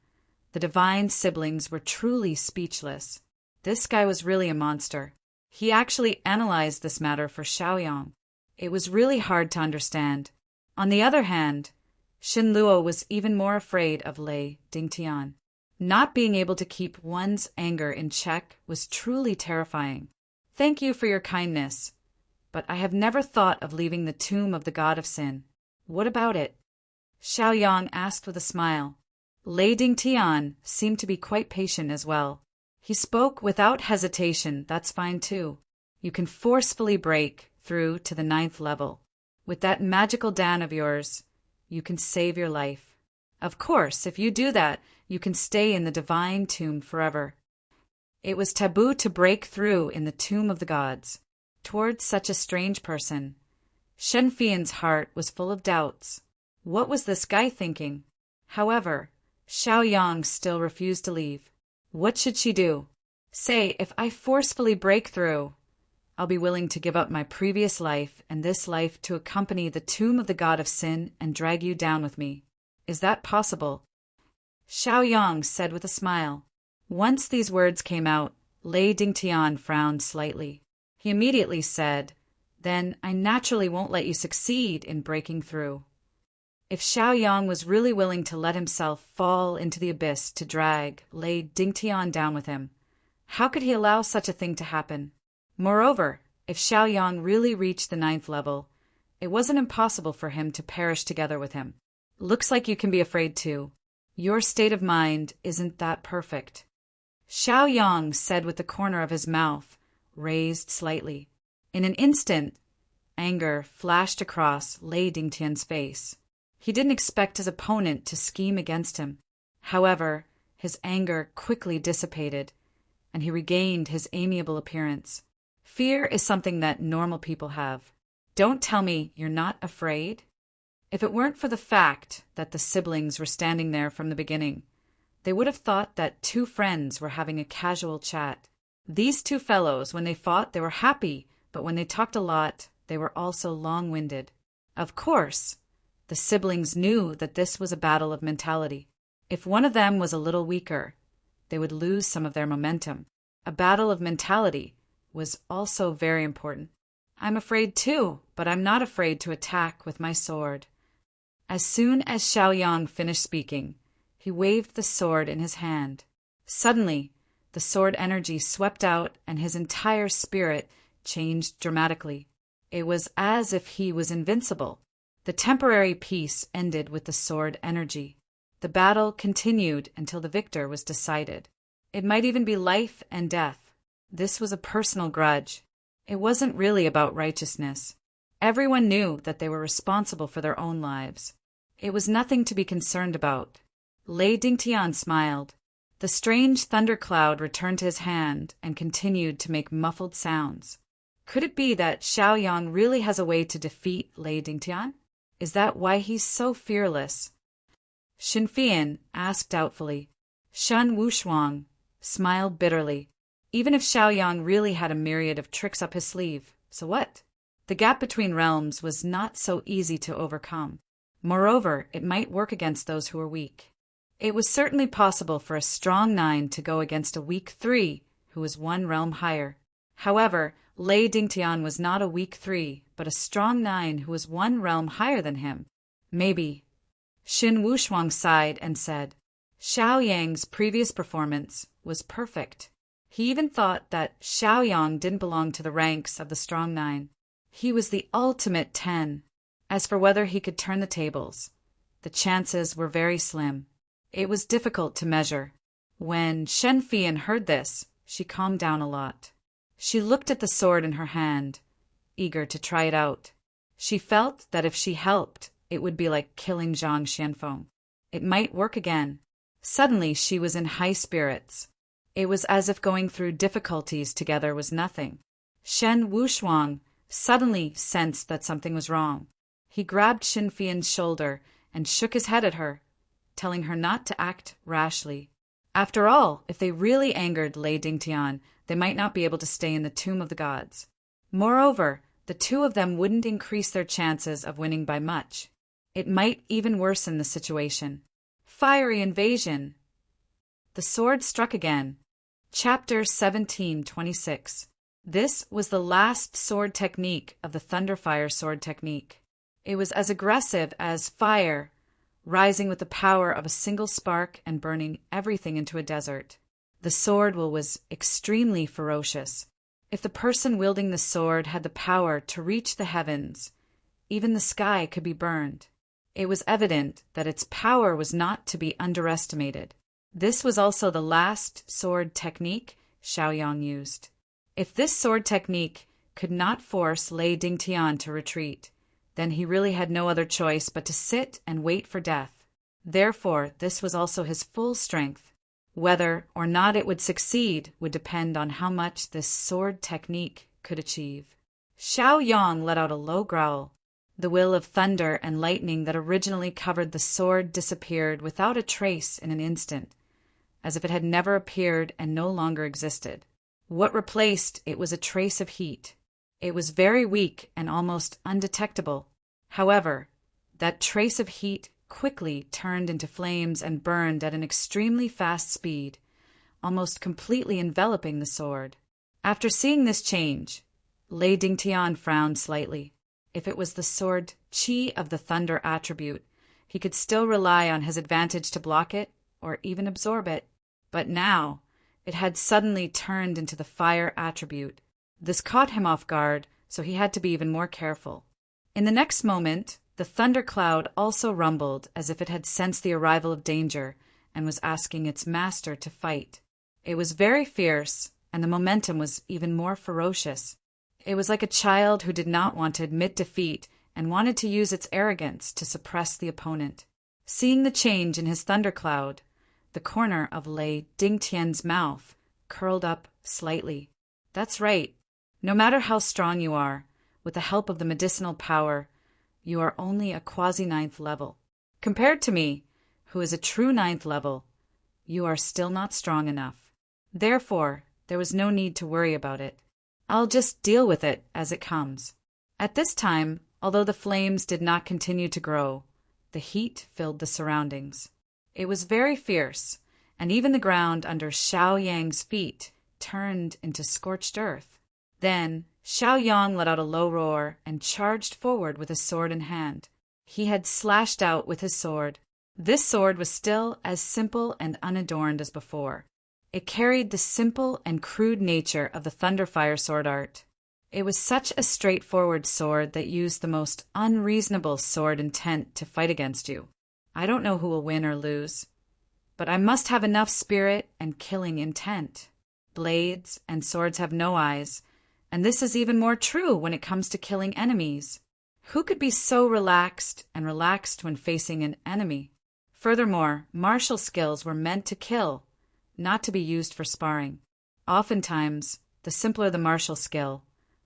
the divine siblings were truly speechless. This guy was really a monster. He actually analyzed this matter for Xiaoyang. It was really hard to understand. On the other hand, Xin Luo was even more afraid of Lei Dingtian. Not being able to keep one's anger in check was truly terrifying. "Thank you for your kindness, but I have never thought of leaving the tomb of the god of sin. What about it?" Xiao Yang asked with a smile. Lei Dingtian seemed to be quite patient as well. He spoke without hesitation. "That's fine too. You can forcefully break through to the 9th level. With that magical Dan of yours, you can save your life. Of course, if you do that, you can stay in the divine tomb forever." It was taboo to break through in the tomb of the gods. Towards such a strange person, Shen Fian's heart was full of doubts. What was this guy thinking? However, Xiao Yang still refused to leave. What should she do? Say, if I forcefully break through, I'll be willing to give up my previous life and this life to accompany the tomb of the god of sin and drag you down with me. Is that possible? Xiao Yang said with a smile. Once these words came out, Lei Dingtian frowned slightly. He immediately said, "Then I naturally won't let you succeed in breaking through." If Xiao Yang was really willing to let himself fall into the abyss to drag Lei Dingtian down with him, how could he allow such a thing to happen? Moreover, if Xiao Yang really reached the 9th level, it wasn't impossible for him to perish together with him. Looks like you can be afraid too. Your state of mind isn't that perfect. Xiao Yang said with the corner of his mouth raised slightly. In an instant, anger flashed across Lei Dingtian's face. He didn't expect his opponent to scheme against him. However, his anger quickly dissipated, and he regained his amiable appearance. Fear is something that normal people have. Don't tell me you're not afraid. If it weren't for the fact that the siblings were standing there from the beginning, they would have thought that two friends were having a casual chat. These two fellows, when they fought, they were happy, but when they talked a lot, they were also long-winded. Of course, the siblings knew that this was a battle of mentality. If one of them was a little weaker, they would lose some of their momentum. A battle of mentality was also very important. I'm afraid too, but I'm not afraid to attack with my sword. As soon as Xiao Yang finished speaking, he waved the sword in his hand. Suddenly, the sword energy swept out and his entire spirit changed dramatically. It was as if he was invincible. The temporary peace ended with the sword energy. The battle continued until the victor was decided. It might even be life and death. This was a personal grudge. It wasn't really about righteousness. Everyone knew that they were responsible for their own lives. It was nothing to be concerned about. Lei Dingtian smiled. The strange thundercloud returned to his hand and continued to make muffled sounds. Could it be that Xiaoyang really has a way to defeat Lei Dingtian? Is that why he's so fearless? Xin Fian asked doubtfully. Shen Wushuang smiled bitterly. Even if Xiaoyang really had a myriad of tricks up his sleeve, so what? The gap between realms was not so easy to overcome. Moreover, it might work against those who were weak. It was certainly possible for a strong 9 to go against a weak 3 who was one realm higher. However, Lei Dingtian was not a weak 3, but a strong 9 who was one realm higher than him. Maybe. Xin Wushuang sighed and said, Xiaoyang's previous performance was perfect. He even thought that Xiaoyang didn't belong to the ranks of the strong 9. He was the ultimate 10. As for whether he could turn the tables, the chances were very slim. It was difficult to measure. When Shen Fian heard this, she calmed down a lot. She looked at the sword in her hand, eager to try it out. She felt that if she helped, it would be like killing Zhang Xianfeng. It might work again. Suddenly she was in high spirits. It was as if going through difficulties together was nothing. Shen Wushuang suddenly sensed that something was wrong. He grabbed Xin Fian's shoulder and shook his head at her, telling her not to act rashly. After all, if they really angered Lei Dingtian, they might not be able to stay in the Tomb of the Gods. Moreover, the two of them wouldn't increase their chances of winning by much. It might even worsen the situation. Fiery invasion! The sword struck again. Chapter 17:26. This was the last sword technique of the Thunderfire sword technique. It was as aggressive as fire, rising with the power of a single spark and burning everything into a desert. The sword was extremely ferocious. If the person wielding the sword had the power to reach the heavens, even the sky could be burned. It was evident that its power was not to be underestimated. This was also the last sword technique Xiaoyang used. If this sword technique could not force Lei Dingtian to retreat, then he really had no other choice but to sit and wait for death. Therefore, this was also his full strength. Whether or not it would succeed would depend on how much this sword technique could achieve. Xiaoyang let out a low growl. The will of thunder and lightning that originally covered the sword disappeared without a trace in an instant, as if it had never appeared and no longer existed. What replaced it was a trace of heat. It was very weak and almost undetectable. However, that trace of heat quickly turned into flames and burned at an extremely fast speed, almost completely enveloping the sword. After seeing this change, Lei Dingtian frowned slightly. If it was the sword qi of the thunder attribute, he could still rely on his advantage to block it or even absorb it. But now, it had suddenly turned into the fire attribute. This caught him off guard, so he had to be even more careful. In the next moment, the thundercloud also rumbled as if it had sensed the arrival of danger and was asking its master to fight. It was very fierce, and the momentum was even more ferocious. It was like a child who did not want to admit defeat and wanted to use its arrogance to suppress the opponent. Seeing the change in his thundercloud, the corner of Lei Dingtian's mouth curled up slightly. That's right. No matter how strong you are, with the help of the medicinal power, you are only a quasi-9th level. Compared to me, who is a true 9th level, you are still not strong enough. Therefore, there was no need to worry about it. I'll just deal with it as it comes. At this time, although the flames did not continue to grow, the heat filled the surroundings. It was very fierce, and even the ground under Xiaoyang's feet turned into scorched earth. Then Xiaoyang let out a low roar and charged forward with his sword in hand. He had slashed out with his sword. This sword was still as simple and unadorned as before. It carried the simple and crude nature of the Thunderfire sword art. It was such a straightforward sword that used the most unreasonable sword intent to fight against you. I don't know who will win or lose, but I must have enough spirit and killing intent. Blades and swords have no eyes, And this is even more true when it comes to killing enemies. Who could be so relaxed when facing an enemy? Furthermore, martial skills were meant to kill, not to be used for sparring. Oftentimes, the simpler the martial skill,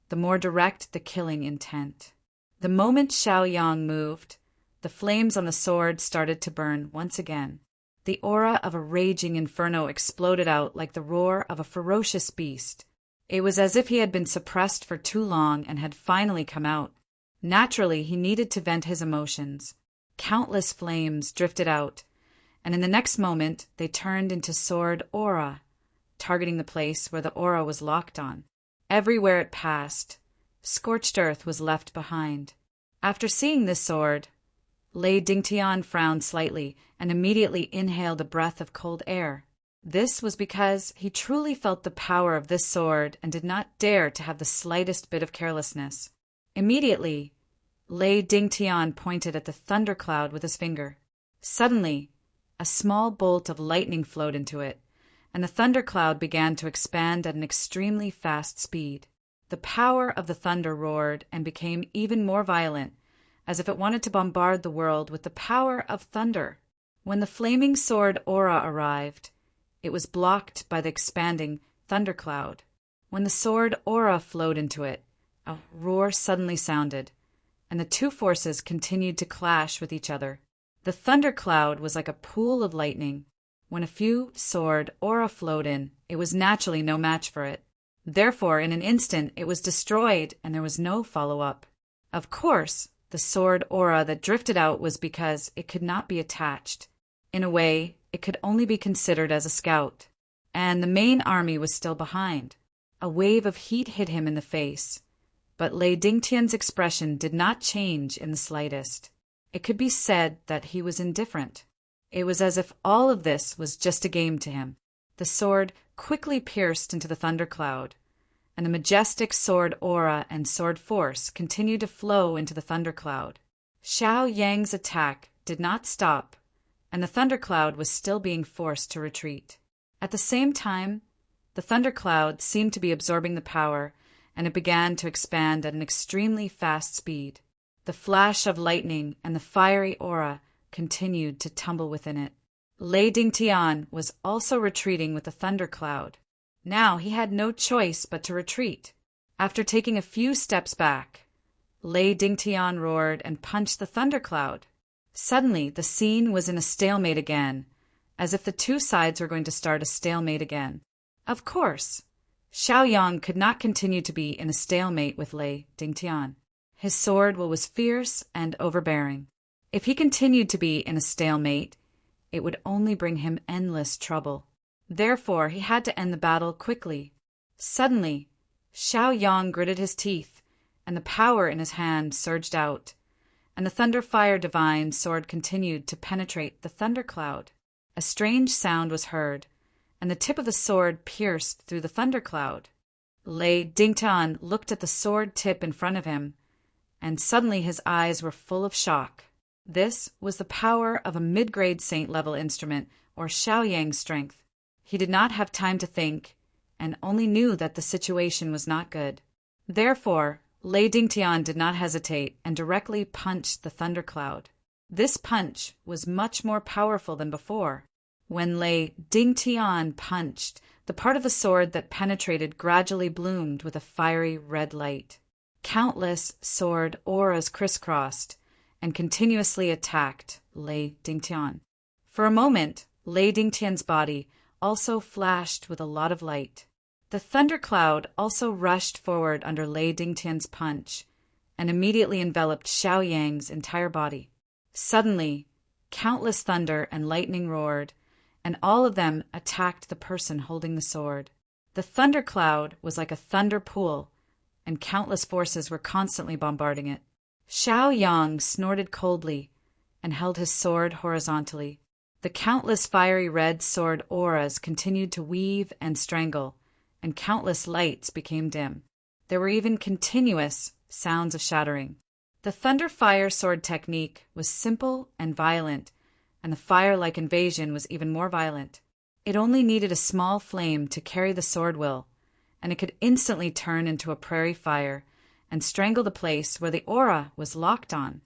the more direct the killing intent. The moment Xiao Yang moved, the flames on the sword started to burn once again. The aura of a raging inferno exploded out like the roar of a ferocious beast. It was as if he had been suppressed for too long and had finally come out. Naturally, he needed to vent his emotions. Countless flames drifted out, and in the next moment they turned into sword aura, targeting the place where the aura was locked on. Everywhere it passed, scorched earth was left behind. After seeing this sword, Lei Dingtian frowned slightly and immediately inhaled a breath of cold air. This was because he truly felt the power of this sword and did not dare to have the slightest bit of carelessness. Immediately, Lei Dingtian pointed at the thundercloud with his finger. Suddenly, a small bolt of lightning flowed into it, and the thundercloud began to expand at an extremely fast speed. The power of the thunder roared and became even more violent, as if it wanted to bombard the world with the power of thunder. When the flaming sword aura arrived, it was blocked by the expanding thundercloud. When the sword aura flowed into it, a roar suddenly sounded, and the two forces continued to clash with each other. The thundercloud was like a pool of lightning. When a few sword aura flowed in, it was naturally no match for it. Therefore, in an instant, it was destroyed and there was no follow-up. Of course, the sword aura that drifted out was because it could not be attached. In a way, it could only be considered as a scout. And the main army was still behind. A wave of heat hit him in the face, but Lei Dingtian's expression did not change in the slightest. It could be said that he was indifferent. It was as if all of this was just a game to him. The sword quickly pierced into the thundercloud, and the majestic sword aura and sword force continued to flow into the thundercloud. Xiao Yang's attack did not stop, and the thundercloud was still being forced to retreat. At the same time, the thundercloud seemed to be absorbing the power, and it began to expand at an extremely fast speed. The flash of lightning and the fiery aura continued to tumble within it. Lei Dingtian was also retreating with the thundercloud. Now he had no choice but to retreat. After taking a few steps back, Lei Dingtian roared and punched the thundercloud. Suddenly, the scene was in a stalemate again, as if the two sides were going to start a stalemate again. Of course, Xiao Yang could not continue to be in a stalemate with Lei Dingtian. His sword will was fierce and overbearing. If he continued to be in a stalemate, it would only bring him endless trouble. Therefore, he had to end the battle quickly. Suddenly, Xiao Yang gritted his teeth, and the power in his hand surged out, and the Thunderfire Divine sword continued to penetrate the thundercloud. A strange sound was heard, and the tip of the sword pierced through the thundercloud. Lei Dingtian looked at the sword tip in front of him, and suddenly his eyes were full of shock. This was the power of a mid-grade saint-level instrument, or Xiao Yang's strength. He did not have time to think, and only knew that the situation was not good. Therefore, Lei Dingtian did not hesitate and directly punched the thundercloud. This punch was much more powerful than before. When Lei Dingtian punched, the part of the sword that penetrated gradually bloomed with a fiery red light. Countless sword auras crisscrossed and continuously attacked Lei Dingtian. For a moment, Lei Dingtian's body also flashed with a lot of light. The thundercloud also rushed forward under Lei Dingtian's punch and immediately enveloped Xiao Yang's entire body. Suddenly, countless thunder and lightning roared, and all of them attacked the person holding the sword. The thundercloud was like a thunder pool, and countless forces were constantly bombarding it. Xiao Yang snorted coldly and held his sword horizontally. The countless fiery red sword auras continued to weave and strangle, and countless lights became dim. There were even continuous sounds of shattering. The thunder fire sword technique was simple and violent, and the fire-like invasion was even more violent. It only needed a small flame to carry the sword will, and it could instantly turn into a prairie fire and strangle the place where the aura was locked on.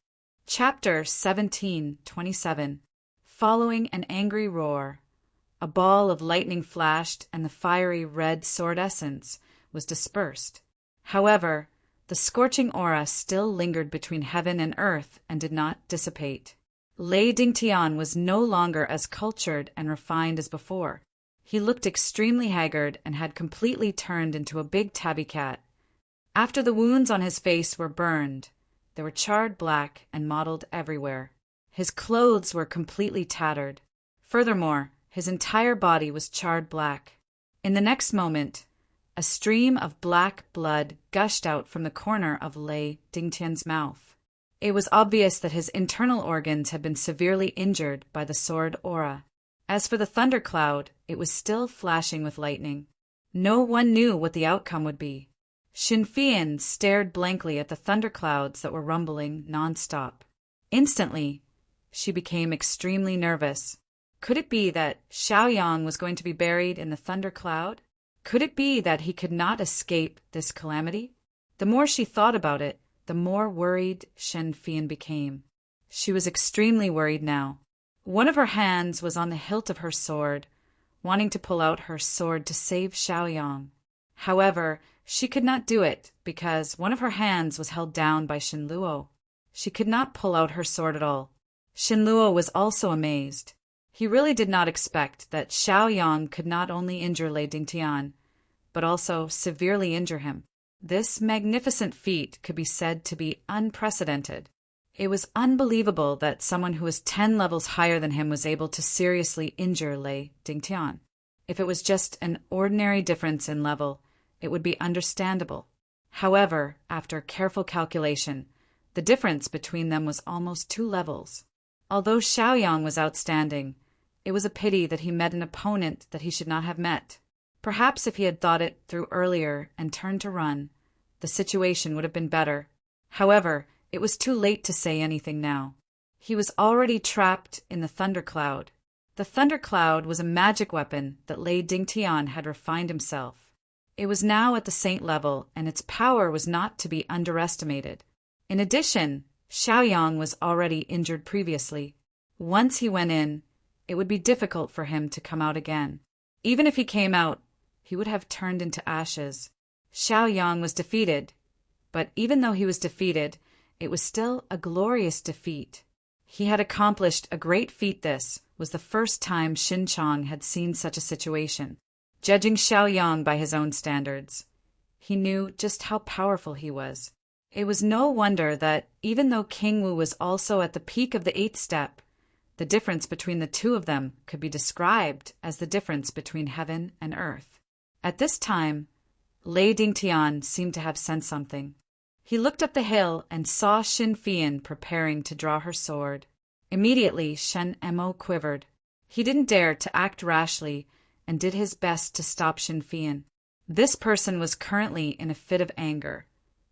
Chapter 17:27. Following an angry roar, a ball of lightning flashed and the fiery red sword essence was dispersed. However, the scorching aura still lingered between heaven and earth and did not dissipate. Lei Dingtian was no longer as cultured and refined as before. He looked extremely haggard and had completely turned into a big tabby cat. After the wounds on his face were burned, they were charred black and mottled everywhere. His clothes were completely tattered. Furthermore, his entire body was charred black. In the next moment, a stream of black blood gushed out from the corner of Lei Dingtian's mouth. It was obvious that his internal organs had been severely injured by the sword aura. As for the thundercloud, it was still flashing with lightning. No one knew what the outcome would be. Xinfian stared blankly at the thunderclouds that were rumbling nonstop. Instantly, she became extremely nervous. Could it be that Xiaoyang was going to be buried in the thundercloud? Could it be that he could not escape this calamity? The more she thought about it, the more worried Xinfian became. She was extremely worried now. One of her hands was on the hilt of her sword, wanting to pull out her sword to save Xiaoyang. However, she could not do it because one of her hands was held down by Xinluo. She could not pull out her sword at all. Xinluo was also amazed. He really did not expect that Xiaoyang could not only injure Lei Dingtian, but also severely injure him. This magnificent feat could be said to be unprecedented. It was unbelievable that someone who was 10 levels higher than him was able to seriously injure Lei Dingtian. If it was just an ordinary difference in level, it would be understandable. However, after careful calculation, the difference between them was almost 2 levels. Although Xiaoyang was outstanding, it was a pity that he met an opponent that he should not have met. Perhaps if he had thought it through earlier and turned to run, the situation would have been better. However, it was too late to say anything now. He was already trapped in the thundercloud. The thundercloud was a magic weapon that Lei Dingtian had refined himself. It was now at the saint level, and its power was not to be underestimated. In addition, Xiaoyang was already injured previously. Once he went in, it would be difficult for him to come out again. Even if he came out, he would have turned into ashes. Xiaoyang was defeated, but even though he was defeated, it was still a glorious defeat. He had accomplished a great feat. This was the first time Xinchang had seen such a situation. Judging Xiaoyang by his own standards, he knew just how powerful he was. It was no wonder that, even though King Wu was also at the peak of the 8th step, the difference between the two of them could be described as the difference between heaven and earth. At this time, Lei Dingtian seemed to have sensed something. He looked up the hill and saw Xinfian preparing to draw her sword. Immediately, Shen Emo quivered. He didn't dare to act rashly and did his best to stop Xinfian. This person was currently in a fit of anger,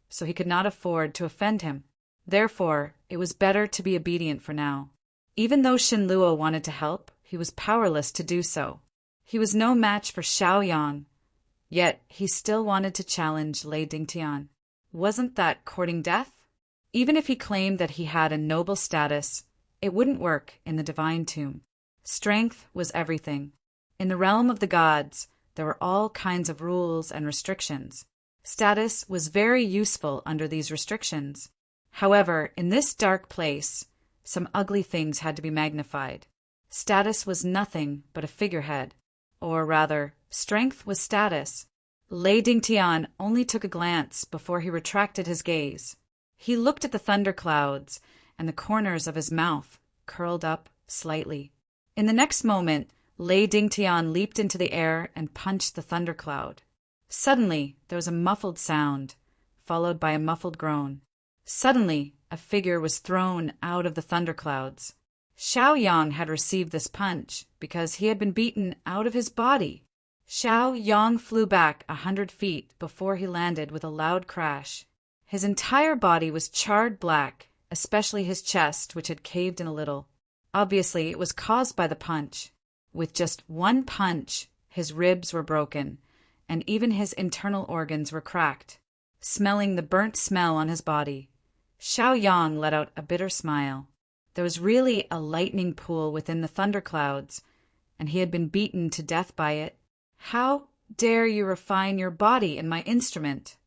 so he could not afford to offend him. Therefore, it was better to be obedient for now. Even though Xinluo wanted to help, he was powerless to do so. He was no match for Xiaoyang, yet he still wanted to challenge Lei Dingtian. Wasn't that courting death? Even if he claimed that he had a noble status, it wouldn't work in the divine tomb. Strength was everything. In the realm of the gods, there were all kinds of rules and restrictions. Status was very useful under these restrictions. However, in this dark place, some ugly things had to be magnified. Status was nothing but a figurehead. Or rather, strength was status. Lei Dingtian only took a glance before he retracted his gaze. He looked at the thunderclouds, and the corners of his mouth curled up slightly. In the next moment, Lei Dingtian leaped into the air and punched the thundercloud. Suddenly, there was a muffled sound, followed by a muffled groan. Suddenly, a figure was thrown out of the thunderclouds. Xiaoyang had received this punch because he had been beaten out of his body. Xiaoyang flew back 100 feet before he landed with a loud crash. His entire body was charred black, especially his chest, which had caved in a little. Obviously, it was caused by the punch. With just one punch, his ribs were broken, and even his internal organs were cracked. Smelling the burnt smell on his body, Xiaoyang let out a bitter smile. There was really a lightning pool within the thunderclouds, and he had been beaten to death by it. How dare you refine your body in my instrument?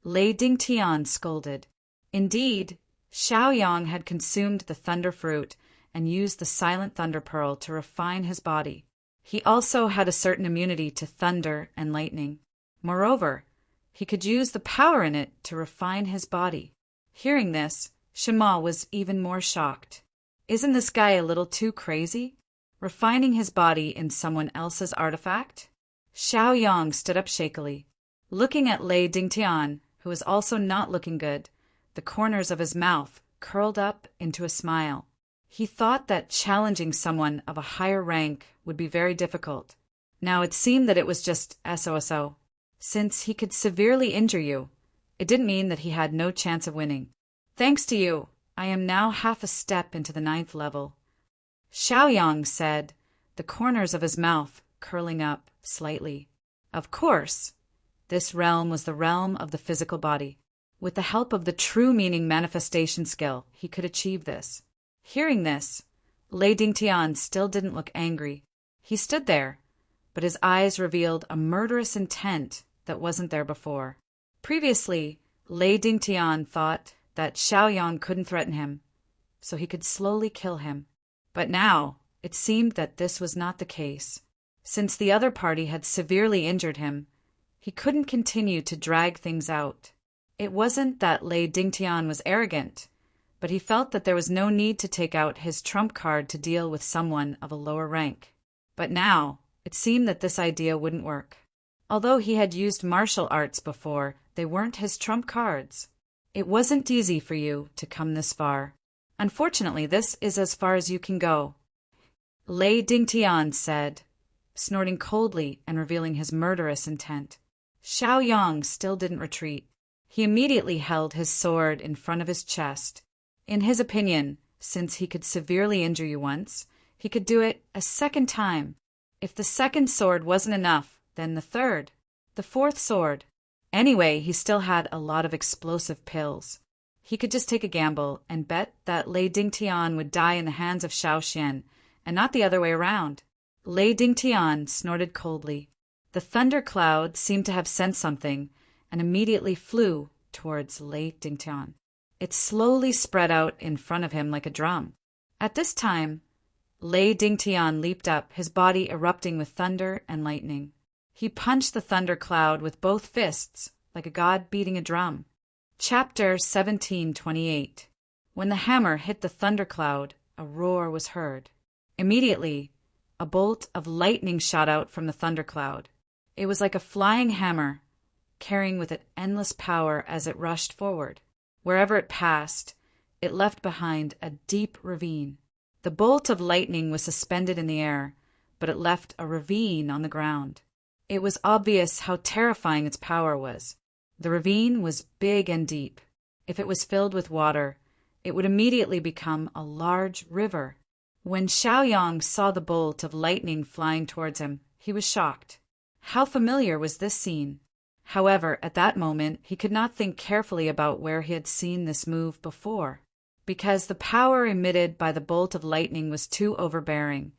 Lei Dingtian scolded. Indeed, Xiaoyang had consumed the thunder fruit and used the silent thunder pearl to refine his body. He also had a certain immunity to thunder and lightning. Moreover, he could use the power in it to refine his body. Hearing this, Shima was even more shocked. Isn't this guy a little too crazy? Refining his body in someone else's artifact? Xiaoyang stood up shakily. Looking at Lei Dingtian, who was also not looking good, the corners of his mouth curled up into a smile. He thought that challenging someone of a higher rank would be very difficult. Now it seemed that it was just SOSO. Since he could severely injure you, it didn't mean that he had no chance of winning. Thanks to you, I am now half a step into the 9th level, Xiaoyang said, the corners of his mouth curling up slightly. Of course, this realm was the realm of the physical body. With the help of the true meaning manifestation skill, he could achieve this. Hearing this, Lei Dingtian still didn't look angry. He stood there, but his eyes revealed a murderous intent that wasn't there before. Previously, Lei Dingtian thought that Xiaoyang couldn't threaten him, so he could slowly kill him. But now, it seemed that this was not the case. Since the other party had severely injured him, he couldn't continue to drag things out. It wasn't that Lei Dingtian was arrogant, but he felt that there was no need to take out his trump card to deal with someone of a lower rank. But now, it seemed that this idea wouldn't work. Although he had used martial arts before, they weren't his trump cards. It wasn't easy for you to come this far. Unfortunately, this is as far as you can go, Lei Dingtian said, snorting coldly and revealing his murderous intent. Xiaoyang still didn't retreat. He immediately held his sword in front of his chest. In his opinion, since he could severely injure you once, he could do it a second time. If the second sword wasn't enough, then the third, the fourth sword. Anyway, he still had a lot of explosive pills. He could just take a gamble and bet that Lei Dingtian would die in the hands of Xiaoxian, and not the other way around. Lei Dingtian snorted coldly. The thundercloud seemed to have sensed something and immediately flew towards Lei Dingtian. It slowly spread out in front of him like a drum. At this time, Lei Dingtian leaped up, his body erupting with thunder and lightning. He punched the thundercloud with both fists, like a god beating a drum. Chapter 1728. When the hammer hit the thundercloud, a roar was heard. Immediately, a bolt of lightning shot out from the thundercloud. It was like a flying hammer, carrying with it endless power as it rushed forward. Wherever it passed, it left behind a deep ravine. The bolt of lightning was suspended in the air, but it left a ravine on the ground. It was obvious how terrifying its power was. The ravine was big and deep. If it was filled with water, it would immediately become a large river. When Xiaoyang saw the bolt of lightning flying towards him, he was shocked. How familiar was this scene? However, at that moment, he could not think carefully about where he had seen this move before. Because the power emitted by the bolt of lightning was too overbearing,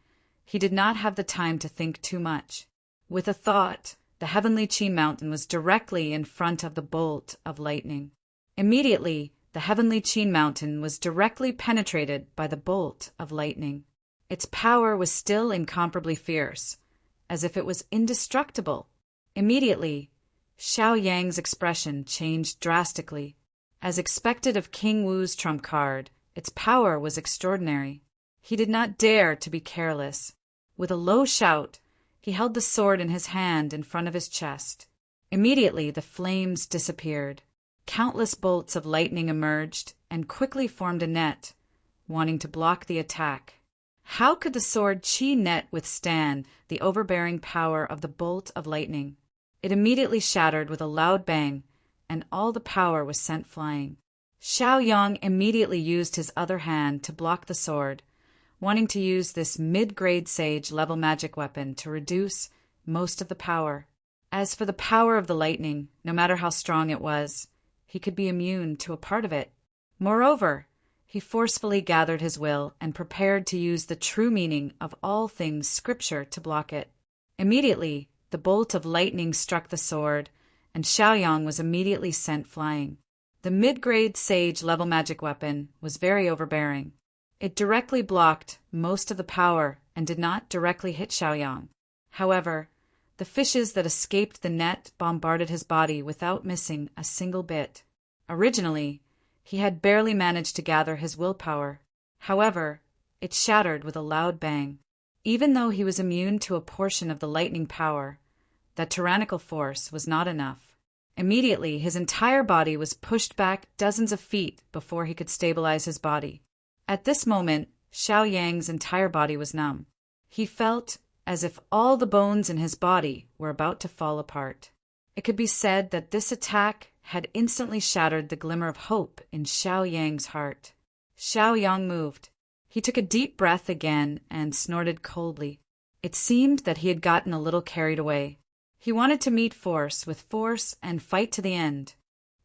he did not have the time to think too much. With a thought, the heavenly Qi mountain was directly in front of the bolt of lightning. Immediately, the heavenly Qi mountain was directly penetrated by the bolt of lightning. Its power was still incomparably fierce, as if it was indestructible. Immediately, Xiaoyang's expression changed drastically. As expected of King Wu's trump card, its power was extraordinary. He did not dare to be careless. With a low shout, he held the sword in his hand in front of his chest. Immediately, the flames disappeared. Countless bolts of lightning emerged and quickly formed a net, wanting to block the attack. How could the sword Qi net withstand the overbearing power of the bolt of lightning? It immediately shattered with a loud bang, and all the power was sent flying. Xiaoyang immediately used his other hand to block the sword, wanting to use this mid-grade sage level magic weapon to reduce most of the power. As for the power of the lightning, no matter how strong it was, he could be immune to a part of it. Moreover, he forcefully gathered his will and prepared to use the true meaning of all things Scripture to block it. Immediately, the bolt of lightning struck the sword, and Xiaoyang was immediately sent flying. The mid-grade sage-level magic weapon was very overbearing. It directly blocked most of the power and did not directly hit Xiaoyang. However, the fishes that escaped the net bombarded his body without missing a single bit. Originally, he had barely managed to gather his willpower. However, it shattered with a loud bang. Even though he was immune to a portion of the lightning power, that tyrannical force was not enough. Immediately, his entire body was pushed back dozens of feet before he could stabilize his body. At this moment, Xiaoyang's entire body was numb. He felt as if all the bones in his body were about to fall apart. It could be said that this attack had instantly shattered the glimmer of hope in Xiaoyang's heart. Xiaoyang moved. He took a deep breath again and snorted coldly. It seemed that he had gotten a little carried away. He wanted to meet force with force and fight to the end.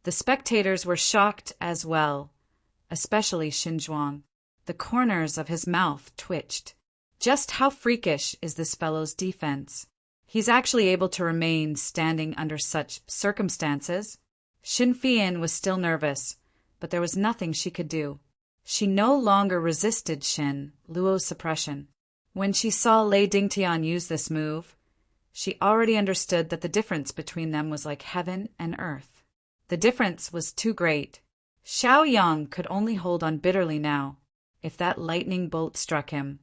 The spectators were shocked as well, especially Xinzhuang. The corners of his mouth twitched. Just how freakish is this fellow's defense? He's actually able to remain standing under such circumstances. Xin Fian was still nervous, but there was nothing she could do. She no longer resisted Xin Luo's suppression. When she saw Lei Dingtian use this move, she already understood that the difference between them was like heaven and earth. The difference was too great. Xiaoyang could only hold on bitterly now. If that lightning bolt struck him,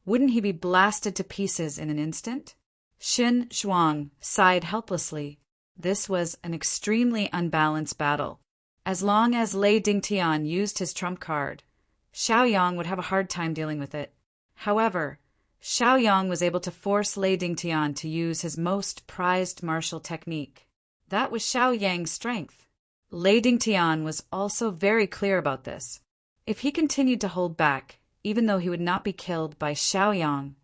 wouldn't he be blasted to pieces in an instant? Xin Zhuang sighed helplessly. This was an extremely unbalanced battle. As long as Lei Dingtian used his trump card, Xiaoyang would have a hard time dealing with it. However, Xiaoyang was able to force Lei Dingtian to use his most prized martial technique. That was Xiaoyang's strength. Lei Dingtian was also very clear about this. If he continued to hold back, even though he would not be killed by Xiaoyang,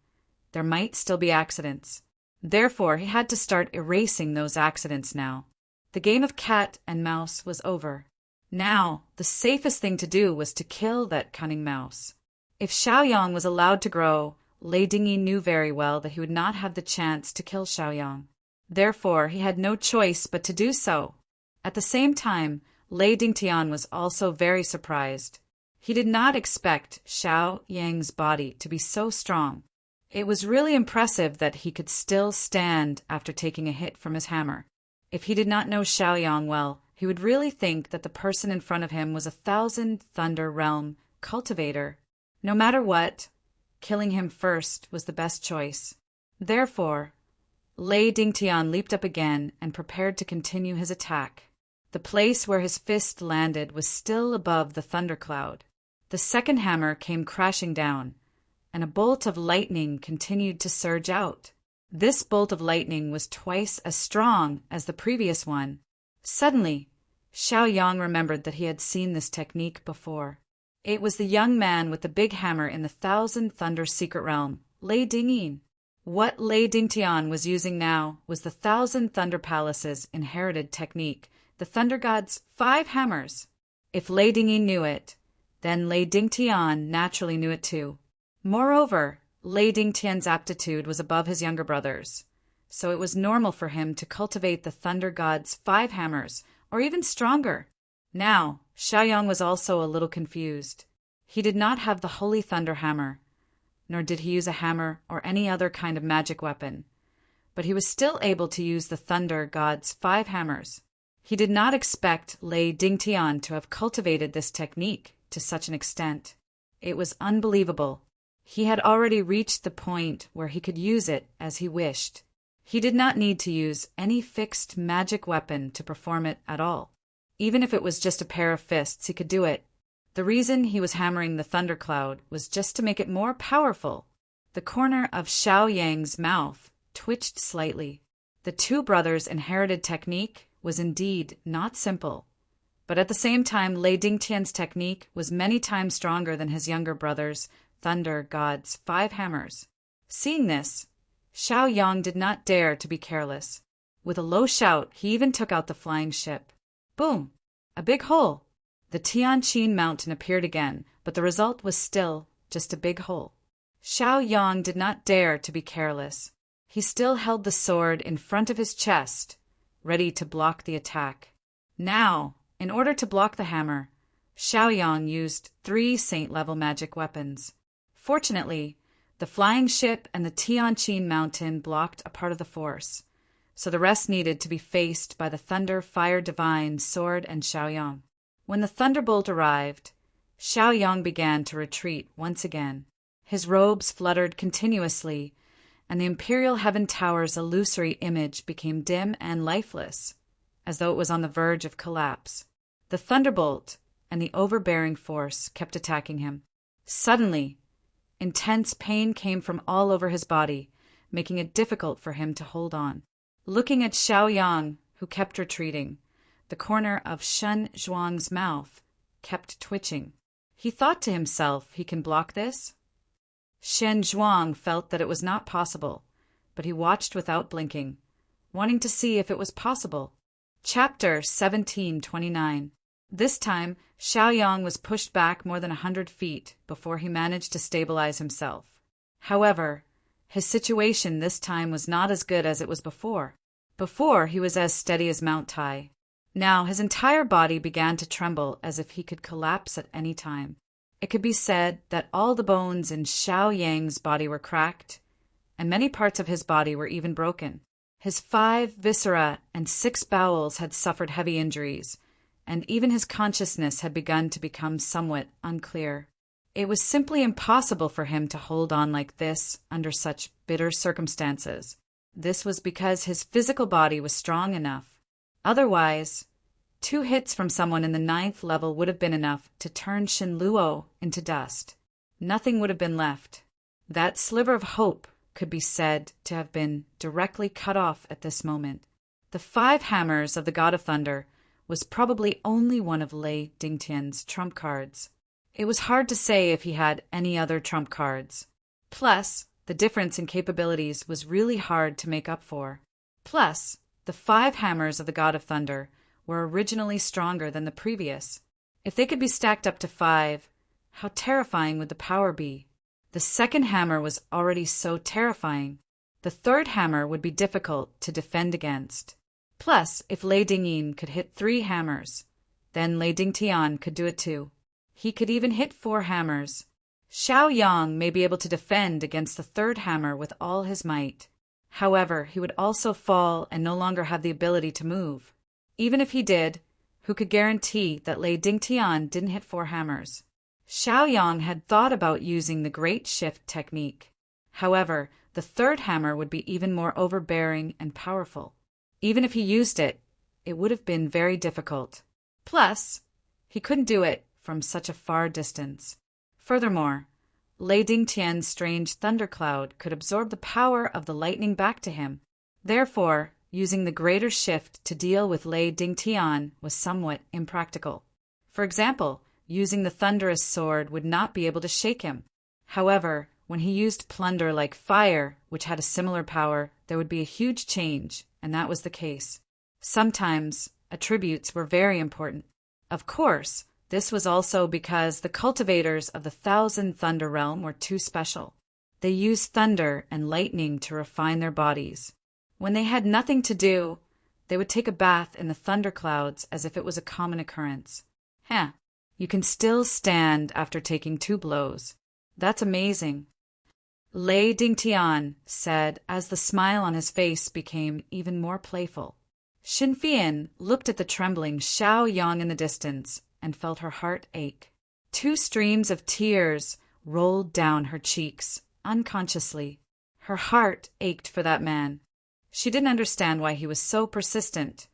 there might still be accidents. Therefore, he had to start erasing those accidents now. The game of cat and mouse was over. Now, the safest thing to do was to kill that cunning mouse. If Xiaoyang was allowed to grow, Lei Dingyi knew very well that he would not have the chance to kill Xiaoyang. Therefore, he had no choice but to do so. At the same time, Lei Dingtian was also very surprised. He did not expect Xiaoyang's body to be so strong. It was really impressive that he could still stand after taking a hit from his hammer. If he did not know Xiaoyang well, he would really think that the person in front of him was a 1,000 Thunder Realm cultivator. No matter what, killing him first was the best choice. Therefore, Lei Dingtian leaped up again and prepared to continue his attack. The place where his fist landed was still above the thundercloud. The second hammer came crashing down, and a bolt of lightning continued to surge out. This bolt of lightning was twice as strong as the previous one. Suddenly, Xiaoyang remembered that he had seen this technique before. It was the young man with the big hammer in the 1,000 Thunder Secret Realm, Lei Dingyin. What Lei Dingtian was using now was the 1,000 Thunder Palace's inherited technique, the Thunder God's 5 hammers. If Lei Dingyin knew it, then Lei Dingtian naturally knew it too. Moreover, Lei Dingtian's aptitude was above his younger brother's, so it was normal for him to cultivate the Thunder God's 5 hammers, or even stronger. Now, Xiaoyang was also a little confused. He did not have the Holy Thunder Hammer, nor did he use a hammer or any other kind of magic weapon, but he was still able to use the Thunder God's 5 hammers. He did not expect Lei Dingtian to have cultivated this technique to such an extent. It was unbelievable. He had already reached the point where he could use it as he wished. He did not need to use any fixed magic weapon to perform it at all. Even if it was just a pair of fists, he could do it. The reason he was hammering the thundercloud was just to make it more powerful. The corner of Xiaoyang's mouth twitched slightly. The two brothers' inherited technique was indeed not simple, but at the same time Lei Dingtian's technique was many times stronger than his younger brother's Thunder God's 5 hammers. Seeing this, Xiaoyang did not dare to be careless. With a low shout, he even took out the flying ship. Boom! A big hole. The Tianqin mountain appeared again, but the result was still just a big hole. Xiao Yang did not dare to be careless. He still held the sword in front of his chest, ready to block the attack. Now, in order to block the hammer, Xiao Yang used 3 saint-level magic weapons. Fortunately, the flying ship and the Tianqin mountain blocked a part of the force, so the rest needed to be faced by the Thunder Fire Divine sword and Xiao Yang. When the thunderbolt arrived, Xiao Yang began to retreat once again. His robes fluttered continuously, and the Imperial Heaven Tower's illusory image became dim and lifeless, as though it was on the verge of collapse. The thunderbolt and the overbearing force kept attacking him. Suddenly, intense pain came from all over his body, making it difficult for him to hold on. Looking at Xiao Yang, who kept retreating, the corner of Shen Zhuang's mouth kept twitching. He thought to himself, he can block this? Shen Zhuang felt that it was not possible, but he watched without blinking, wanting to see if it was possible. Chapter 1729. This time, Xiao Yang was pushed back more than 100 feet before he managed to stabilize himself. However, his situation this time was not as good as it was before. Before, he was as steady as Mount Tai. Now, his entire body began to tremble as if he could collapse at any time. It could be said that all the bones in Xiao Yang's body were cracked, and many parts of his body were even broken. His 5 viscera and 6 bowels had suffered heavy injuries, and even his consciousness had begun to become somewhat unclear. It was simply impossible for him to hold on like this under such bitter circumstances. This was because his physical body was strong enough. Otherwise, 2 hits from someone in the 9th level would have been enough to turn Shenluo into dust. Nothing would have been left. That sliver of hope could be said to have been directly cut off at this moment. The 5 hammers of the God of Thunder was probably only one of Lei Dingtian's trump cards. It was hard to say if he had any other trump cards. Plus, the difference in capabilities was really hard to make up for. Plus, the 5 hammers of the God of Thunder were originally stronger than the previous. If they could be stacked up to 5, how terrifying would the power be? The second hammer was already so terrifying. The third hammer would be difficult to defend against. Plus, if Lei Dingyin could hit 3 hammers, then Lei Dingtian could do it too. He could even hit 4 hammers. Xiao Yang may be able to defend against the third hammer with all his might. However, he would also fall and no longer have the ability to move. Even if he did, who could guarantee that Lei Dingtian didn't hit 4 hammers? Xiao Yang had thought about using the Great Shift technique. However, the third hammer would be even more overbearing and powerful. Even if he used it, it would have been very difficult. Plus, he couldn't do it from such a far distance. Furthermore, Lei Dingtian's strange thundercloud could absorb the power of the lightning back to him. Therefore, using the greater shift to deal with Lei Dingtian was somewhat impractical. For example, using the thunderous sword would not be able to shake him. However, when he used plunder like fire, which had a similar power, there would be a huge change, and that was the case. Sometimes, attributes were very important. Of course, this was also because the cultivators of the Thousand Thunder Realm were too special. They used thunder and lightning to refine their bodies. When they had nothing to do, they would take a bath in the thunderclouds as if it was a common occurrence. You can still stand after taking 2 blows. That's amazing. Lei Dingtian said as the smile on his face became even more playful. Xinfian looked at the trembling Xiao Yang in the distance and felt her heart ache. 2 streams of tears rolled down her cheeks, unconsciously. Her heart ached for that man. She didn't understand why he was so persistent,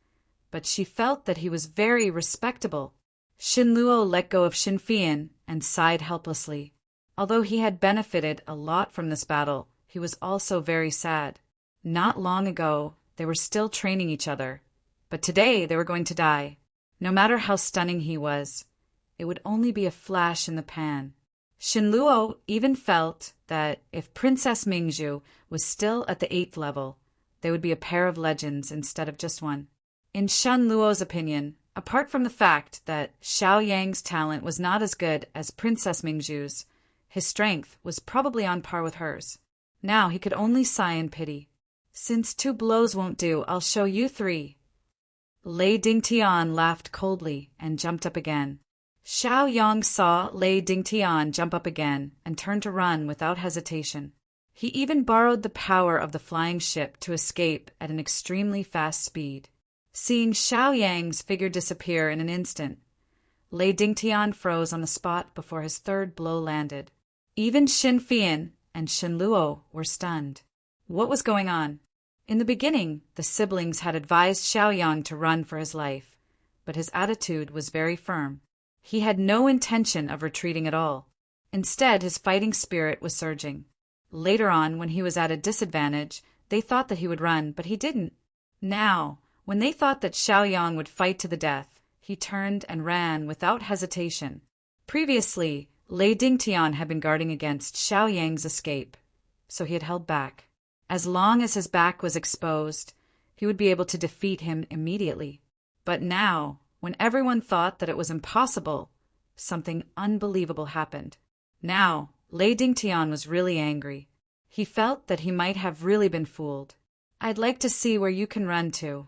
but she felt that he was very respectable. Shenluo let go of Xinfian and sighed helplessly. Although he had benefited a lot from this battle, he was also very sad. Not long ago, they were still training each other, but today they were going to die. No matter how stunning he was, it would only be a flash in the pan. Shenluo even felt that if Princess Mingzhu was still at the 8th level, they would be a pair of legends instead of just one. In Shen Luo's opinion, apart from the fact that Xiao Yang's talent was not as good as Princess Mingju's, his strength was probably on par with hers. Now he could only sigh in pity. Since 2 blows won't do, I'll show you 3. Lei Dingtian laughed coldly and jumped up again. Xiao Yang saw Lei Dingtian jump up again and turned to run without hesitation. He even borrowed the power of the flying ship to escape at an extremely fast speed. Seeing Xiao Yang's figure disappear in an instant, Lei Dingtian froze on the spot before his 3rd blow landed. Even Xin Fian and Shen Luo were stunned. What was going on? In the beginning, the siblings had advised Xiao Yang to run for his life, but his attitude was very firm. He had no intention of retreating at all. Instead, his fighting spirit was surging. Later on, when he was at a disadvantage, they thought that he would run, but he didn't. Now, when they thought that Xiao Yang would fight to the death, he turned and ran without hesitation. Previously, Lei Dingtian had been guarding against Xiao Yang's escape, so he had held back. As long as his back was exposed, he would be able to defeat him immediately. But now, when everyone thought that it was impossible, something unbelievable happened. Now, Lei Dingtian was really angry. He felt that he might have really been fooled. I'd like to see where you can run to.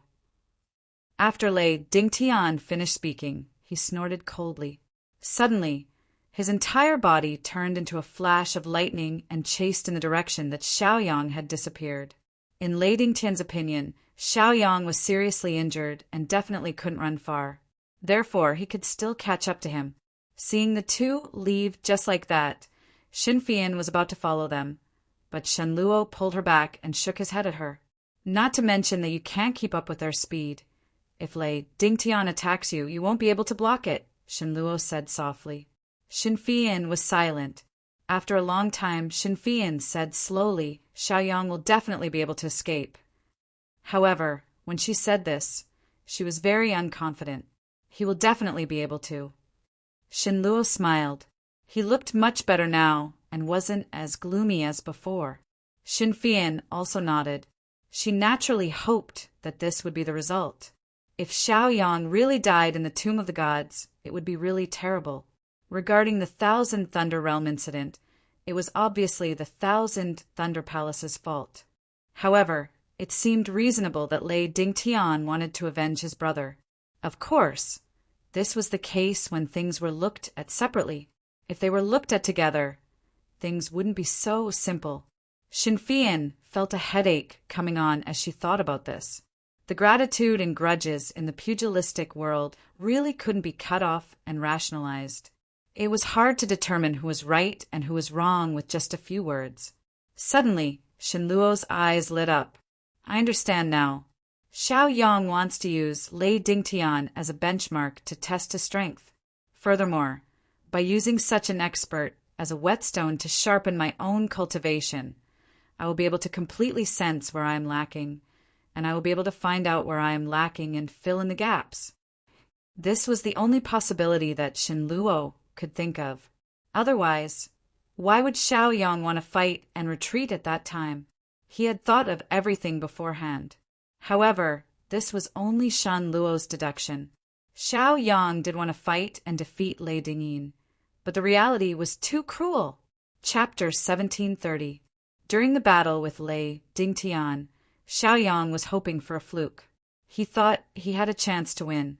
After Lei Dingtian finished speaking, he snorted coldly. Suddenly, his entire body turned into a flash of lightning and chased in the direction that Xiao Yang had disappeared. In Lei Dingtian's opinion, Xiao Yang was seriously injured and definitely couldn't run far. Therefore, he could still catch up to him. Seeing the 2 leave just like that, Xin Fian was about to follow them, but Shen Luo pulled her back and shook his head at her. Not to mention that you can't keep up with their speed. If Lei Dingtian attacks you, you won't be able to block it, Shen Luo said softly. Xin Fian was silent. After a long time, Xin Fian said slowly, Xiao Yang will definitely be able to escape. However, when she said this, she was very unconfident. He will definitely be able to. Shen Luo smiled. He looked much better now and wasn't as gloomy as before. Xin Fian also nodded. She naturally hoped that this would be the result. If Xiao Yang really died in the Tomb of the Gods, it would be really terrible. Regarding the Thousand Thunder Realm incident, it was obviously the Thousand Thunder Palace's fault. However, it seemed reasonable that Lei Dingtian wanted to avenge his brother. Of course, this was the case when things were looked at separately. If they were looked at together, things wouldn't be so simple. Xin Fian felt a headache coming on as she thought about this. The gratitude and grudges in the pugilistic world really couldn't be cut off and rationalized. It was hard to determine who was right and who was wrong with just a few words. Suddenly, Shen Luo's eyes lit up. I understand now. Xiao Yang wants to use Lei Dingtian as a benchmark to test his strength. Furthermore, by using such an expert as a whetstone to sharpen my own cultivation, I will be able to completely sense where I am lacking, and I will be able to find out where I am lacking and fill in the gaps. This was the only possibility that Shen Luo could think of. Otherwise, why would Xiao Yang want to fight and retreat at that time? He had thought of everything beforehand. However, this was only Shen Luo's deduction. Xiao Yang did want to fight and defeat Lei Dingyin, but the reality was too cruel. Chapter 1730. During the battle with Lei Dingtian, Xiao Yang was hoping for a fluke. He thought he had a chance to win.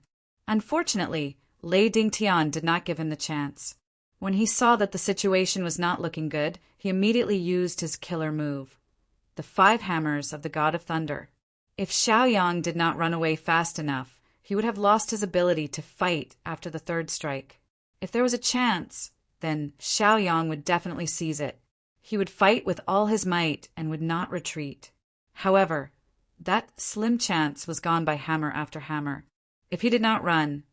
Unfortunately, Lei Dingtian did not give him the chance. When he saw that the situation was not looking good, he immediately used his killer move, the 5 hammers of the God of Thunder. If Xiao Yang did not run away fast enough, he would have lost his ability to fight after the 3rd strike. If there was a chance, then Xiao Yang would definitely seize it. He would fight with all his might and would not retreat. However, that slim chance was gone by hammer after hammer. If he did not run,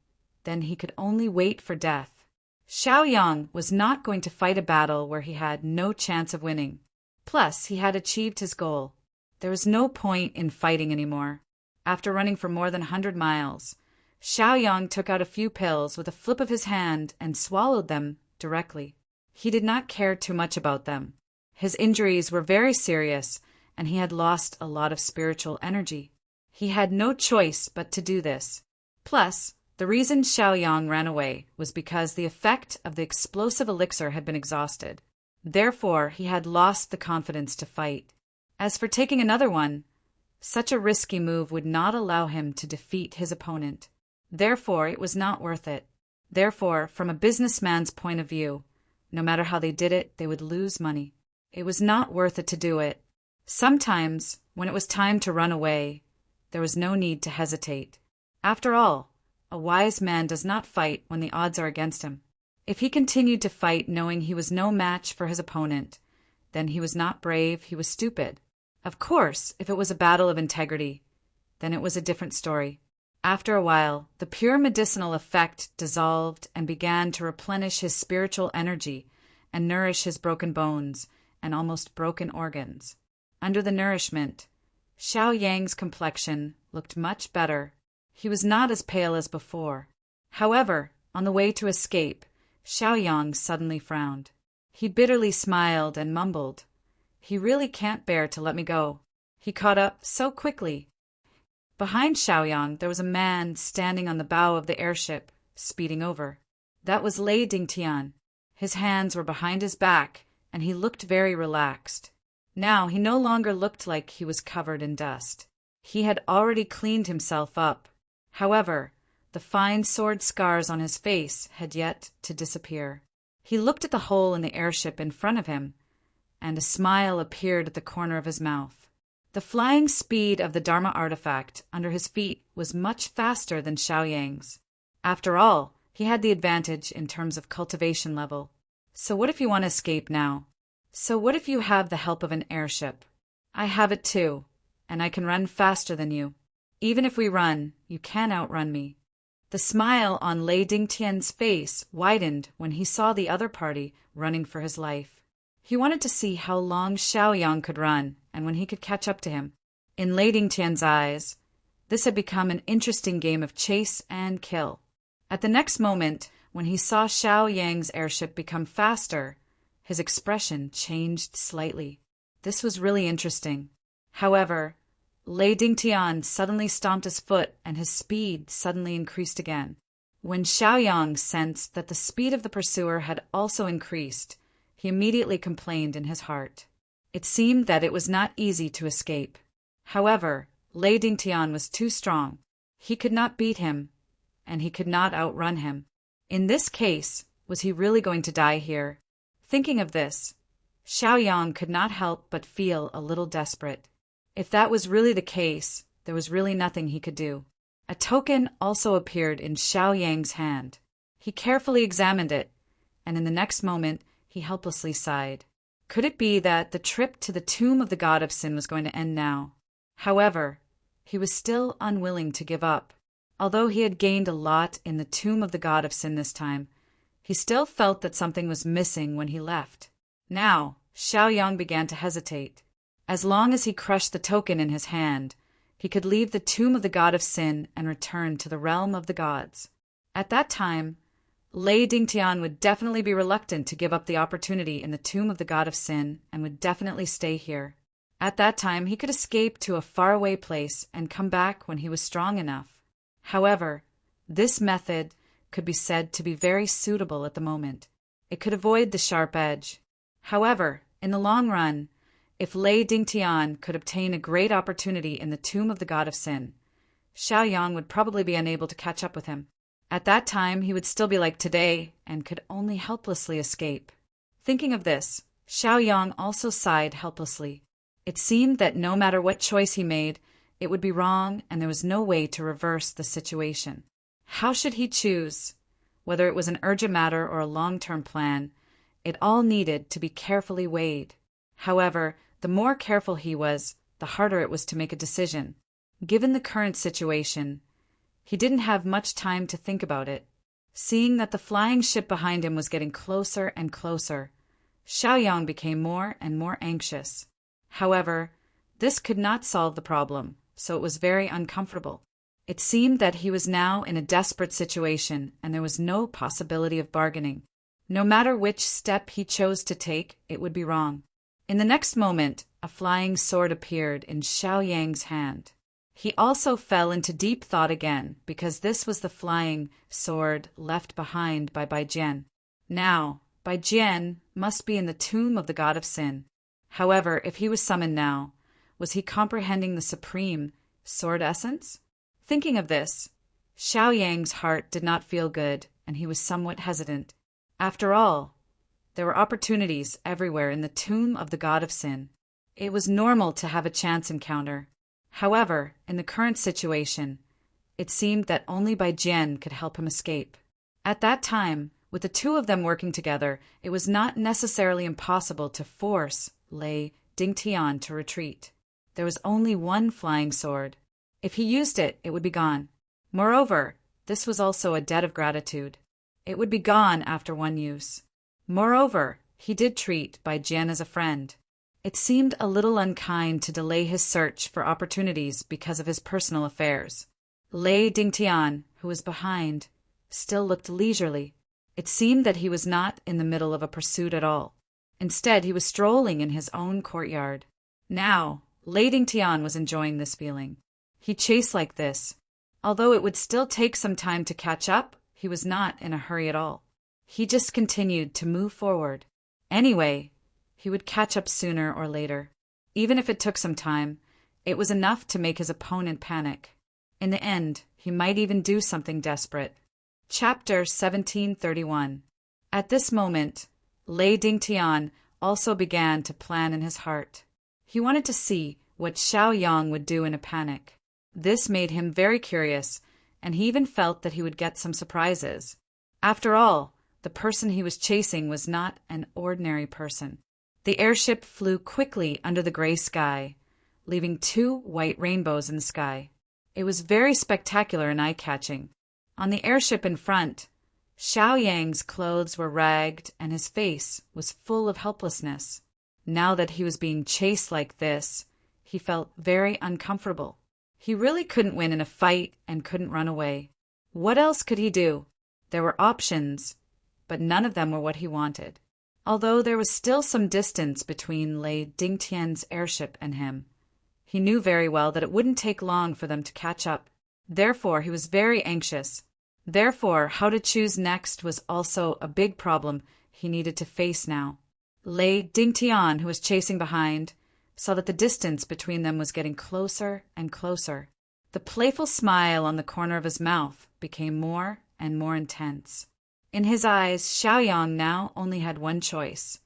then he could only wait for death. Xiao Yang was not going to fight a battle where he had no chance of winning. Plus, he had achieved his goal. There was no point in fighting anymore. After running for more than 100 miles, Xiao Yang took out a few pills with a flip of his hand and swallowed them directly. He did not care too much about them. His injuries were very serious, and he had lost a lot of spiritual energy. He had no choice but to do this. Plus, the reason Xiaoyang ran away was because the effect of the explosive elixir had been exhausted. Therefore, he had lost the confidence to fight. As for taking another one, such a risky move would not allow him to defeat his opponent. Therefore, it was not worth it. Therefore, from a businessman's point of view, no matter how they did it, they would lose money. It was not worth it to do it. Sometimes, when it was time to run away, there was no need to hesitate. After all, a wise man does not fight when the odds are against him. If he continued to fight knowing he was no match for his opponent, then he was not brave, he was stupid. Of course, if it was a battle of integrity, then it was a different story. After a while, the pure medicinal effect dissolved and began to replenish his spiritual energy and nourish his broken bones and almost broken organs. Under the nourishment, Xiaoyang's complexion looked much better. He was not as pale as before. However, on the way to escape, Xiaoyang suddenly frowned. He bitterly smiled and mumbled, "He really can't bear to let me go." He caught up so quickly. Behind Xiaoyang there was a man standing on the bow of the airship, speeding over. That was Lei Dingtian. His hands were behind his back, and he looked very relaxed. Now he no longer looked like he was covered in dust. He had already cleaned himself up. However, the fine sword scars on his face had yet to disappear. He looked at the hole in the airship in front of him, and a smile appeared at the corner of his mouth. The flying speed of the Dharma artifact under his feet was much faster than Xiaoyang's. After all, he had the advantage in terms of cultivation level. So what if you want to escape now? So what if you have the help of an airship? I have it too, and I can run faster than you. Even if we run, you can't outrun me. The smile on Lei Dingtian's face widened when he saw the other party running for his life. He wanted to see how long Xiaoyang could run and when he could catch up to him. In Lei Dingtian's eyes, this had become an interesting game of chase and kill. At the next moment, when he saw Xiaoyang's airship become faster, his expression changed slightly. This was really interesting. However, Lei Dingtian suddenly stomped his foot and his speed suddenly increased again. When Xiaoyang sensed that the speed of the pursuer had also increased, he immediately complained in his heart. It seemed that it was not easy to escape. However, Lei Dingtian was too strong. He could not beat him, and he could not outrun him. In this case, was he really going to die here? Thinking of this, Xiaoyang could not help but feel a little desperate. If that was really the case, there was really nothing he could do. A token also appeared in Xiaoyang's hand. He carefully examined it, and in the next moment he helplessly sighed. Could it be that the trip to the tomb of the god of sin was going to end now? However, he was still unwilling to give up. Although he had gained a lot in the tomb of the god of sin this time, he still felt that something was missing when he left. Now, Xiaoyang began to hesitate. As long as he crushed the token in his hand, he could leave the tomb of the god of sin and return to the realm of the gods. At that time, Lei Dingtian would definitely be reluctant to give up the opportunity in the tomb of the god of sin and would definitely stay here. At that time, he could escape to a faraway place and come back when he was strong enough. However, this method could be said to be very suitable at the moment. It could avoid the sharp edge. However, in the long run, if Lei Dingtian could obtain a great opportunity in the tomb of the god of sin, Xiaoyang would probably be unable to catch up with him. At that time, he would still be like today and could only helplessly escape. Thinking of this, Xiaoyang also sighed helplessly. It seemed that no matter what choice he made, it would be wrong and there was no way to reverse the situation. How should he choose? Whether it was an urgent matter or a long-term plan, it all needed to be carefully weighed. However, the more careful he was, the harder it was to make a decision. Given the current situation, he didn't have much time to think about it. Seeing that the flying ship behind him was getting closer and closer, Xiaoyang became more and more anxious. However, this could not solve the problem, so it was very uncomfortable. It seemed that he was now in a desperate situation and there was no possibility of bargaining. No matter which step he chose to take, it would be wrong. In the next moment, a flying sword appeared in Xiao Yang's hand. He also fell into deep thought again, because this was the flying sword left behind by Bai Jian. Now, Bai Jian must be in the tomb of the god of sin. However, if he was summoned now, was he comprehending the supreme sword essence? Thinking of this, Xiao Yang's heart did not feel good, and he was somewhat hesitant. After all, there were opportunities everywhere in the tomb of the god of sin. It was normal to have a chance encounter. However, in the current situation, it seemed that only Bai Jian could help him escape. At that time, with the two of them working together, it was not necessarily impossible to force Lei Dingtian to retreat. There was only one flying sword. If he used it, it would be gone. Moreover, this was also a debt of gratitude. It would be gone after one use. Moreover, he did treat Bai Jian as a friend. It seemed a little unkind to delay his search for opportunities because of his personal affairs. Lei Dingtian, who was behind, still looked leisurely. It seemed that he was not in the middle of a pursuit at all. Instead, he was strolling in his own courtyard. Now, Lei Dingtian was enjoying this feeling. He chased like this. Although it would still take some time to catch up, he was not in a hurry at all. He just continued to move forward. Anyway, he would catch up sooner or later. Even if it took some time, it was enough to make his opponent panic. In the end, he might even do something desperate. Chapter 1731. At this moment, Lei Dingtian also began to plan in his heart. He wanted to see what Xiao Yang would do in a panic. This made him very curious, and he even felt that he would get some surprises. After all, the person he was chasing was not an ordinary person. The airship flew quickly under the gray sky, leaving 2 white rainbows in the sky. It was very spectacular and eye-catching. On the airship in front, Xiao Yang's clothes were ragged and his face was full of helplessness. Now that he was being chased like this, he felt very uncomfortable. He really couldn't win in a fight and couldn't run away. What else could he do? There were options, but none of them were what he wanted. Although there was still some distance between Lei Dingtian's airship and him, he knew very well that it wouldn't take long for them to catch up. Therefore, he was very anxious. Therefore, how to choose next was also a big problem he needed to face now. Lei Dingtian, who was chasing behind, saw that the distance between them was getting closer and closer. The playful smile on the corner of his mouth became more and more intense. In his eyes, Xiao Yang now only had one choice,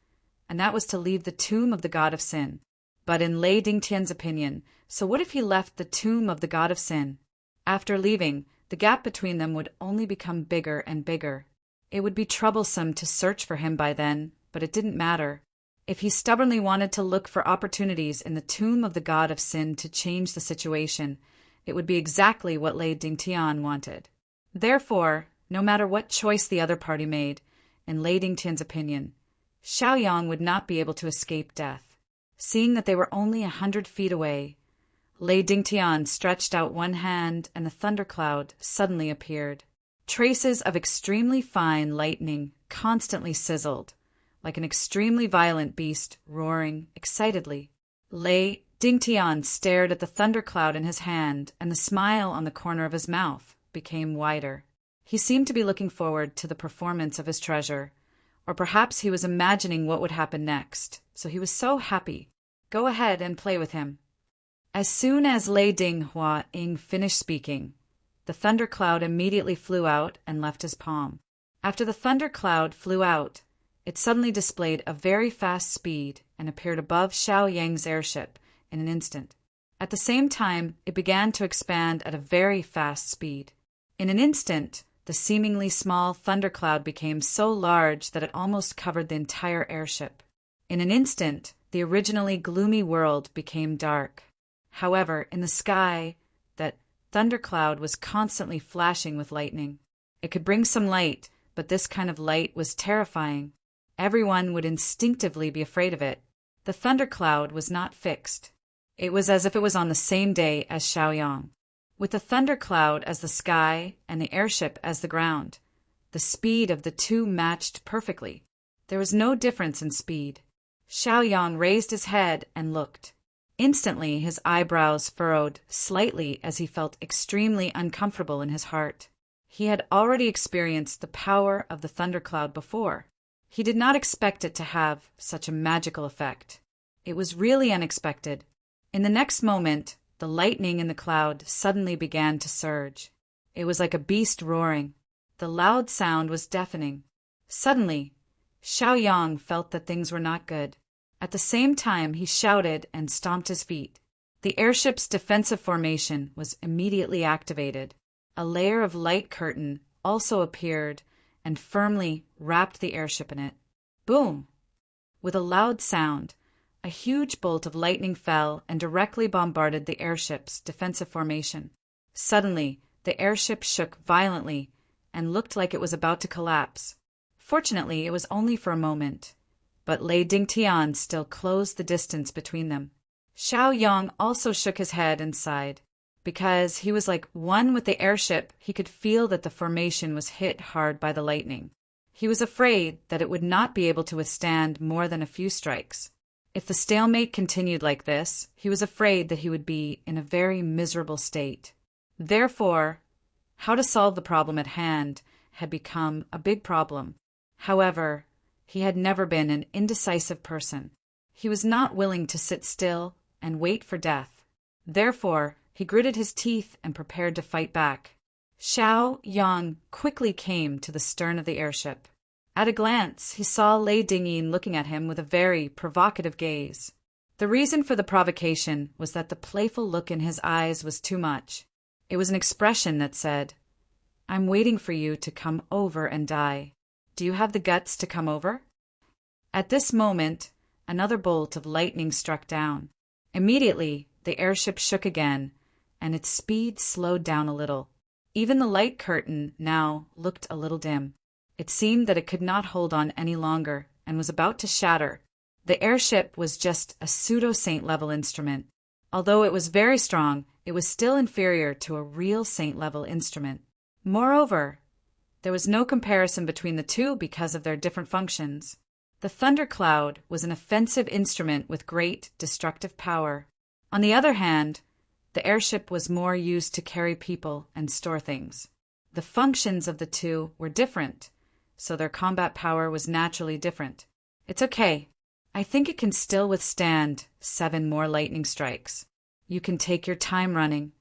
and that was to leave the tomb of the god of sin. But in Lei Dingtian's opinion, so what if he left the tomb of the god of sin? After leaving, the gap between them would only become bigger and bigger. It would be troublesome to search for him by then, but it didn't matter. If he stubbornly wanted to look for opportunities in the tomb of the god of sin to change the situation, it would be exactly what Lei Dingtian wanted. Therefore, no matter what choice the other party made, in Lei Dingtian's opinion, Xiao Yang would not be able to escape death. Seeing that they were only 100 feet away, Lei Dingtian stretched out one hand and the thundercloud suddenly appeared. Traces of extremely fine lightning constantly sizzled, like an extremely violent beast roaring excitedly. Lei Dingtian stared at the thundercloud in his hand, and the smile on the corner of his mouth became wider. He seemed to be looking forward to the performance of his treasure, or perhaps he was imagining what would happen next, so he was so happy. Go ahead and play with him. As soon as Lei Dinghua Ying finished speaking, the thundercloud immediately flew out and left his palm. After the thundercloud flew out, it suddenly displayed a very fast speed and appeared above Xiao Yang's airship in an instant. At the same time, it began to expand at a very fast speed. In an instant, the seemingly small thundercloud became so large that it almost covered the entire airship. In an instant, the originally gloomy world became dark. However, in the sky, that thundercloud was constantly flashing with lightning. It could bring some light, but this kind of light was terrifying. Everyone would instinctively be afraid of it. The thundercloud was not fixed. It was as if it was on the same day as Xiao Yang. With the thundercloud as the sky and the airship as the ground, the speed of the two matched perfectly. There was no difference in speed. Xiaoyang raised his head and looked. Instantly, his eyebrows furrowed slightly as he felt extremely uncomfortable in his heart. He had already experienced the power of the thundercloud before. He did not expect it to have such a magical effect. It was really unexpected. In the next moment, the lightning in the cloud suddenly began to surge. It was like a beast roaring. The loud sound was deafening. Suddenly, Xiaoyang felt that things were not good. At the same time, he shouted and stomped his feet. The airship's defensive formation was immediately activated. A layer of light curtain also appeared and firmly wrapped the airship in it. Boom! With a loud sound, a huge bolt of lightning fell and directly bombarded the airship's defensive formation. Suddenly, the airship shook violently and looked like it was about to collapse. Fortunately, it was only for a moment, but Lei Dingtian still closed the distance between them. Xiaoyang also shook his head and sighed. Because he was like one with the airship, he could feel that the formation was hit hard by the lightning. He was afraid that it would not be able to withstand more than a few strikes. If the stalemate continued like this, he was afraid that he would be in a very miserable state. Therefore, how to solve the problem at hand had become a big problem. However, he had never been an indecisive person. He was not willing to sit still and wait for death. Therefore, he gritted his teeth and prepared to fight back. Xiaoyang quickly came to the stern of the airship. At a glance, he saw Lei Dingyin looking at him with a very provocative gaze. The reason for the provocation was that the playful look in his eyes was too much. It was an expression that said, "I'm waiting for you to come over and die. Do you have the guts to come over?" At this moment, another bolt of lightning struck down. Immediately, the airship shook again, and its speed slowed down a little. Even the light curtain now looked a little dim. It seemed that it could not hold on any longer and was about to shatter. The airship was just a pseudo-saint level instrument. Although it was very strong, it was still inferior to a real saint level instrument. Moreover, there was no comparison between the two because of their different functions. The thundercloud was an offensive instrument with great destructive power. On the other hand, the airship was more used to carry people and store things. The functions of the two were different, so their combat power was naturally different. It's okay. I think it can still withstand 7 more lightning strikes. You can take your time running.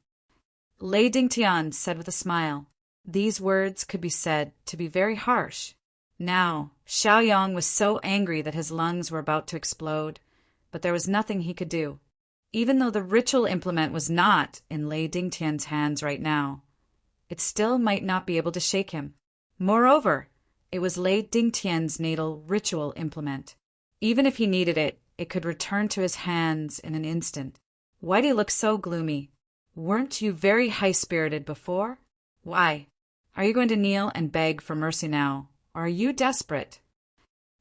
Lei Dingtian said with a smile. These words could be said to be very harsh. Now, Xiaoyang was so angry that his lungs were about to explode, but there was nothing he could do. Even though the ritual implement was not in Lei Dingtian's hands right now, it still might not be able to shake him. Moreover, it was Lei Dingtian's natal ritual implement. Even if he needed it, it could return to his hands in an instant. Why do you look so gloomy? Weren't you very high-spirited before? Why? Are you going to kneel and beg for mercy now, or are you desperate?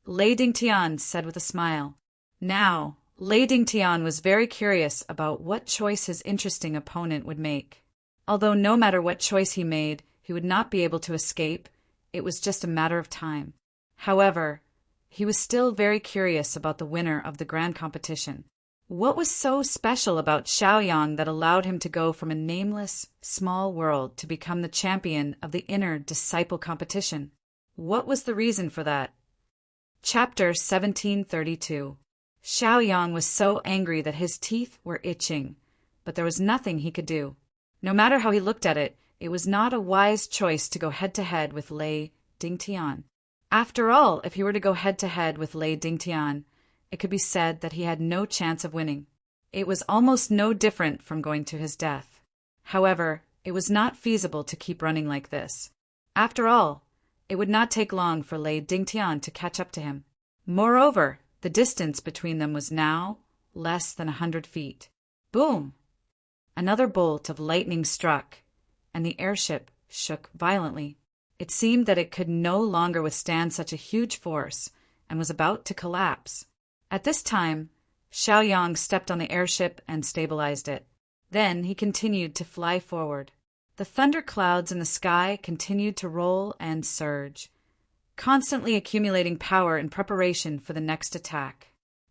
Lei Dingtian said with a smile. Now, Lei Dingtian was very curious about what choice his interesting opponent would make. Although no matter what choice he made, he would not be able to escape, it was just a matter of time. However, he was still very curious about the winner of the grand competition. What was so special about Xiaoyang that allowed him to go from a nameless, small world to become the champion of the inner disciple competition? What was the reason for that? Chapter 1732. Xiaoyang was so angry that his teeth were itching, but there was nothing he could do. No matter how he looked at it, it was not a wise choice to go head-to-head with Lei Dingtian. After all, if he were to go head-to-head with Lei Dingtian, it could be said that he had no chance of winning. It was almost no different from going to his death. However, it was not feasible to keep running like this. After all, it would not take long for Lei Dingtian to catch up to him. Moreover, the distance between them was now less than 100 feet. Boom! Another bolt of lightning struck, and the airship shook violently. It seemed that it could no longer withstand such a huge force and was about to collapse. At this time, Xiaoyang stepped on the airship and stabilized it. Then he continued to fly forward. The thunder clouds in the sky continued to roll and surge, constantly accumulating power in preparation for the next attack.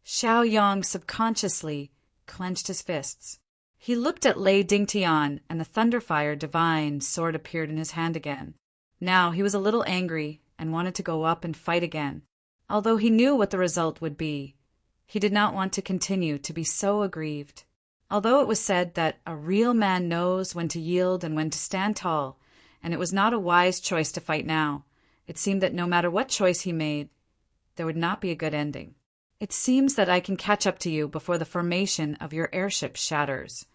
Xiaoyang subconsciously clenched his fists. He looked at Lei Dingtian, and the Thunderfire Divine sword appeared in his hand again. Now he was a little angry and wanted to go up and fight again. Although he knew what the result would be, he did not want to continue to be so aggrieved. Although it was said that a real man knows when to yield and when to stand tall, and it was not a wise choice to fight now, it seemed that no matter what choice he made, there would not be a good ending. It seems that I can catch up to you before the formation of your airship shatters.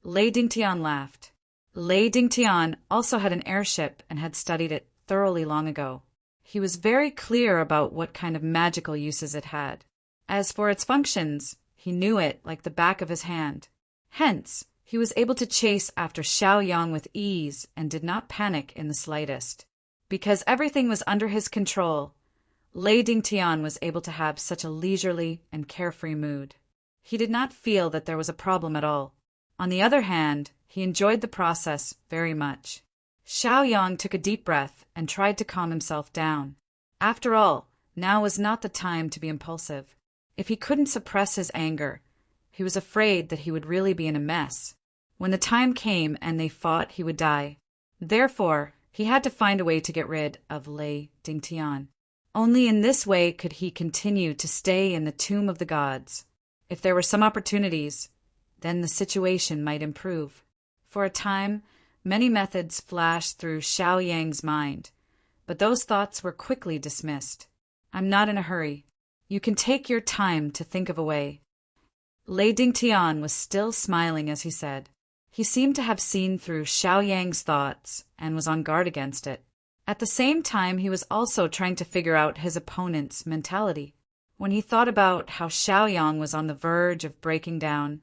Lei Dingtian laughed. Lei Dingtian also had an airship and had studied it thoroughly long ago. He was very clear about what kind of magical uses it had. As for its functions, he knew it like the back of his hand. Hence, he was able to chase after Xiaoyang with ease and did not panic in the slightest. Because everything was under his control, Lei Dingtian was able to have such a leisurely and carefree mood. He did not feel that there was a problem at all. On the other hand, he enjoyed the process very much. Xiaoyang took a deep breath and tried to calm himself down. After all, now was not the time to be impulsive. If he couldn't suppress his anger, he was afraid that he would really be in a mess. When the time came and they fought, he would die. Therefore, he had to find a way to get rid of Lei Dingtian. Only in this way could he continue to stay in the tomb of the gods. If there were some opportunities, then the situation might improve. For a time, many methods flashed through Xiaoyang's mind, but those thoughts were quickly dismissed. I'm not in a hurry. You can take your time to think of a way. Lei Dingtian was still smiling as he said. He seemed to have seen through Xiaoyang's thoughts and was on guard against it. At the same time, he was also trying to figure out his opponent's mentality. When he thought about how Xiaoyang was on the verge of breaking down,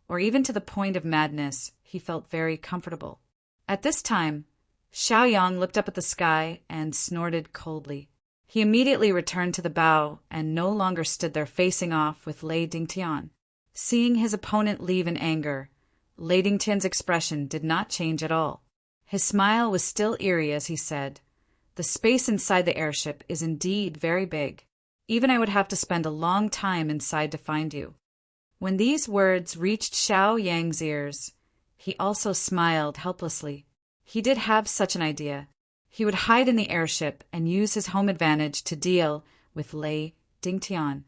or even to the point of madness, he felt very comfortable. At this time, Xiaoyang looked up at the sky and snorted coldly. He immediately returned to the bow and no longer stood there facing off with Lei Dingtian. Seeing his opponent leave in anger, Lei Dingtian's expression did not change at all. His smile was still eerie as he said, "The space inside the airship is indeed very big. Even I would have to spend a long time inside to find you." When these words reached Xiaoyang's ears, he also smiled helplessly. He did have such an idea. He would hide in the airship and use his home advantage to deal with Lei Dingtian.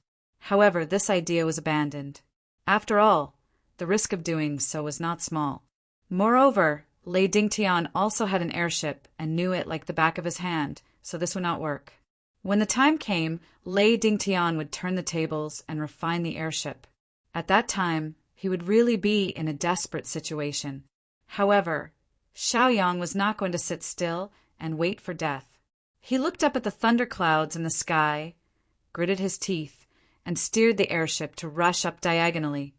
However, this idea was abandoned. After all, the risk of doing so was not small. Moreover, Lei Dingtian also had an airship and knew it like the back of his hand, so this would not work. When the time came, Lei Dingtian would turn the tables and refine the airship. At that time, he would really be in a desperate situation. However, Xiaoyang was not going to sit still and wait for death. He looked up at the thunderclouds in the sky, gritted his teeth, and steered the airship to rush up diagonally,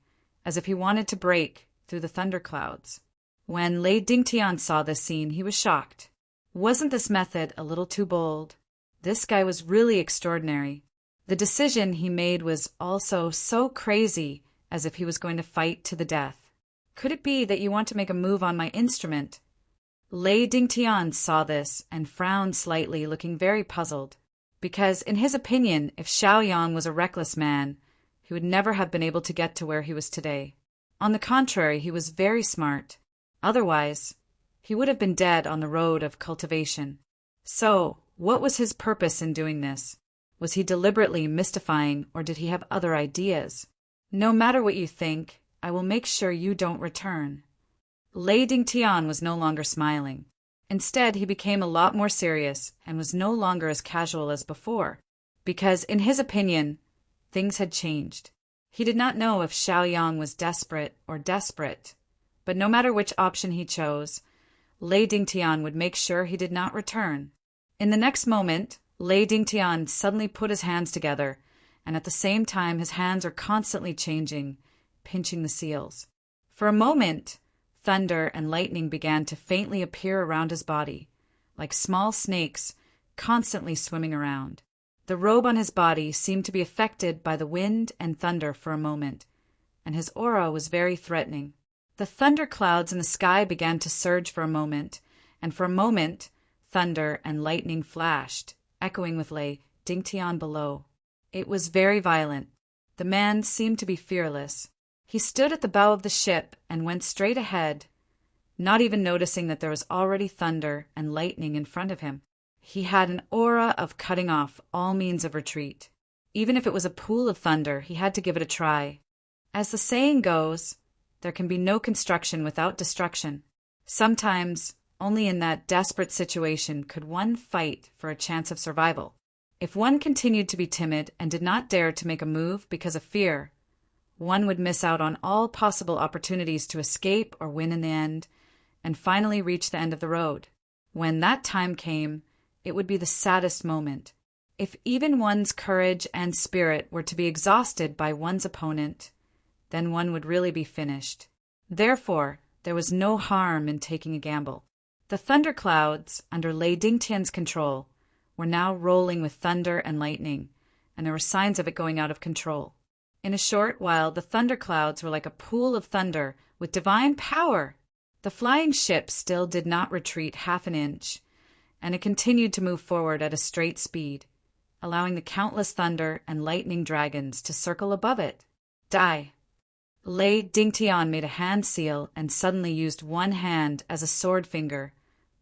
as if he wanted to break through the thunderclouds. When Lei Dingtian saw this scene, he was shocked. Wasn't this method a little too bold? This guy was really extraordinary. The decision he made was also so crazy, as if he was going to fight to the death. Could it be that you want to make a move on my instrument? Lei Dingtian saw this and frowned slightly, looking very puzzled. Because, in his opinion, if Xiaoyang was a reckless man, he would never have been able to get to where he was today. On the contrary, he was very smart. Otherwise, he would have been dead on the road of cultivation. So, what was his purpose in doing this? Was he deliberately mystifying, or did he have other ideas? No matter what you think, I will make sure you don't return. Lei Dingtian was no longer smiling. Instead, he became a lot more serious and was no longer as casual as before, because, in his opinion, things had changed. He did not know if Xiaoyang was desperate or desperate, but no matter which option he chose, Lei Dingtian would make sure he did not return. In the next moment, Lei Dingtian suddenly put his hands together, and at the same time his hands are constantly changing, pinching the seals. For a moment, thunder and lightning began to faintly appear around his body, like small snakes constantly swimming around. The robe on his body seemed to be affected by the wind and thunder for a moment, and his aura was very threatening. The thunder clouds in the sky began to surge for a moment, and for a moment, thunder and lightning flashed, echoing with Lei Dingtian below. It was very violent. The man seemed to be fearless. He stood at the bow of the ship and went straight ahead, not even noticing that there was already thunder and lightning in front of him. He had an aura of cutting off all means of retreat. Even if it was a pool of thunder, he had to give it a try. As the saying goes, there can be no construction without destruction. Sometimes, only in that desperate situation could one fight for a chance of survival. If one continued to be timid and did not dare to make a move because of fear, one would miss out on all possible opportunities to escape or win in the end, and finally reach the end of the road. When that time came, it would be the saddest moment. If even one's courage and spirit were to be exhausted by one's opponent, then one would really be finished. Therefore, there was no harm in taking a gamble. The thunderclouds, under Lei Dingtian's control, were now rolling with thunder and lightning, and there were signs of it going out of control. In a short while, the thunderclouds were like a pool of thunder with divine power. The flying ship still did not retreat half an inch, and it continued to move forward at a straight speed, allowing the countless thunder and lightning dragons to circle above it. Die! Lei Dingtian made a hand seal and suddenly used one hand as a sword finger,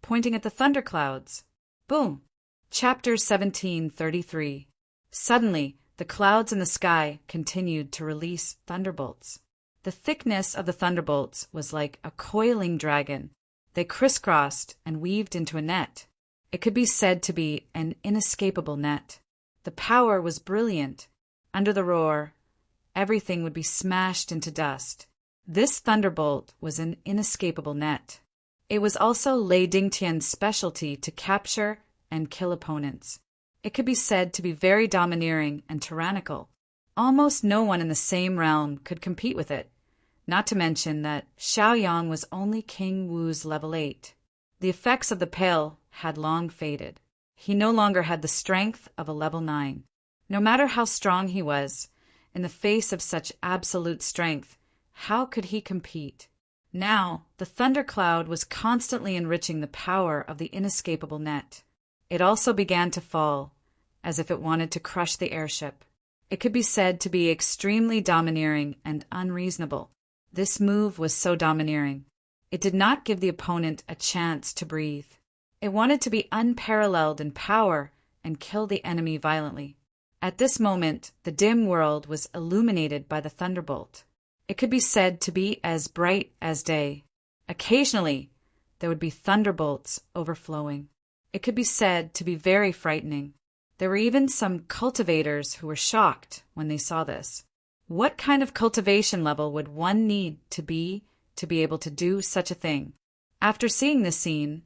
pointing at the thunderclouds. Boom! Chapter 1733. Suddenly, the clouds in the sky continued to release thunderbolts. The thickness of the thunderbolts was like a coiling dragon. They crisscrossed and weaved into a net. It could be said to be an inescapable net. The power was brilliant. Under the roar, everything would be smashed into dust. This thunderbolt was an inescapable net. It was also Lei Dingtian's specialty to capture and kill opponents. It could be said to be very domineering and tyrannical. Almost no one in the same realm could compete with it, not to mention that Xiaoyang was only King Wu's level 8. The effects of the pill had long faded. He no longer had the strength of a level 9. No matter how strong he was, in the face of such absolute strength, how could he compete? Now, the thundercloud was constantly enriching the power of the inescapable net. It also began to fall, as if it wanted to crush the airship. It could be said to be extremely domineering and unreasonable. This move was so domineering. It did not give the opponent a chance to breathe. It wanted to be unparalleled in power and kill the enemy violently. At this moment, the dim world was illuminated by the thunderbolt. It could be said to be as bright as day. Occasionally, there would be thunderbolts overflowing. It could be said to be very frightening. There were even some cultivators who were shocked when they saw this. What kind of cultivation level would one need to be able to do such a thing? After seeing this scene,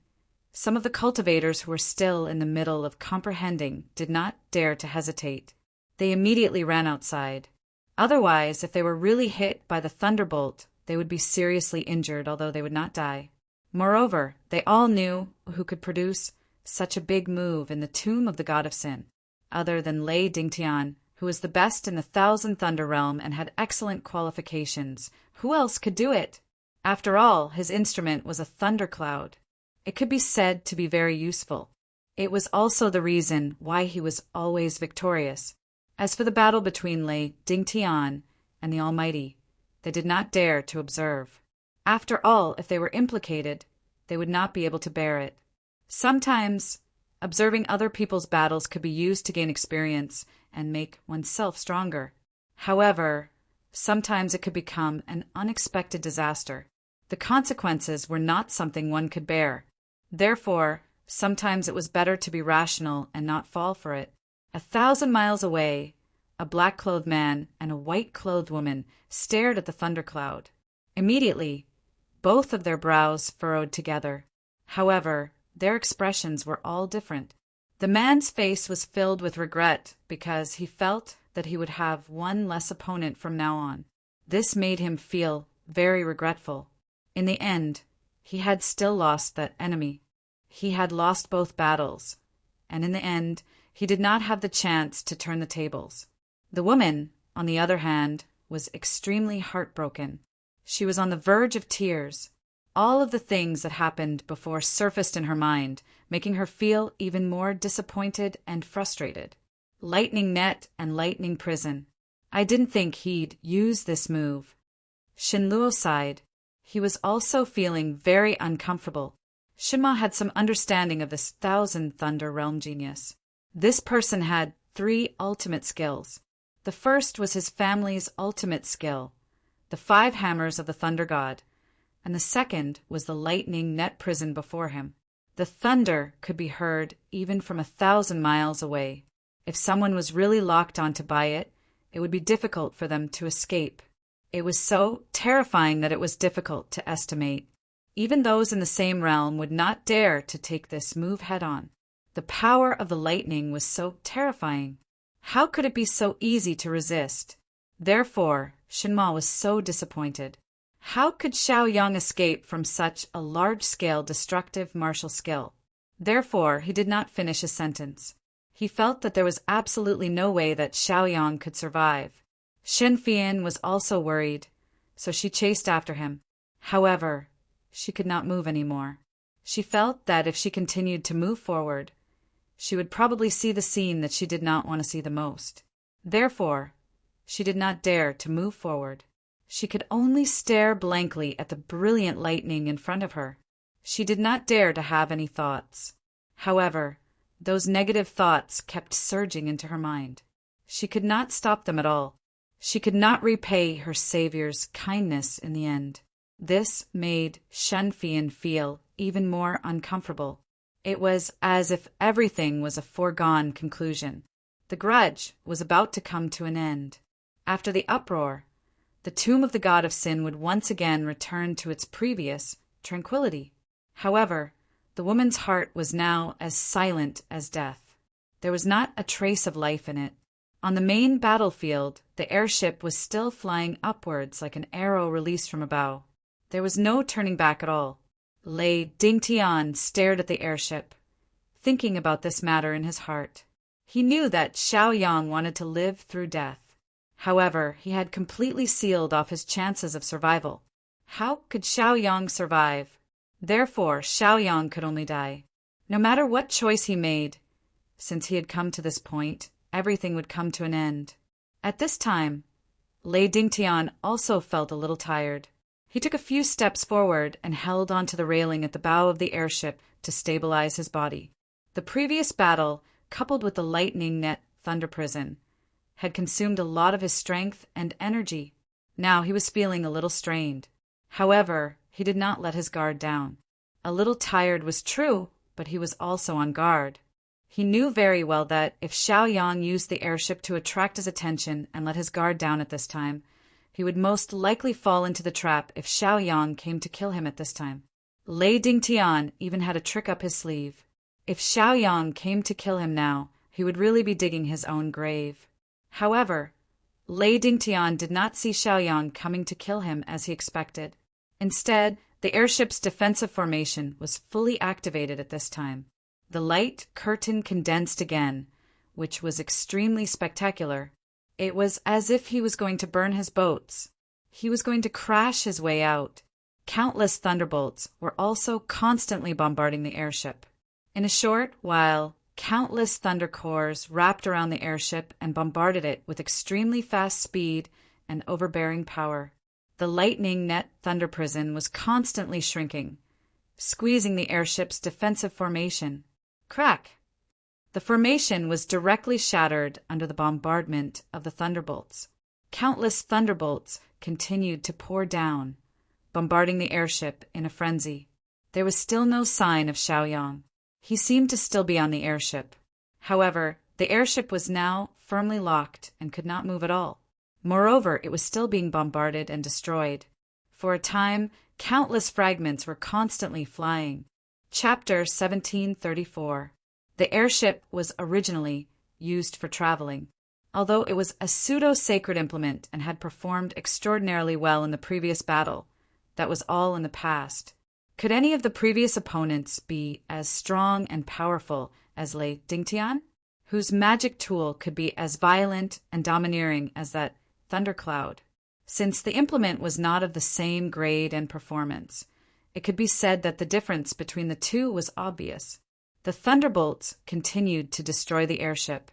some of the cultivators who were still in the middle of comprehending did not dare to hesitate. They immediately ran outside. Otherwise, if they were really hit by the thunderbolt, they would be seriously injured, although they would not die. Moreover, they all knew who could produce such a big move in the tomb of the god of sin, other than Lei Dingtian, who was the best in the Thousand Thunder realm and had excellent qualifications. Who else could do it? After all, his instrument was a thundercloud. It could be said to be very useful. It was also the reason why he was always victorious. As for the battle between Lei Dingtian and the Almighty, they did not dare to observe. After all, if they were implicated, they would not be able to bear it. Sometimes, observing other people's battles could be used to gain experience and make oneself stronger. However, sometimes it could become an unexpected disaster. The consequences were not something one could bear. Therefore, sometimes it was better to be rational and not fall for it. 1,000 miles away, a black-clothed man and a white-clothed woman stared at the thundercloud. Immediately, both of their brows furrowed together. However, their expressions were all different. The man's face was filled with regret because he felt that he would have one less opponent from now on. This made him feel very regretful. In the end, he had still lost that enemy. He had lost both battles, and in the end, he did not have the chance to turn the tables. The woman, on the other hand, was extremely heartbroken. She was on the verge of tears. All of the things that happened before surfaced in her mind, making her feel even more disappointed and frustrated. Lightning net and lightning prison. I didn't think he'd use this move. Shinluo sighed. He was also feeling very uncomfortable. Shinma had some understanding of this Thousand Thunder Realm genius. This person had 3 ultimate skills. The first was his family's ultimate skill, the 5 hammers of the Thunder God, and the second was the lightning net prison before him. The thunder could be heard even from 1,000 miles away. If someone was really locked onto by it, it would be difficult for them to escape. It was so terrifying that it was difficult to estimate. Even those in the same realm would not dare to take this move head-on. The power of the lightning was so terrifying. How could it be so easy to resist? Therefore, Shinma was so disappointed. How could Xiaoyang escape from such a large-scale destructive martial skill? Therefore, he did not finish his sentence. He felt that there was absolutely no way that Xiaoyang could survive. Shen Fian was also worried, so she chased after him. However, she could not move anymore. She felt that if she continued to move forward, she would probably see the scene that she did not want to see the most. Therefore, she did not dare to move forward. She could only stare blankly at the brilliant lightning in front of her. She did not dare to have any thoughts. However, those negative thoughts kept surging into her mind. She could not stop them at all. She could not repay her savior's kindness in the end. This made Shen Fian feel even more uncomfortable. It was as if everything was a foregone conclusion. The grudge was about to come to an end. After the uproar, the tomb of the god of sin would once again return to its previous tranquility. However, the woman's heart was now as silent as death. There was not a trace of life in it. On the main battlefield, the airship was still flying upwards like an arrow released from a bow. There was no turning back at all. Lei Dingtian stared at the airship, thinking about this matter in his heart. He knew that Xiaoyang wanted to live through death. However, he had completely sealed off his chances of survival. How could Xiaoyang survive? Therefore, Xiaoyang could only die. No matter what choice he made, since he had come to this point, everything would come to an end. At this time, Lei Dingtian also felt a little tired. He took a few steps forward and held onto the railing at the bow of the airship to stabilize his body. The previous battle, coupled with the lightning net thunder prison, had consumed a lot of his strength and energy. Now he was feeling a little strained. However, he did not let his guard down. A little tired was true, but he was also on guard. He knew very well that if Xiaoyang used the airship to attract his attention and let his guard down at this time, he would most likely fall into the trap if Xiaoyang came to kill him at this time. Lei Dingtian even had a trick up his sleeve. If Xiaoyang came to kill him now, he would really be digging his own grave. However, Lei Dingtian did not see Xiaoyang coming to kill him as he expected. Instead, the airship's defensive formation was fully activated at this time. The light curtain condensed again, which was extremely spectacular. It was as if he was going to burn his boats. He was going to crash his way out. Countless thunderbolts were also constantly bombarding the airship. In a short while, countless thunder cores wrapped around the airship and bombarded it with extremely fast speed and overbearing power. The lightning net thunder prison was constantly shrinking, squeezing the airship's defensive formation. Crack! The formation was directly shattered under the bombardment of the thunderbolts. Countless thunderbolts continued to pour down, bombarding the airship in a frenzy. There was still no sign of Xiaoyang. He seemed to still be on the airship. However, the airship was now firmly locked and could not move at all. Moreover, it was still being bombarded and destroyed. For a time, countless fragments were constantly flying. Chapter 1734. The airship was originally used for traveling. Although it was a pseudo-sacred implement and had performed extraordinarily well in the previous battle, that was all in the past. Could any of the previous opponents be as strong and powerful as Lei Dingtian, whose magic tool could be as violent and domineering as that thundercloud? Since the implement was not of the same grade and performance, it could be said that the difference between the two was obvious. The thunderbolts continued to destroy the airship.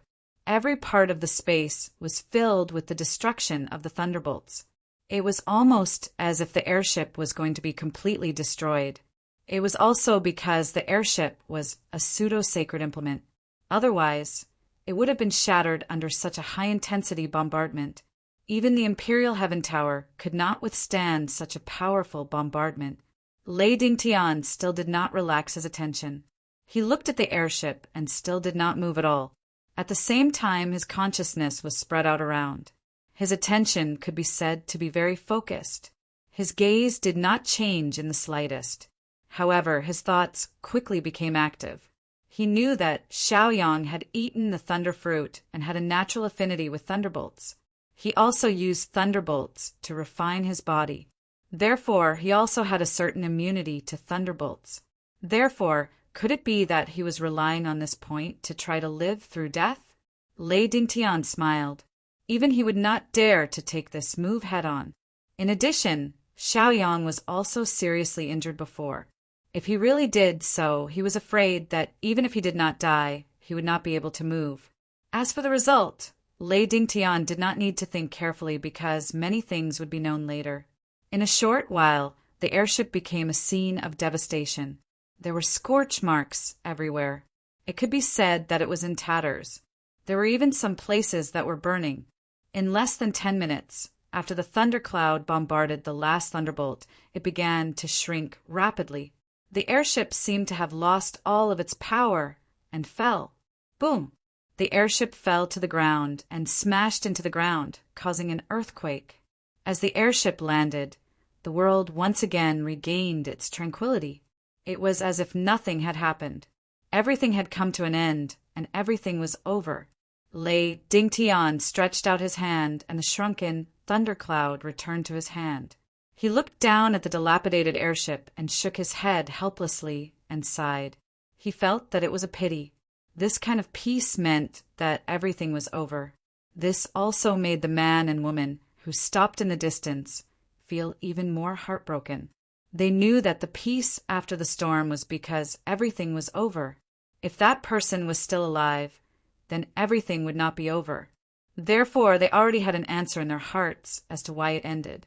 Every part of the space was filled with the destruction of the thunderbolts. It was almost as if the airship was going to be completely destroyed. It was also because the airship was a pseudo-sacred implement. Otherwise, it would have been shattered under such a high-intensity bombardment. Even the Imperial Heaven Tower could not withstand such a powerful bombardment. Lei Dingtian still did not relax his attention. He looked at the airship and still did not move at all. At the same time, his consciousness was spread out around. His attention could be said to be very focused. His gaze did not change in the slightest. However, his thoughts quickly became active. He knew that Xiaoyang had eaten the thunder fruit and had a natural affinity with thunderbolts. He also used thunderbolts to refine his body. Therefore, he also had a certain immunity to thunderbolts. Therefore, could it be that he was relying on this point to try to live through death? Lei Dingtian smiled. Even he would not dare to take this move head-on. In addition, Xiaoyang was also seriously injured before. If he really did so, he was afraid that even if he did not die, he would not be able to move. As for the result, Lei Dingtian did not need to think carefully because many things would be known later. In a short while, the airship became a scene of devastation. There were scorch marks everywhere. It could be said that it was in tatters. There were even some places that were burning. In less than 10 minutes, after the thundercloud bombarded the last thunderbolt, it began to shrink rapidly. The airship seemed to have lost all of its power and fell. Boom! The airship fell to the ground and smashed into the ground, causing an earthquake. As the airship landed, the world once again regained its tranquility. It was as if nothing had happened. Everything had come to an end, and everything was over. Lei Dingtian stretched out his hand, and the shrunken thundercloud returned to his hand. He looked down at the dilapidated airship and shook his head helplessly and sighed. He felt that it was a pity. This kind of peace meant that everything was over. This also made the man and woman who stopped in the distance feel even more heartbroken. They knew that the peace after the storm was because everything was over. If that person was still alive, then everything would not be over. Therefore, they already had an answer in their hearts as to why it ended.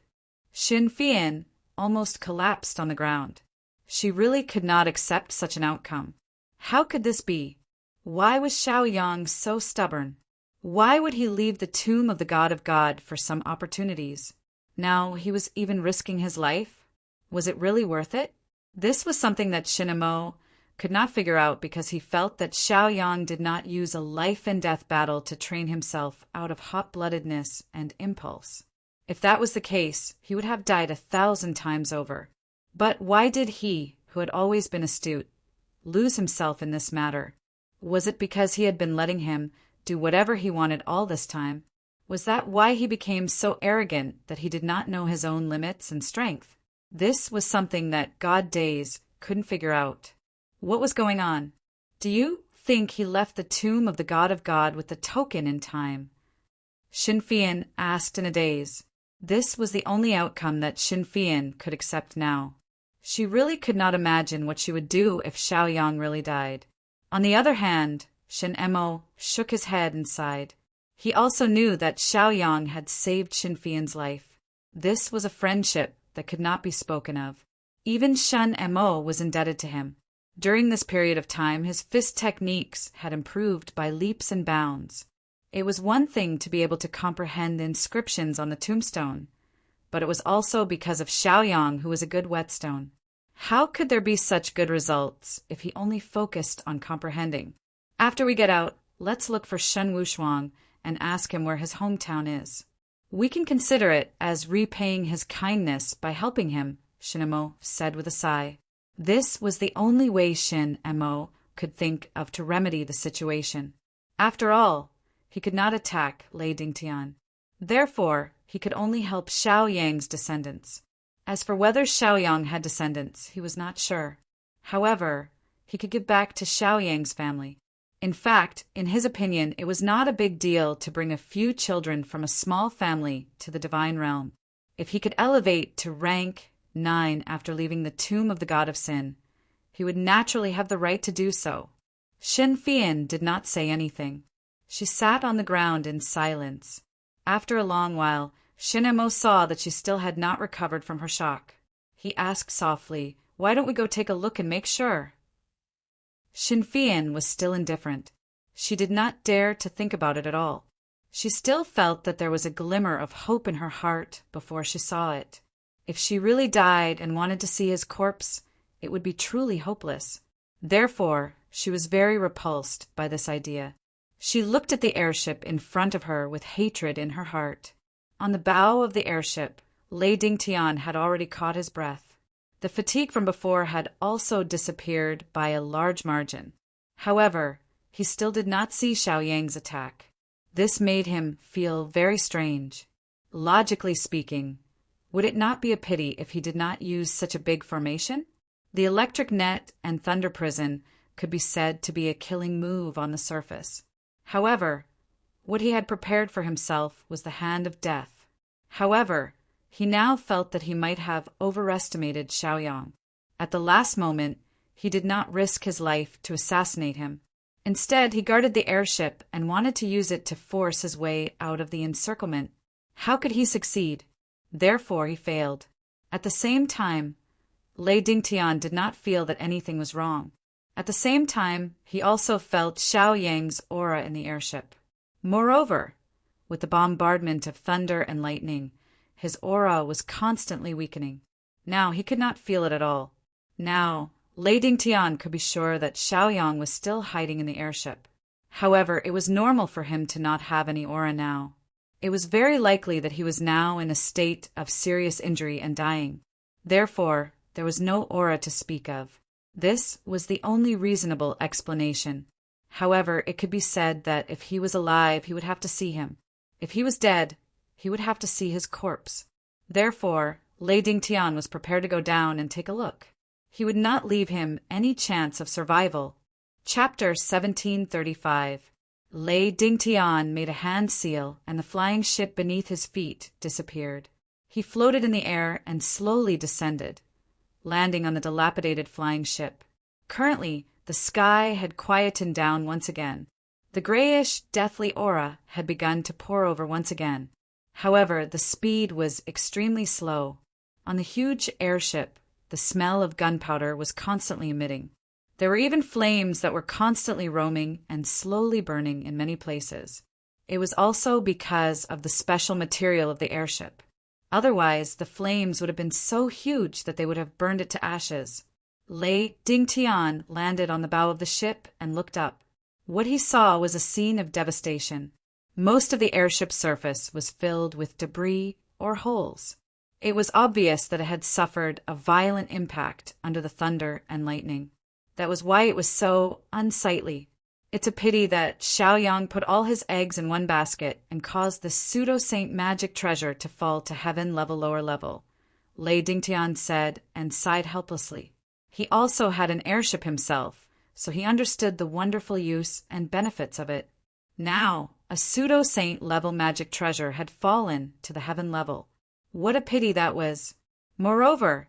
Xin Fian almost collapsed on the ground. She really could not accept such an outcome. How could this be? Why was Xiaoyang so stubborn? Why would he leave the tomb of the God of God for some opportunities? Now he was even risking his life. Was it really worth it? This was something that Shinamo could not figure out because he felt that Xiaoyang did not use a life-and-death battle to train himself out of hot-bloodedness and impulse. If that was the case, he would have died 1,000 times over. But why did he, who had always been astute, lose himself in this matter? Was it because he had been letting him do whatever he wanted all this time? Was that why he became so arrogant that he did not know his own limits and strength? This was something that God Days couldn't figure out. What was going on? Do you think he left the tomb of the God of God with the token in time? Xin Fian asked in a daze. This was the only outcome that Xin Fian could accept now. She really could not imagine what she would do if Xiaoyang really died. On the other hand, Shen Emo shook his head and sighed. He also knew that Xiaoyang had saved Xin Fian's life. This was a friendship that could not be spoken of. Even Shen Emo was indebted to him. During this period of time, his fist techniques had improved by leaps and bounds. It was one thing to be able to comprehend the inscriptions on the tombstone, but it was also because of Xiaoyang, who was a good whetstone. How could there be such good results if he only focused on comprehending? After we get out, let's look for Shen Wushuang and ask him where his hometown is. We can consider it as repaying his kindness by helping him, Shin-Emo said with a sigh. This was the only way Shin-Emo could think of to remedy the situation. After all, he could not attack Lei Dingtian. Therefore, he could only help Xiaoyang's descendants. As for whether Xiaoyang had descendants, he was not sure. However, he could give back to Xiaoyang's family. In fact, in his opinion, it was not a big deal to bring a few children from a small family to the divine realm. If he could elevate to rank 9 after leaving the tomb of the god of sin, he would naturally have the right to do so. Xin Fian did not say anything. She sat on the ground in silence. After a long while, Shinemo saw that she still had not recovered from her shock. He asked softly, "Why don't we go take a look and make sure?" Shinfian was still indifferent. She did not dare to think about it at all. She still felt that there was a glimmer of hope in her heart before she saw it. If she really died and wanted to see his corpse, it would be truly hopeless. Therefore, she was very repulsed by this idea. She looked at the airship in front of her with hatred in her heart. On the bow of the airship, Lei Dingtian had already caught his breath. The fatigue from before had also disappeared by a large margin. However, he still did not see Xiaoyang's attack. This made him feel very strange. Logically speaking, would it not be a pity if he did not use such a big formation? The electric net and thunder prison could be said to be a killing move on the surface. However, what he had prepared for himself was the hand of death. However, he now felt that he might have overestimated Xiaoyang. At the last moment, he did not risk his life to assassinate him. Instead, he guarded the airship and wanted to use it to force his way out of the encirclement. How could he succeed? Therefore, he failed. At the same time, Lei Dingtian did not feel that anything was wrong. At the same time, he also felt Xiaoyang's aura in the airship. Moreover, with the bombardment of thunder and lightning, his aura was constantly weakening. Now he could not feel it at all. Now, Lei Dingtian could be sure that Xiaoyang was still hiding in the airship. However, it was normal for him to not have any aura now. It was very likely that he was now in a state of serious injury and dying. Therefore, there was no aura to speak of. This was the only reasonable explanation. However, it could be said that if he was alive, he would have to see him. If he was dead, he would have to see his corpse. Therefore, Lei Dingtian was prepared to go down and take a look. He would not leave him any chance of survival. Chapter 1735. Lei Dingtian made a hand seal, and the flying ship beneath his feet disappeared. He floated in the air and slowly descended, landing on the dilapidated flying ship. Currently, the sky had quietened down once again. The grayish, deathly aura had begun to pour over once again. However, the speed was extremely slow. On the huge airship, the smell of gunpowder was constantly emitting. There were even flames that were constantly roaming and slowly burning in many places. It was also because of the special material of the airship. Otherwise, the flames would have been so huge that they would have burned it to ashes. Lei Dingtian landed on the bow of the ship and looked up. What he saw was a scene of devastation. Most of the airship's surface was filled with debris or holes. It was obvious that it had suffered a violent impact under the thunder and lightning. That was why it was so unsightly. It's a pity that Xiaoyang put all his eggs in one basket and caused this pseudo-saint magic treasure to fall to heaven level lower level, Lei Dingtian said and sighed helplessly. He also had an airship himself, so he understood the wonderful use and benefits of it. Now, a pseudo-saint level magic treasure had fallen to the heaven level. What a pity that was. Moreover,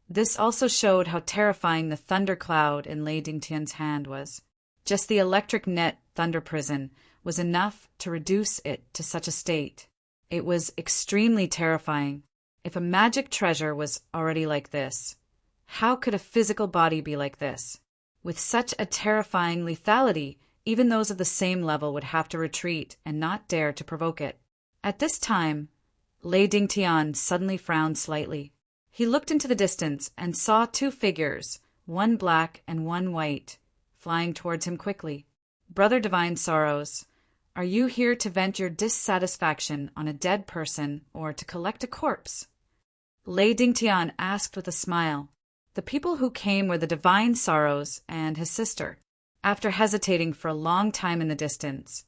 this also showed how terrifying the thunder cloud in Lei Dingtian's hand was. Just the electric net thunder prison was enough to reduce it to such a state. It was extremely terrifying. If a magic treasure was already like this, how could a physical body be like this? With such a terrifying lethality, even those of the same level would have to retreat and not dare to provoke it. At this time, Lei Dingtian suddenly frowned slightly. He looked into the distance and saw two figures, one black and one white, flying towards him quickly. "Brother Divine Sorrows, are you here to vent your dissatisfaction on a dead person or to collect a corpse?" Lei Dingtian asked with a smile. The people who came were the Divine Sorrows and his sister. After hesitating for a long time in the distance,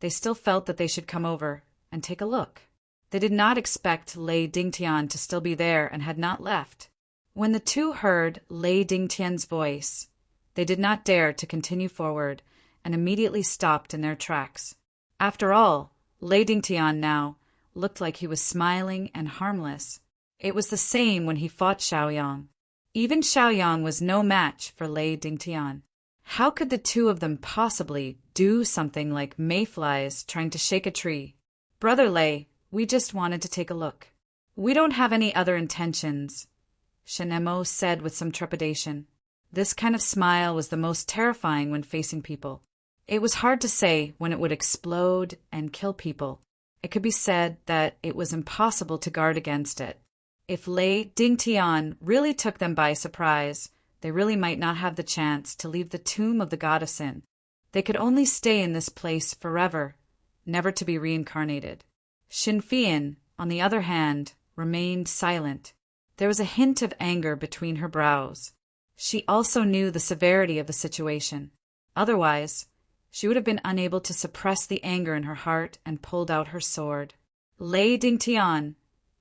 they still felt that they should come over and take a look. They did not expect Lei Dingtian to still be there and had not left. When the two heard Lei Dingtian's voice, they did not dare to continue forward and immediately stopped in their tracks. After all, Lei Dingtian now looked like he was smiling and harmless. It was the same when he fought Xiaoyang. Even Xiaoyang was no match for Lei Dingtian. How could the two of them possibly do something like mayflies trying to shake a tree? Brother Lei, we just wanted to take a look. We don't have any other intentions, Shen Emo said with some trepidation. This kind of smile was the most terrifying when facing people. It was hard to say when it would explode and kill people. It could be said that it was impossible to guard against it. If Lei Dingtian really took them by surprise, they really might not have the chance to leave the tomb of the goddess in. They could only stay in this place forever, never to be reincarnated. Xin Fian, on the other hand, remained silent. There was a hint of anger between her brows. She also knew the severity of the situation. Otherwise, she would have been unable to suppress the anger in her heart and pulled out her sword. Lei Dingtian,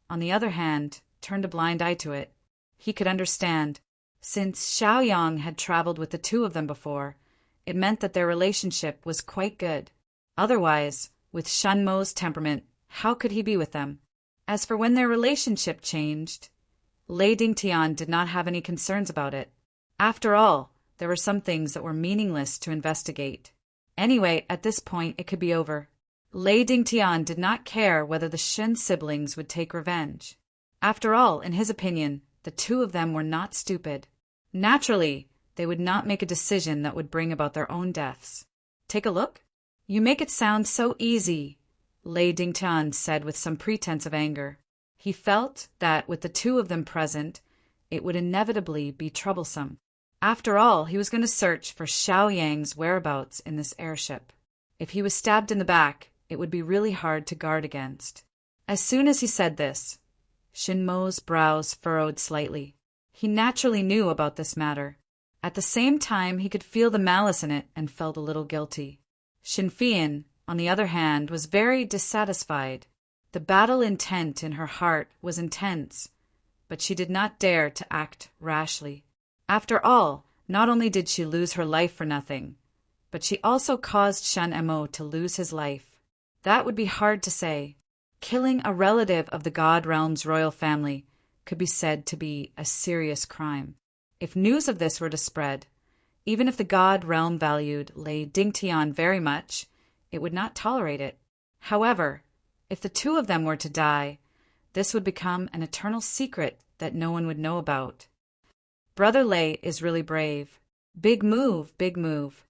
on the other hand, turned a blind eye to it. He could understand. Since Xiaoyang had traveled with the two of them before, it meant that their relationship was quite good. Otherwise, with Shen Mo's temperament, how could he be with them? As for when their relationship changed, Lei Dingtian did not have any concerns about it. After all, there were some things that were meaningless to investigate. Anyway, at this point, it could be over. Lei Dingtian did not care whether the Shen siblings would take revenge. After all, in his opinion, the two of them were not stupid. Naturally, they would not make a decision that would bring about their own deaths. Take a look? You make it sound so easy, Lei Dingtian said with some pretense of anger. He felt that with the two of them present, it would inevitably be troublesome. After all, he was going to search for Xiaoyang's whereabouts in this airship. If he was stabbed in the back, it would be really hard to guard against. As soon as he said this, Shen Mo's brows furrowed slightly. He naturally knew about this matter. At the same time, he could feel the malice in it and felt a little guilty. Xin Fian, on the other hand, was very dissatisfied. The battle intent in her heart was intense, but she did not dare to act rashly. After all, not only did she lose her life for nothing, but she also caused Shen Emo to lose his life. That would be hard to say. Killing a relative of the God Realm's royal family could be said to be a serious crime. If news of this were to spread, even if the God Realm valued Lei Dingtian very much, it would not tolerate it. However, if the two of them were to die, this would become an eternal secret that no one would know about. Brother Lei is really brave. Big move, big move.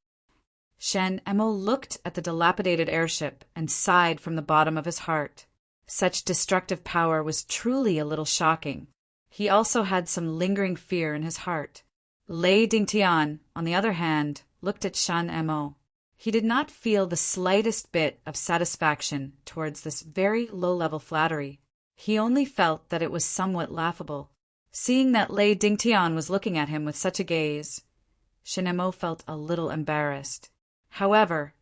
Shen Emo looked at the dilapidated airship and sighed from the bottom of his heart. Such destructive power was truly a little shocking. He also had some lingering fear in his heart. Lei Dingtian, on the other hand, looked at Shen Emo. He did not feel the slightest bit of satisfaction towards this very low-level flattery. He only felt that it was somewhat laughable. Seeing that Lei Dingtian was looking at him with such a gaze, Shen Emo felt a little embarrassed. However,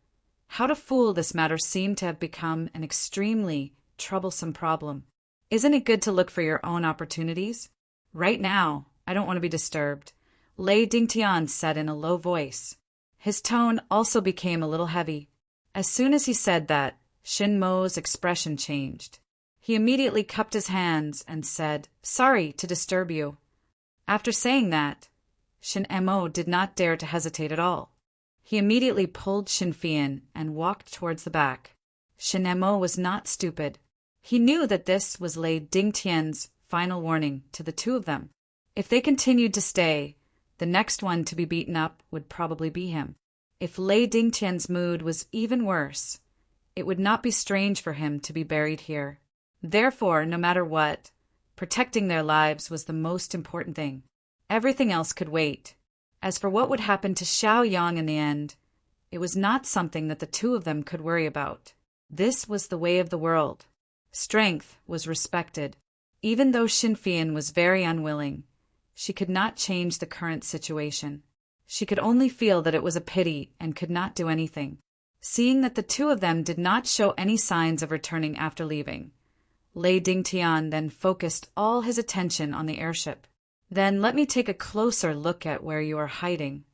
how to fool this matter seemed to have become an extremely troublesome problem. Isn't it good to look for your own opportunities? Right now, I don't want to be disturbed, Lei Dingtian said in a low voice. His tone also became a little heavy. As soon as he said that, Shen Mo's expression changed. He immediately cupped his hands and said, "Sorry to disturb you." After saying that, Shen Emo did not dare to hesitate at all. He immediately pulled Xin Fian and walked towards the back. Shen Emo was not stupid. He knew that this was Lei Dingtian's final warning to the two of them. If they continued to stay, the next one to be beaten up would probably be him. If Lei Dingtian's mood was even worse, it would not be strange for him to be buried here. Therefore, no matter what, protecting their lives was the most important thing. Everything else could wait. As for what would happen to Xiaoyang in the end, it was not something that the two of them could worry about. This was the way of the world. Strength was respected. Even though Xin Fian was very unwilling, she could not change the current situation. She could only feel that it was a pity and could not do anything. Seeing that the two of them did not show any signs of returning after leaving, Lei Dingtian then focused all his attention on the airship. "Then let me take a closer look at where you are hiding."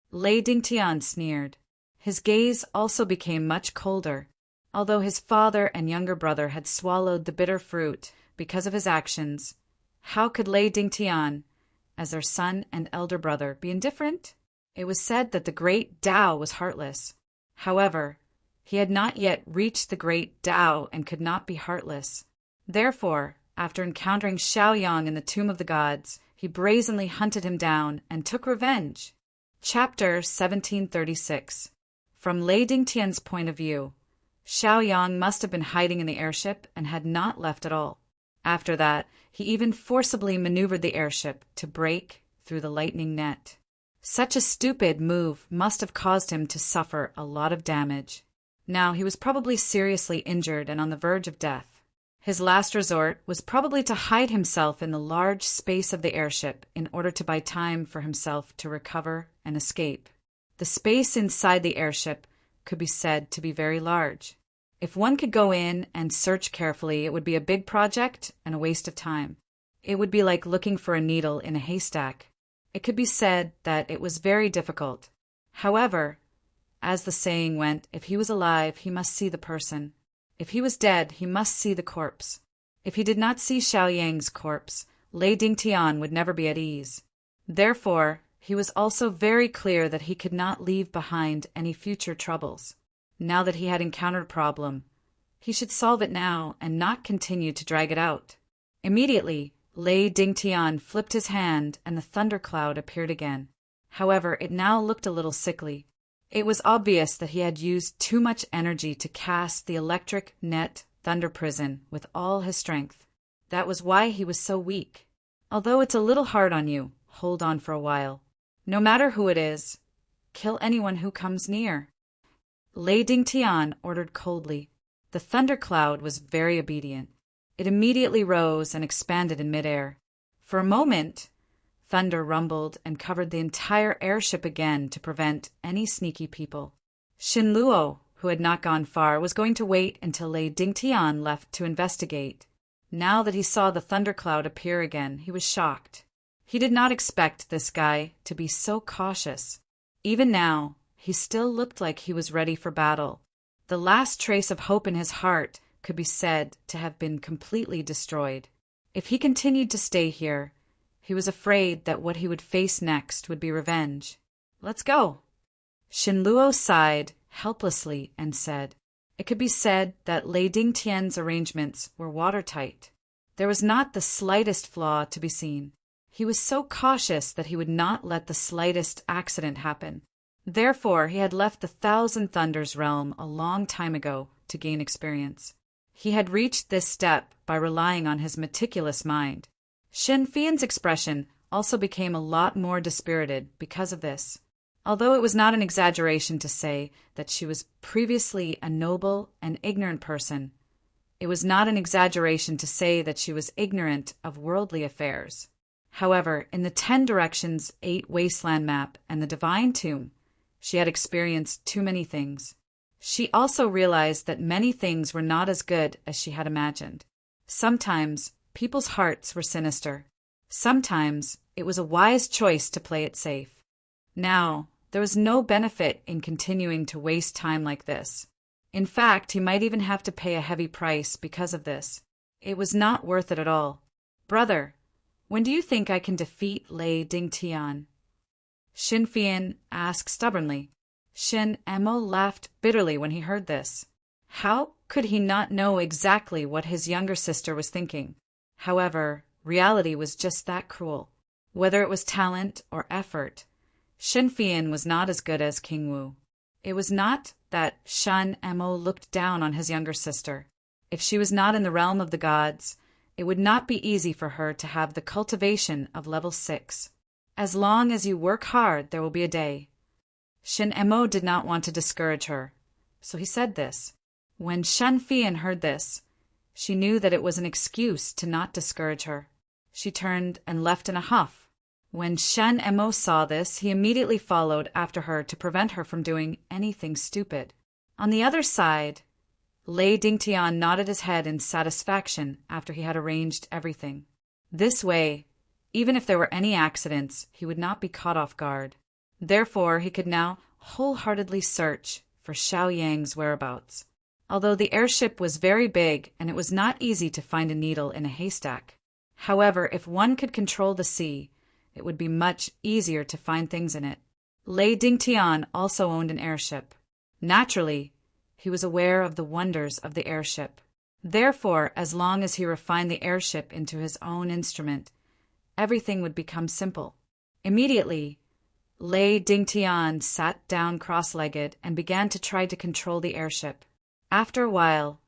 Lei Dingtian sneered. His gaze also became much colder. Although his father and younger brother had swallowed the bitter fruit because of his actions, how could Lei Dingtian, as their son and elder brother, be indifferent? It was said that the great Tao was heartless. However, he had not yet reached the great Tao and could not be heartless. Therefore, after encountering Xiaoyang in the Tomb of the Gods, he brazenly hunted him down and took revenge. Chapter 1736. From Lei Dingtian's point of view, Xiaoyang must have been hiding in the airship and had not left at all. After that, he even forcibly maneuvered the airship to break through the lightning net. Such a stupid move must have caused him to suffer a lot of damage. Now he was probably seriously injured and on the verge of death. His last resort was probably to hide himself in the large space of the airship in order to buy time for himself to recover and escape. The space inside the airship could be said to be very large. If one could go in and search carefully, it would be a big project and a waste of time. It would be like looking for a needle in a haystack. It could be said that it was very difficult. However, as the saying went, if he was alive, he must see the person. If he was dead, he must see the corpse. If he did not see Xiaoyang's corpse, Lei Dingtian would never be at ease. Therefore, he was also very clear that he could not leave behind any future troubles. Now that he had encountered a problem, he should solve it now and not continue to drag it out. Immediately, Lei Dingtian flipped his hand and the thundercloud appeared again. However, it now looked a little sickly. It was obvious that he had used too much energy to cast the electric net thunder prison with all his strength. That was why he was so weak. Although it's a little hard on you, hold on for a while. No matter who it is, kill anyone who comes near. Lei Dingtian ordered coldly. The thundercloud was very obedient. It immediately rose and expanded in midair. For a moment, thunder rumbled and covered the entire airship again to prevent any sneaky people. Xin Luo, who had not gone far, was going to wait until Lei Dingtian left to investigate. Now that he saw the thundercloud appear again, he was shocked. He did not expect this guy to be so cautious. Even now, he still looked like he was ready for battle. The last trace of hope in his heart could be said to have been completely destroyed. If he continued to stay here, he was afraid that what he would face next would be revenge. Let's go. Xin Luo sighed helplessly and said, it could be said that Lei Dingtian's arrangements were watertight. There was not the slightest flaw to be seen. He was so cautious that he would not let the slightest accident happen. Therefore, he had left the Thousand Thunders realm a long time ago to gain experience. He had reached this step by relying on his meticulous mind. Shen Fian's expression also became a lot more dispirited because of this. Although it was not an exaggeration to say that she was previously a noble and ignorant person, it was not an exaggeration to say that she was ignorant of worldly affairs. However, in the 10 Directions 8 Wasteland map and the Divine Tomb, she had experienced too many things. She also realized that many things were not as good as she had imagined. Sometimes, people's hearts were sinister. Sometimes, it was a wise choice to play it safe. Now, there was no benefit in continuing to waste time like this. In fact, he might even have to pay a heavy price because of this. It was not worth it at all. Brother, when do you think I can defeat Lei Dingtian? Xin Fian asked stubbornly. Shen Emo laughed bitterly when he heard this. How could he not know exactly what his younger sister was thinking? However, reality was just that cruel. Whether it was talent or effort, Shen Fian was not as good as King Wu. It was not that Shen Emo looked down on his younger sister. If she was not in the realm of the gods, it would not be easy for her to have the cultivation of level 6. As long as you work hard, there will be a day. Shen Emo did not want to discourage her, so he said this. When Shen Fian heard this, she knew that it was an excuse to not discourage her. She turned and left in a huff. When Shen Emo saw this, he immediately followed after her to prevent her from doing anything stupid. On the other side, Lei Dingtian nodded his head in satisfaction after he had arranged everything. This way, even if there were any accidents, he would not be caught off guard. Therefore, he could now wholeheartedly search for Xiaoyang's whereabouts. Although the airship was very big and it was not easy to find a needle in a haystack. However, if one could control the sea, it would be much easier to find things in it. Lei Dingtian also owned an airship. Naturally, he was aware of the wonders of the airship. Therefore, as long as he refined the airship into his own instrument, everything would become simple. Immediately, Lei Dingtian sat down cross-legged and began to try to control the airship. After a while,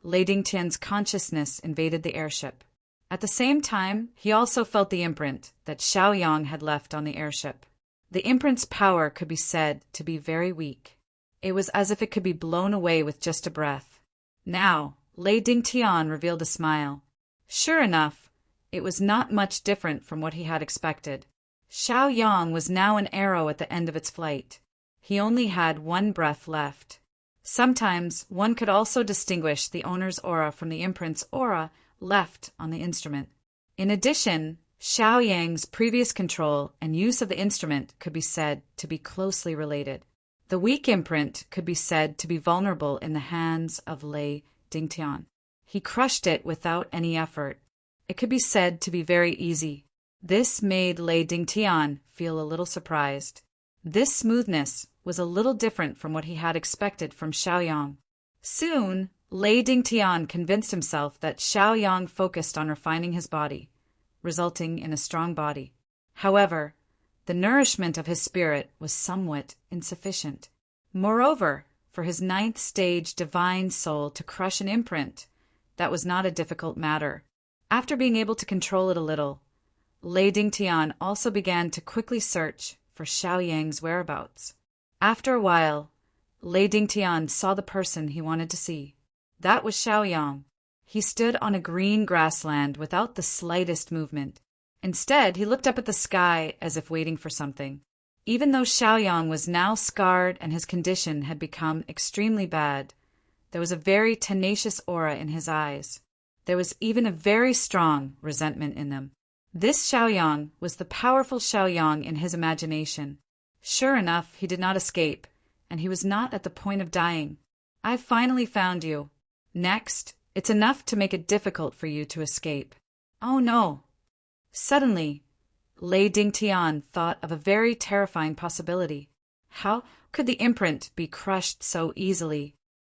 Lei Dingtian's consciousness invaded the airship. At the same time, he also felt the imprint that Xiaoyang had left on the airship. The imprint's power could be said to be very weak. It was as if it could be blown away with just a breath. Now, Lei Dingtian revealed a smile. Sure enough, it was not much different from what he had expected. Xiaoyang was now an arrow at the end of its flight. He only had one breath left. Sometimes one could also distinguish the owner's aura from the imprint's aura left on the instrument. In addition, Xiaoyang's previous control and use of the instrument could be said to be closely related. The weak imprint could be said to be vulnerable in the hands of Lei Dingtian. He crushed it without any effort. It could be said to be very easy. This made Lei Dingtian feel a little surprised. This smoothness was a little different from what he had expected from Xiaoyang. Soon, Lei Dingtian convinced himself that Xiaoyang focused on refining his body, resulting in a strong body. However, the nourishment of his spirit was somewhat insufficient. Moreover, for his ninth stage divine soul to crush an imprint, that was not a difficult matter. After being able to control it a little, Lei Dingtian also began to quickly search for Xiaoyang's whereabouts. After a while, Lei Dingtian saw the person he wanted to see. That was Xiaoyang. He stood on a green grassland without the slightest movement. Instead, he looked up at the sky as if waiting for something. Even though Xiaoyang was now scarred and his condition had become extremely bad, there was a very tenacious aura in his eyes. There was even a very strong resentment in them. This Xiaoyang was the powerful Xiaoyang in his imagination. Sure enough, he did not escape, and he was not at the point of dying. I've finally found you. Next, it's enough to make it difficult for you to escape. Oh no! Suddenly, Lei Dingtian thought of a very terrifying possibility. How could the imprint be crushed so easily?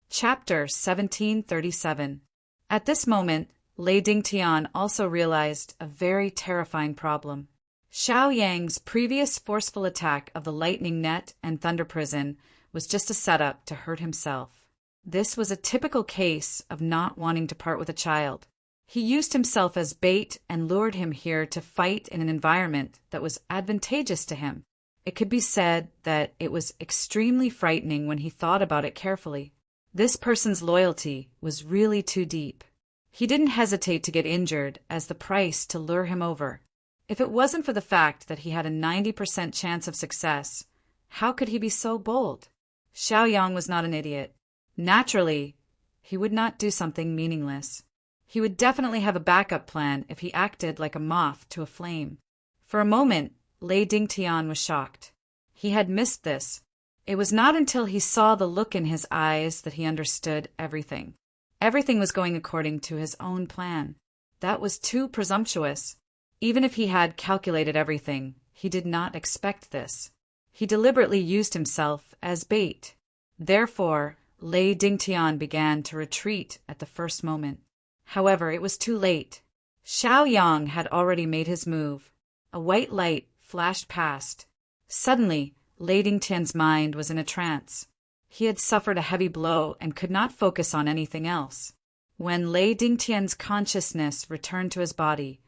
Chapter 1737. At this moment, Lei Dingtian also realized a very terrifying problem. Xiaoyang's previous forceful attack of the lightning net and thunder prison was just a setup to hurt himself. This was a typical case of not wanting to part with a child. He used himself as bait and lured him here to fight in an environment that was advantageous to him. It could be said that it was extremely frightening when he thought about it carefully. This person's loyalty was really too deep. He didn't hesitate to get injured as the price to lure him over. If it wasn't for the fact that he had a 90% chance of success, how could he be so bold? Xiaoyang was not an idiot. Naturally, he would not do something meaningless. He would definitely have a backup plan if he acted like a moth to a flame. For a moment, Lei Dingtian was shocked. He had missed this. It was not until he saw the look in his eyes that he understood everything. Everything was going according to his own plan. That was too presumptuous. Even if he had calculated everything, he did not expect this. He deliberately used himself as bait. Therefore, Lei Dingtian began to retreat at the first moment. However, it was too late. Xiaoyang had already made his move. A white light flashed past. Suddenly, Lei Dingtian's mind was in a trance. He had suffered a heavy blow and could not focus on anything else. When Lei Dingtian's consciousness returned to his body,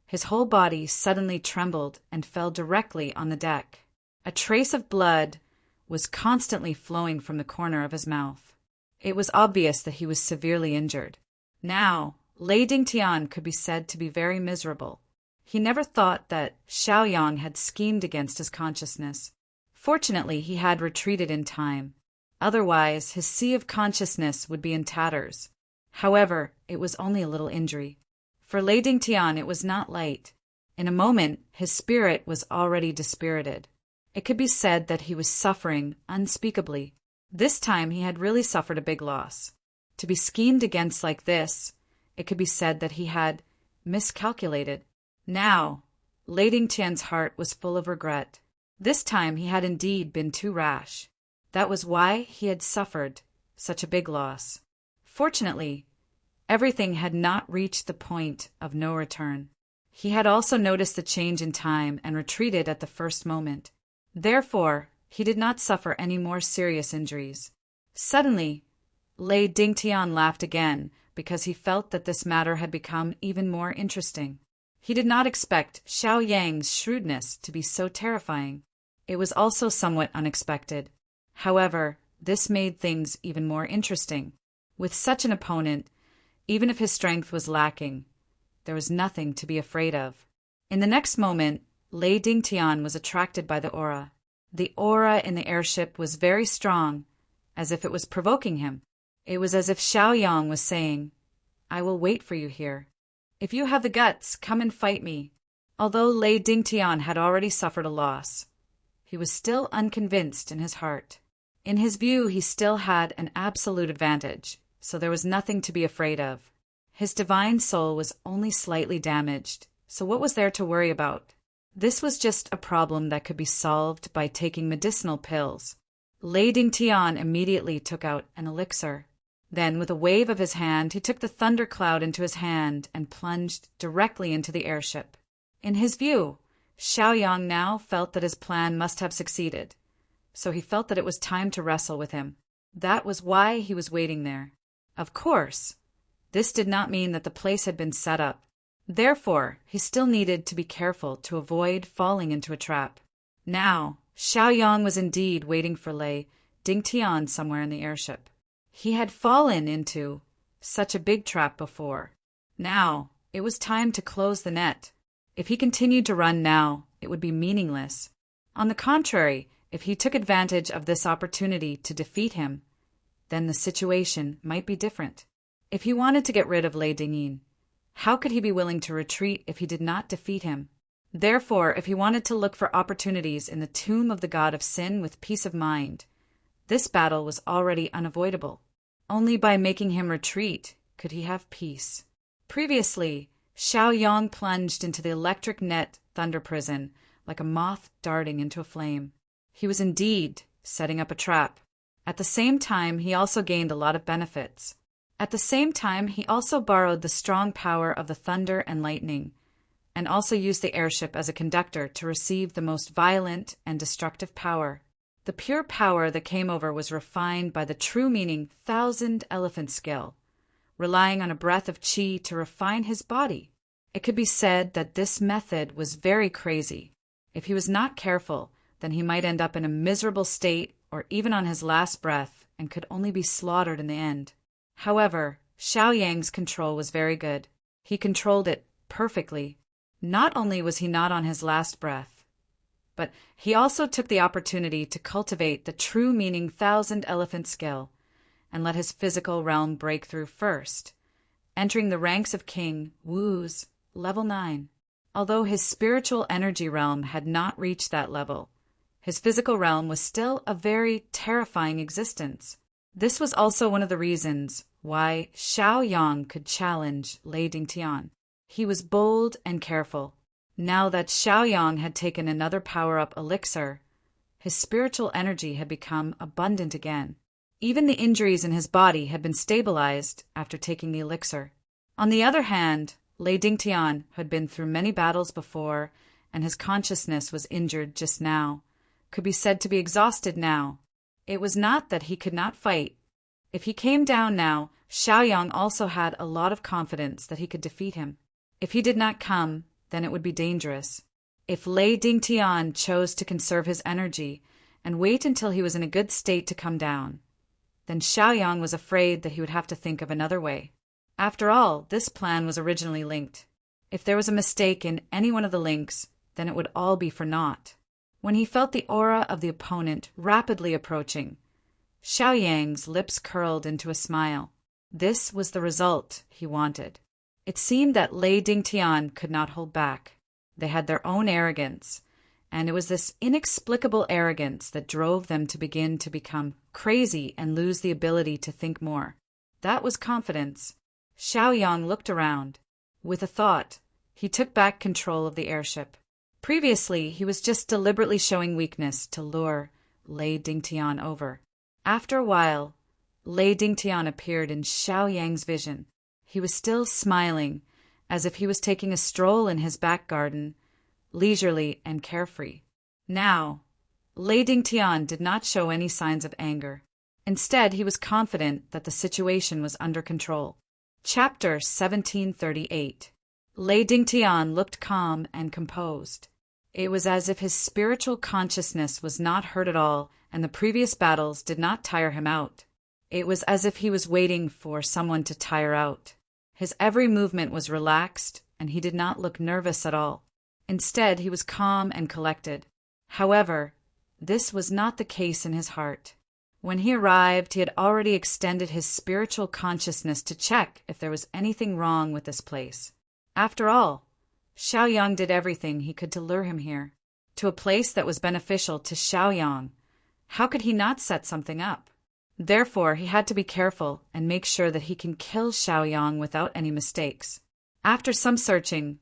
his whole body suddenly trembled and fell directly on the deck. A trace of blood was constantly flowing from the corner of his mouth. It was obvious that he was severely injured. Now, Lei Dingtian could be said to be very miserable. He never thought that Xiaoyang had schemed against his consciousness. Fortunately, he had retreated in time. Otherwise, his sea of consciousness would be in tatters. However, it was only a little injury. For Lei Dingtian, it was not light. In a moment, his spirit was already dispirited. It could be said that he was suffering unspeakably. This time, he had really suffered a big loss. To be schemed against like this, it could be said that he had miscalculated. Now, Lei Dingtian's heart was full of regret. This time he had indeed been too rash. That was why he had suffered such a big loss. Fortunately, everything had not reached the point of no return. He had also noticed the change in time and retreated at the first moment. Therefore, he did not suffer any more serious injuries. Suddenly, Lei Dingtian laughed again because he felt that this matter had become even more interesting. He did not expect Xiao Yang's shrewdness to be so terrifying. It was also somewhat unexpected. However, this made things even more interesting. With such an opponent, even if his strength was lacking, there was nothing to be afraid of. In the next moment, Lei Dingtian was attracted by the aura. The aura in the airship was very strong, as if it was provoking him. It was as if Xiao Yang was saying, "I will wait for you here. If you have the guts, come and fight me." Although Lei Dingtian had already suffered a loss, he was still unconvinced in his heart. In his view, he still had an absolute advantage, so there was nothing to be afraid of. His divine soul was only slightly damaged, so what was there to worry about? This was just a problem that could be solved by taking medicinal pills. Lei Dingtian immediately took out an elixir. Then, with a wave of his hand, he took the thundercloud into his hand and plunged directly into the airship. In his view, Xiao Yang now felt that his plan must have succeeded, so he felt that it was time to wrestle with him. That was why he was waiting there. Of course, this did not mean that the place had been set up. Therefore, he still needed to be careful to avoid falling into a trap. Now, Xiao Yang was indeed waiting for Lei Dingtian somewhere in the airship. He had fallen into such a big trap before. Now, it was time to close the net. If he continued to run now, it would be meaningless. On the contrary, if he took advantage of this opportunity to defeat him, then the situation might be different. If he wanted to get rid of Lei Dingyin, how could he be willing to retreat if he did not defeat him? Therefore, if he wanted to look for opportunities in the tomb of the god of sin with peace of mind, this battle was already unavoidable. Only by making him retreat could he have peace. Previously, Xiao Yang plunged into the electric net thunder prison like a moth darting into a flame. He was indeed setting up a trap. At the same time, he also gained a lot of benefits. At the same time, he also borrowed the strong power of the thunder and lightning, and also used the airship as a conductor to receive the most violent and destructive power. The pure power that came over was refined by the true meaning 1,000 elephant skill, relying on a breath of qi to refine his body. It could be said that this method was very crazy. If he was not careful, then he might end up in a miserable state or even on his last breath and could only be slaughtered in the end. However, Xiao Yang's control was very good. He controlled it perfectly. Not only was he not on his last breath, but he also took the opportunity to cultivate the true meaning 1,000 elephant skill and let his physical realm break through first, entering the ranks of King Wu's level 9. Although his spiritual energy realm had not reached that level, his physical realm was still a very terrifying existence. This was also one of the reasons why Xiao Yang could challenge Lei Dingtian. He was bold and careful. Now that Xiao Yang had taken another power-up elixir, his spiritual energy had become abundant again. Even the injuries in his body had been stabilized after taking the elixir. On the other hand, Lei Dingtian had been through many battles before, and his consciousness was injured just now, could be said to be exhausted now. It was not that he could not fight. If he came down now, Xiao Yang also had a lot of confidence that he could defeat him. If he did not come, then it would be dangerous. If Lei Dingtian chose to conserve his energy and wait until he was in a good state to come down, then Xiao Yang was afraid that he would have to think of another way. After all, this plan was originally linked. If there was a mistake in any one of the links, then it would all be for naught. When he felt the aura of the opponent rapidly approaching, Xiao Yang's lips curled into a smile. This was the result he wanted. It seemed that Lei Dingtian could not hold back. They had their own arrogance, and it was this inexplicable arrogance that drove them to begin to become crazy and lose the ability to think more. That was confidence. Xiao Yang looked around. With a thought, he took back control of the airship. Previously, he was just deliberately showing weakness to lure Lei Dingtian over. After a while, Lei Dingtian appeared in Xiao Yang's vision. He was still smiling, as if he was taking a stroll in his back garden, leisurely and carefree. Now, Lei Dingtian did not show any signs of anger. Instead, he was confident that the situation was under control. Chapter 1738. Lei Dingtian looked calm and composed. It was as if his spiritual consciousness was not hurt at all, and the previous battles did not tire him out. It was as if he was waiting for someone to tire out. His every movement was relaxed, and he did not look nervous at all. Instead, he was calm and collected. However, this was not the case in his heart. When he arrived, he had already extended his spiritual consciousness to check if there was anything wrong with this place. After all, Xiaoyang did everything he could to lure him here, to a place that was beneficial to Xiaoyang. How could he not set something up? Therefore, he had to be careful and make sure that he can kill Xiaoyang without any mistakes. After some searching,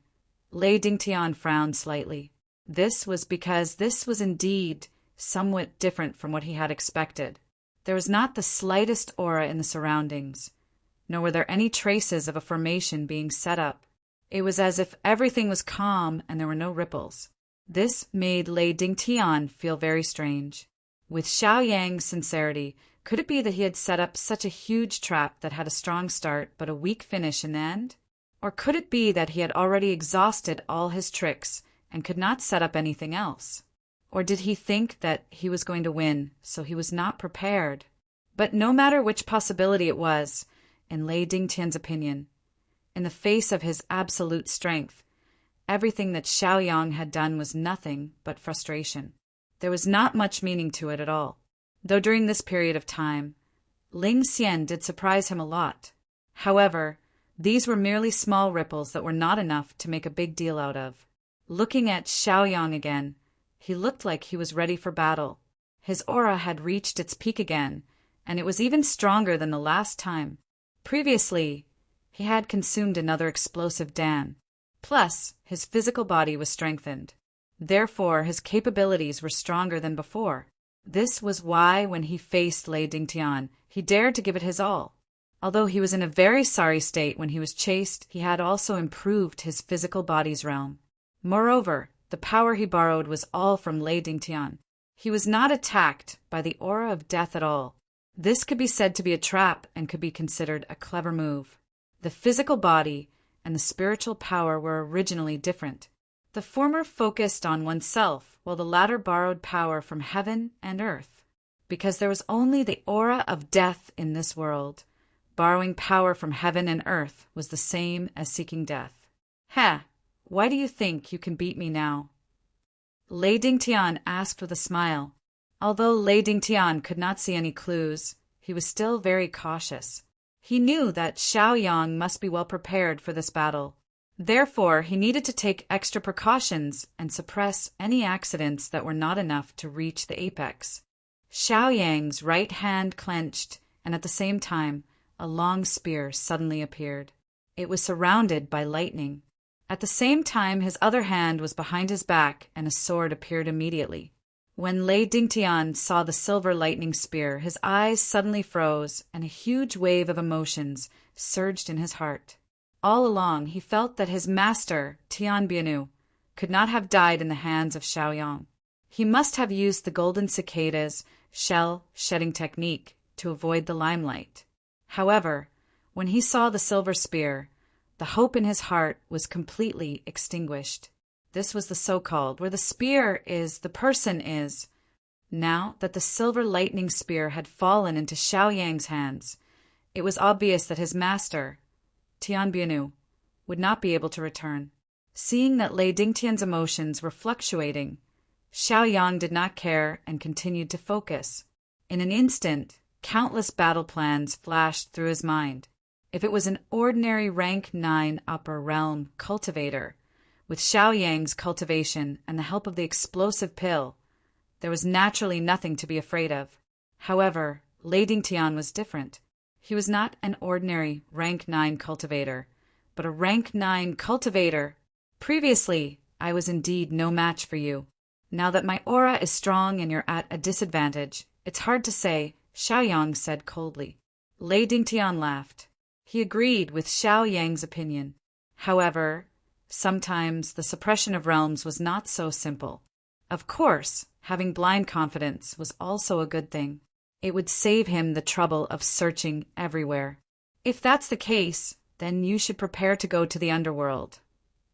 Lei Dingtian frowned slightly. This was because this was indeed somewhat different from what he had expected. There was not the slightest aura in the surroundings, nor were there any traces of a formation being set up. It was as if everything was calm and there were no ripples. This made Lei Dingtian feel very strange. With Xiaoyang's sincerity, could it be that he had set up such a huge trap that had a strong start but a weak finish in the end? Or could it be that he had already exhausted all his tricks and could not set up anything else? Or did he think that he was going to win, so he was not prepared? But no matter which possibility it was, in Lei Dingtian's opinion, in the face of his absolute strength, everything that Xiaoyang had done was nothing but frustration. There was not much meaning to it at all. Though during this period of time, Ling Xian did surprise him a lot. However, these were merely small ripples that were not enough to make a big deal out of. Looking at Xiaoyang again, he looked like he was ready for battle. His aura had reached its peak again, and it was even stronger than the last time. Previously, he had consumed another explosive Dan. Plus, his physical body was strengthened. Therefore, his capabilities were stronger than before. This was why, when he faced Lei Dingtian, he dared to give it his all. Although he was in a very sorry state when he was chased, he had also improved his physical body's realm. Moreover, the power he borrowed was all from Lei Dingtian. He was not attacked by the aura of death at all. This could be said to be a trap and could be considered a clever move. The physical body and the spiritual power were originally different. The former focused on oneself, while the latter borrowed power from heaven and earth. Because there was only the aura of death in this world, borrowing power from heaven and earth was the same as seeking death. Why do you think you can beat me now? Lei Dingtian asked with a smile. Although Lei Dingtian could not see any clues, he was still very cautious. He knew that Xiaoyang must be well prepared for this battle. Therefore, he needed to take extra precautions and suppress any accidents that were not enough to reach the apex. Xiaoyang's right hand clenched, and at the same time, a long spear suddenly appeared. It was surrounded by lightning. At the same time, his other hand was behind his back, and a sword appeared immediately. When Lei Dingtian saw the silver lightning spear, his eyes suddenly froze, and a huge wave of emotions surged in his heart. All along, he felt that his master, Tianbianu, could not have died in the hands of Xiaoyang. He must have used the golden cicada's shell-shedding technique to avoid the limelight. However, when he saw the silver spear, the hope in his heart was completely extinguished. This was the so-called, where the spear is, the person is. Now that the silver lightning spear had fallen into Xiaoyang's hands, it was obvious that his master, Tianbianu, would not be able to return. Seeing that Lei Dingtian's emotions were fluctuating, Xiaoyang did not care and continued to focus. In an instant, countless battle plans flashed through his mind. If it was an ordinary rank 9 upper realm cultivator, with Xiaoyang's cultivation and the help of the explosive pill, there was naturally nothing to be afraid of. However, Lei Dingtian was different. He was not an ordinary rank 9 cultivator, but a rank 9 cultivator. Previously, I was indeed no match for you. Now that my aura is strong and you're at a disadvantage, it's hard to say, Xiaoyang said coldly. Lei Dingtian laughed. He agreed with Xiao Yang's opinion. However, sometimes the suppression of realms was not so simple. Of course, having blind confidence was also a good thing. It would save him the trouble of searching everywhere. If that's the case, then you should prepare to go to the underworld,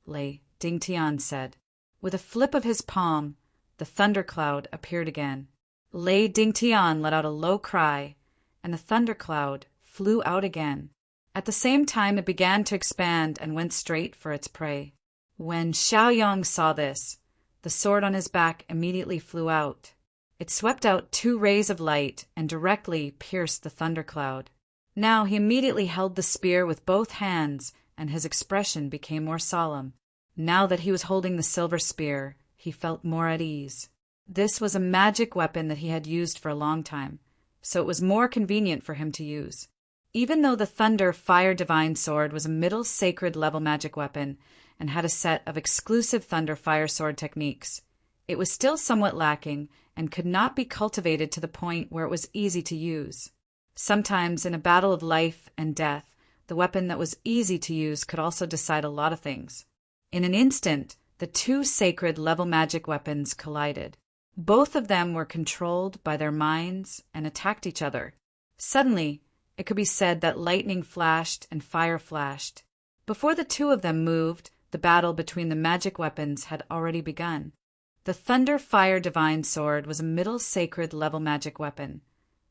Lei Dingtian said. With a flip of his palm, the thundercloud appeared again. Lei Dingtian let out a low cry, and the thundercloud flew out again. At the same time, it began to expand and went straight for its prey. When Xiaoyang saw this, the sword on his back immediately flew out. It swept out 2 rays of light and directly pierced the thundercloud. Now he immediately held the spear with both hands, and his expression became more solemn. Now that he was holding the silver spear, he felt more at ease. This was a magic weapon that he had used for a long time, so it was more convenient for him to use. Even though the Thunder Fire Divine Sword was a middle sacred level magic weapon and had a set of exclusive Thunder Fire Sword techniques, it was still somewhat lacking and could not be cultivated to the point where it was easy to use. Sometimes in a battle of life and death, the weapon that was easy to use could also decide a lot of things. In an instant, the 2 sacred level magic weapons collided. Both of them were controlled by their minds and attacked each other. Suddenly, it could be said that lightning flashed and fire flashed. Before the 2 of them moved, the battle between the magic weapons had already begun. The Thunder Fire Divine Sword was a middle sacred level magic weapon,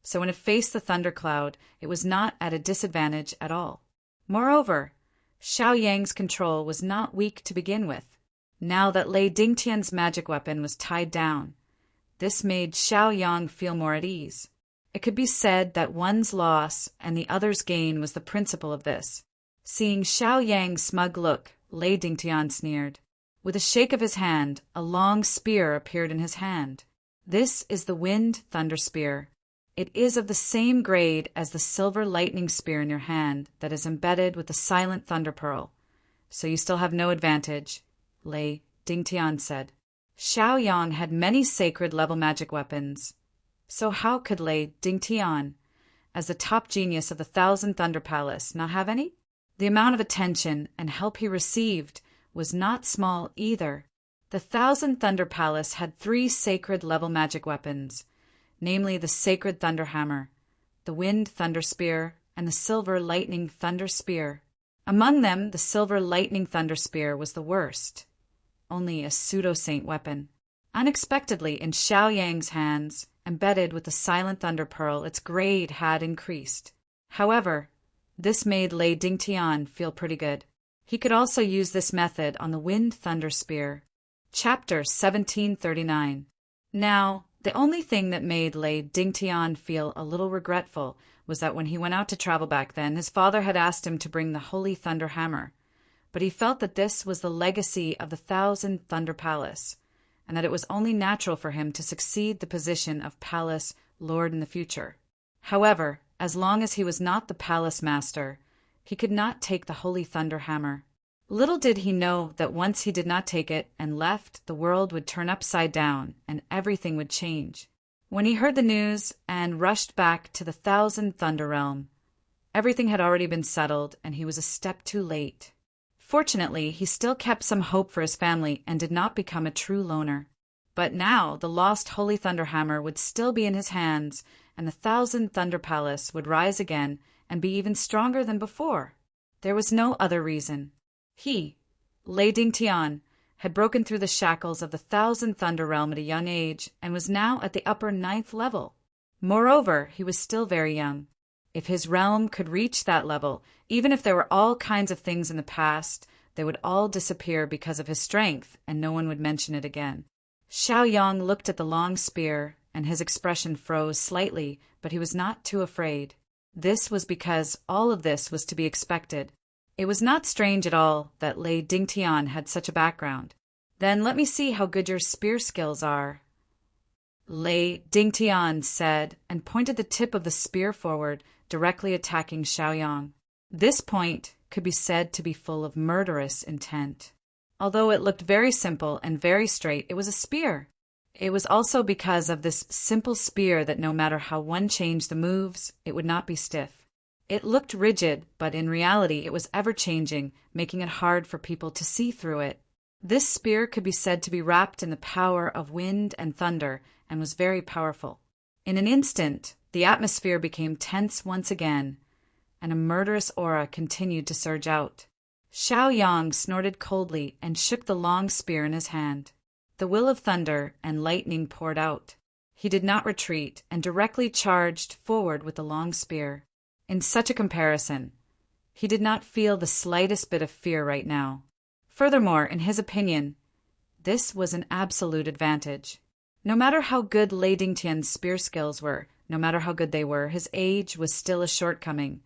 so when it faced the thundercloud, it was not at a disadvantage at all. Moreover, Xiao Yang's control was not weak to begin with. Now that Lei Dingtian's magic weapon was tied down, this made Xiao Yang feel more at ease. It could be said that one's loss and the other's gain was the principle of this. Seeing Xiao Yang's smug look, Lei Dingtian sneered. With a shake of his hand, a long spear appeared in his hand. This is the Wind Thunder Spear. It is of the same grade as the silver lightning spear in your hand that is embedded with the silent thunder pearl. So you still have no advantage, Lei Dingtian said. Xiao Yang had many sacred level magic weapons. So how could Lei Dingtian, as the top genius of the Thousand Thunder Palace, not have any? The amount of attention and help he received was not small either. The Thousand Thunder Palace had 3 sacred level magic weapons, namely the Sacred Thunder Hammer, the Wind Thunder Spear, and the Silver Lightning Thunder Spear. Among them, the Silver Lightning Thunder Spear was the worst, only a pseudo-saint weapon. Unexpectedly, in Xiao Yang's hands, embedded with the Silent Thunder Pearl, its grade had increased. However, this made Lei Dingtian feel pretty good. He could also use this method on the Wind Thunder Spear. Chapter 1739. Now, the only thing that made Lei Dingtian feel a little regretful was that when he went out to travel back then, his father had asked him to bring the Holy Thunder Hammer. But he felt that this was the legacy of the Thousand Thunder Palace, and that it was only natural for him to succeed the position of Palace Lord in the future. However, as long as he was not the Palace Master, he could not take the Holy Thunder Hammer. Little did he know that once he did not take it and left, the world would turn upside down and everything would change. When he heard the news and rushed back to the Thousand Thunder Realm, everything had already been settled and he was a step too late. Fortunately, he still kept some hope for his family and did not become a true loner. But now the lost Holy Thunder Hammer would still be in his hands, and the Thousand Thunder Palace would rise again and be even stronger than before. There was no other reason. He, Lei Dingtian, had broken through the shackles of the Thousand Thunder Realm at a young age and was now at the upper 9th level. Moreover, he was still very young. If his realm could reach that level, even if there were all kinds of things in the past, they would all disappear because of his strength, and no one would mention it again. Xiao Yang looked at the long spear, and his expression froze slightly, but he was not too afraid. This was because all of this was to be expected. It was not strange at all that Lei Dingtian had such a background. Then let me see how good your spear skills are, Lei Dingtian said, and pointed the tip of the spear forward, directly attacking Xiao Yang. This point could be said to be full of murderous intent. Although it looked very simple and very straight, it was a spear. It was also because of this simple spear that no matter how one changed the moves, it would not be stiff. It looked rigid, but in reality it was ever-changing, making it hard for people to see through it. This spear could be said to be wrapped in the power of wind and thunder and was very powerful. In an instant, the atmosphere became tense once again, and a murderous aura continued to surge out. Xiao Yang snorted coldly and shook the long spear in his hand. The will of thunder and lightning poured out. He did not retreat and directly charged forward with the long spear. In such a comparison, he did not feel the slightest bit of fear right now. Furthermore, in his opinion, this was an absolute advantage. No matter how good Lei Dingtian's spear skills were, no matter how good they were, his age was still a shortcoming,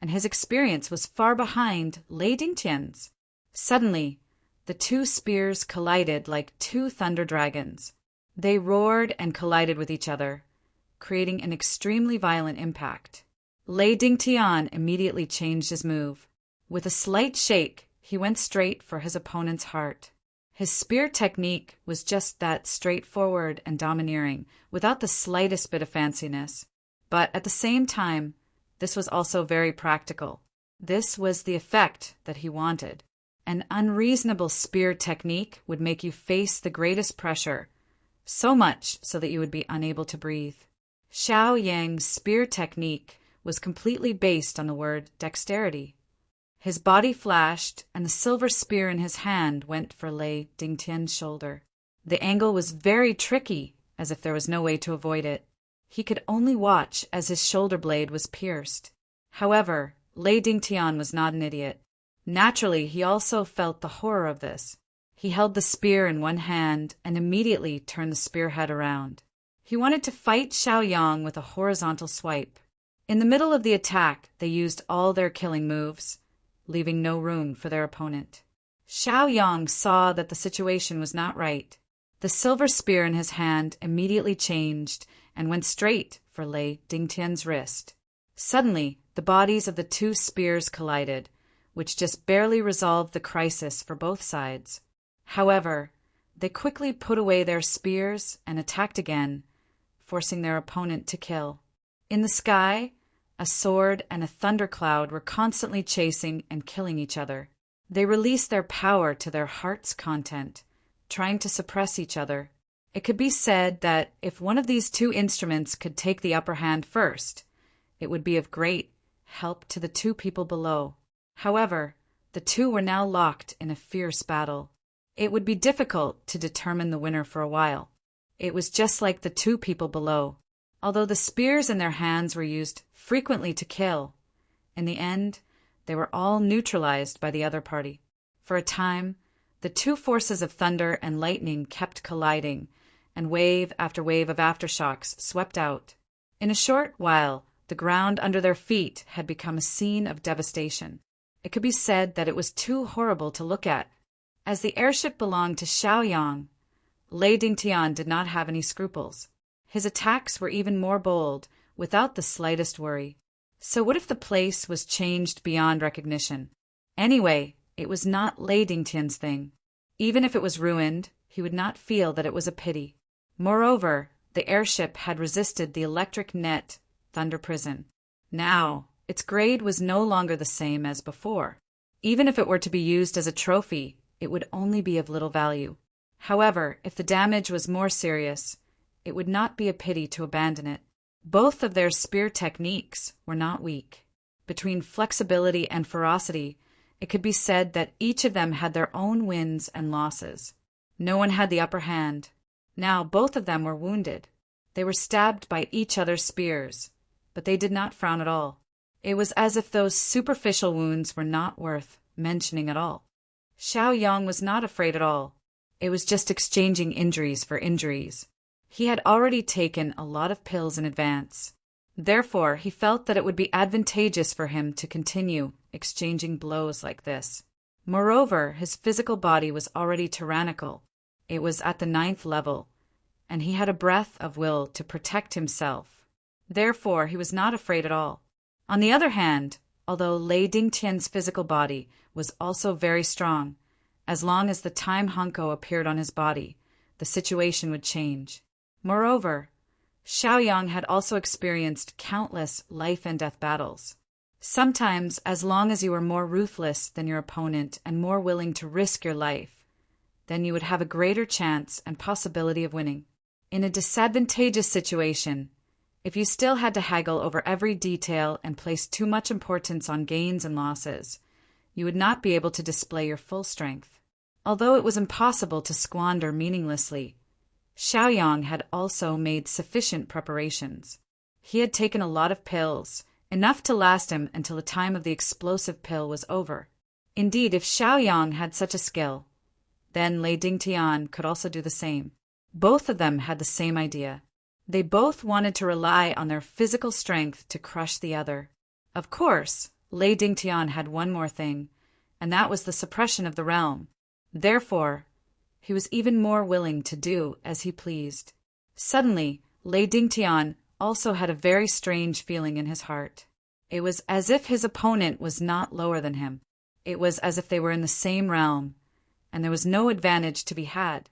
and his experience was far behind Lei Dingtian's. Suddenly, the two spears collided like two thunder dragons. They roared and collided with each other, creating an extremely violent impact. Lei Dingtian immediately changed his move. With a slight shake, he went straight for his opponent's heart. His spear technique was just that, straightforward and domineering, without the slightest bit of fanciness. But at the same time, this was also very practical. This was the effect that he wanted. An unreasonable spear technique would make you face the greatest pressure, so much so that you would be unable to breathe. Xiao Yang's spear technique was completely based on the word dexterity. His body flashed, and the silver spear in his hand went for Lei Dingtian's shoulder. The angle was very tricky, as if there was no way to avoid it. He could only watch as his shoulder blade was pierced. However, Lei Dingtian was not an idiot. Naturally, he also felt the horror of this. He held the spear in one hand and immediately turned the spearhead around. He wanted to fight Xiao Yang with a horizontal swipe. In the middle of the attack, they used all their killing moves, leaving no room for their opponent. Xiao Yang saw that the situation was not right. The silver spear in his hand immediately changed and went straight for Lei Dingtian's wrist. Suddenly, the bodies of the two spears collided, which just barely resolved the crisis for both sides. However, they quickly put away their spears and attacked again, forcing their opponent to kill. In the sky, a sword and a thundercloud were constantly chasing and killing each other. They released their power to their heart's content, trying to suppress each other. It could be said that if one of these two instruments could take the upper hand first, it would be of great help to the two people below. However, the two were now locked in a fierce battle. It would be difficult to determine the winner for a while. It was just like the two people below. Although the spears in their hands were used frequently to kill, in the end, they were all neutralized by the other party. For a time, the two forces of thunder and lightning kept colliding, and wave after wave of aftershocks swept out. In a short while, the ground under their feet had become a scene of devastation. It could be said that it was too horrible to look at. As the airship belonged to Xiao Yang, Lei Dingtian did not have any scruples. His attacks were even more bold, without the slightest worry. So what if the place was changed beyond recognition? Anyway, it was not Lei Dingtian's thing. Even if it was ruined, he would not feel that it was a pity. Moreover, the airship had resisted the electric net thunder prison. Now, its grade was no longer the same as before. Even if it were to be used as a trophy, it would only be of little value. However, if the damage was more serious, it would not be a pity to abandon it. Both of their spear techniques were not weak. Between flexibility and ferocity, it could be said that each of them had their own wins and losses. No one had the upper hand. Now both of them were wounded. They were stabbed by each other's spears, but they did not frown at all. It was as if those superficial wounds were not worth mentioning at all. Xiao Yang was not afraid at all. It was just exchanging injuries for injuries. He had already taken a lot of pills in advance. Therefore, he felt that it would be advantageous for him to continue exchanging blows like this. Moreover, his physical body was already tyrannical. It was at the 9th level, and he had a breath of will to protect himself. Therefore, he was not afraid at all. On the other hand, although Lei Dingtian's physical body was also very strong, As long as the time Hanko appeared on his body, the situation would change. Moreover, Xiaoyang had also experienced countless life-and-death battles. Sometimes, as long as you were more ruthless than your opponent and more willing to risk your life, then you would have a greater chance and possibility of winning. In a disadvantageous situation, if you still had to haggle over every detail and place too much importance on gains and losses, you would not be able to display your full strength. Although it was impossible to squander meaninglessly, Xiaoyang had also made sufficient preparations. He had taken a lot of pills, enough to last him until the time of the explosive pill was over. Indeed, if Xiaoyang had such a skill, then Lei Dingtian could also do the same. Both of them had the same idea. They both wanted to rely on their physical strength to crush the other. Of course, Lei Dingtian had one more thing, and that was the suppression of the realm. Therefore, he was even more willing to do as he pleased. Suddenly, Lei Dingtian also had a very strange feeling in his heart. It was as if his opponent was not lower than him. It was as if they were in the same realm, and there was no advantage to be had.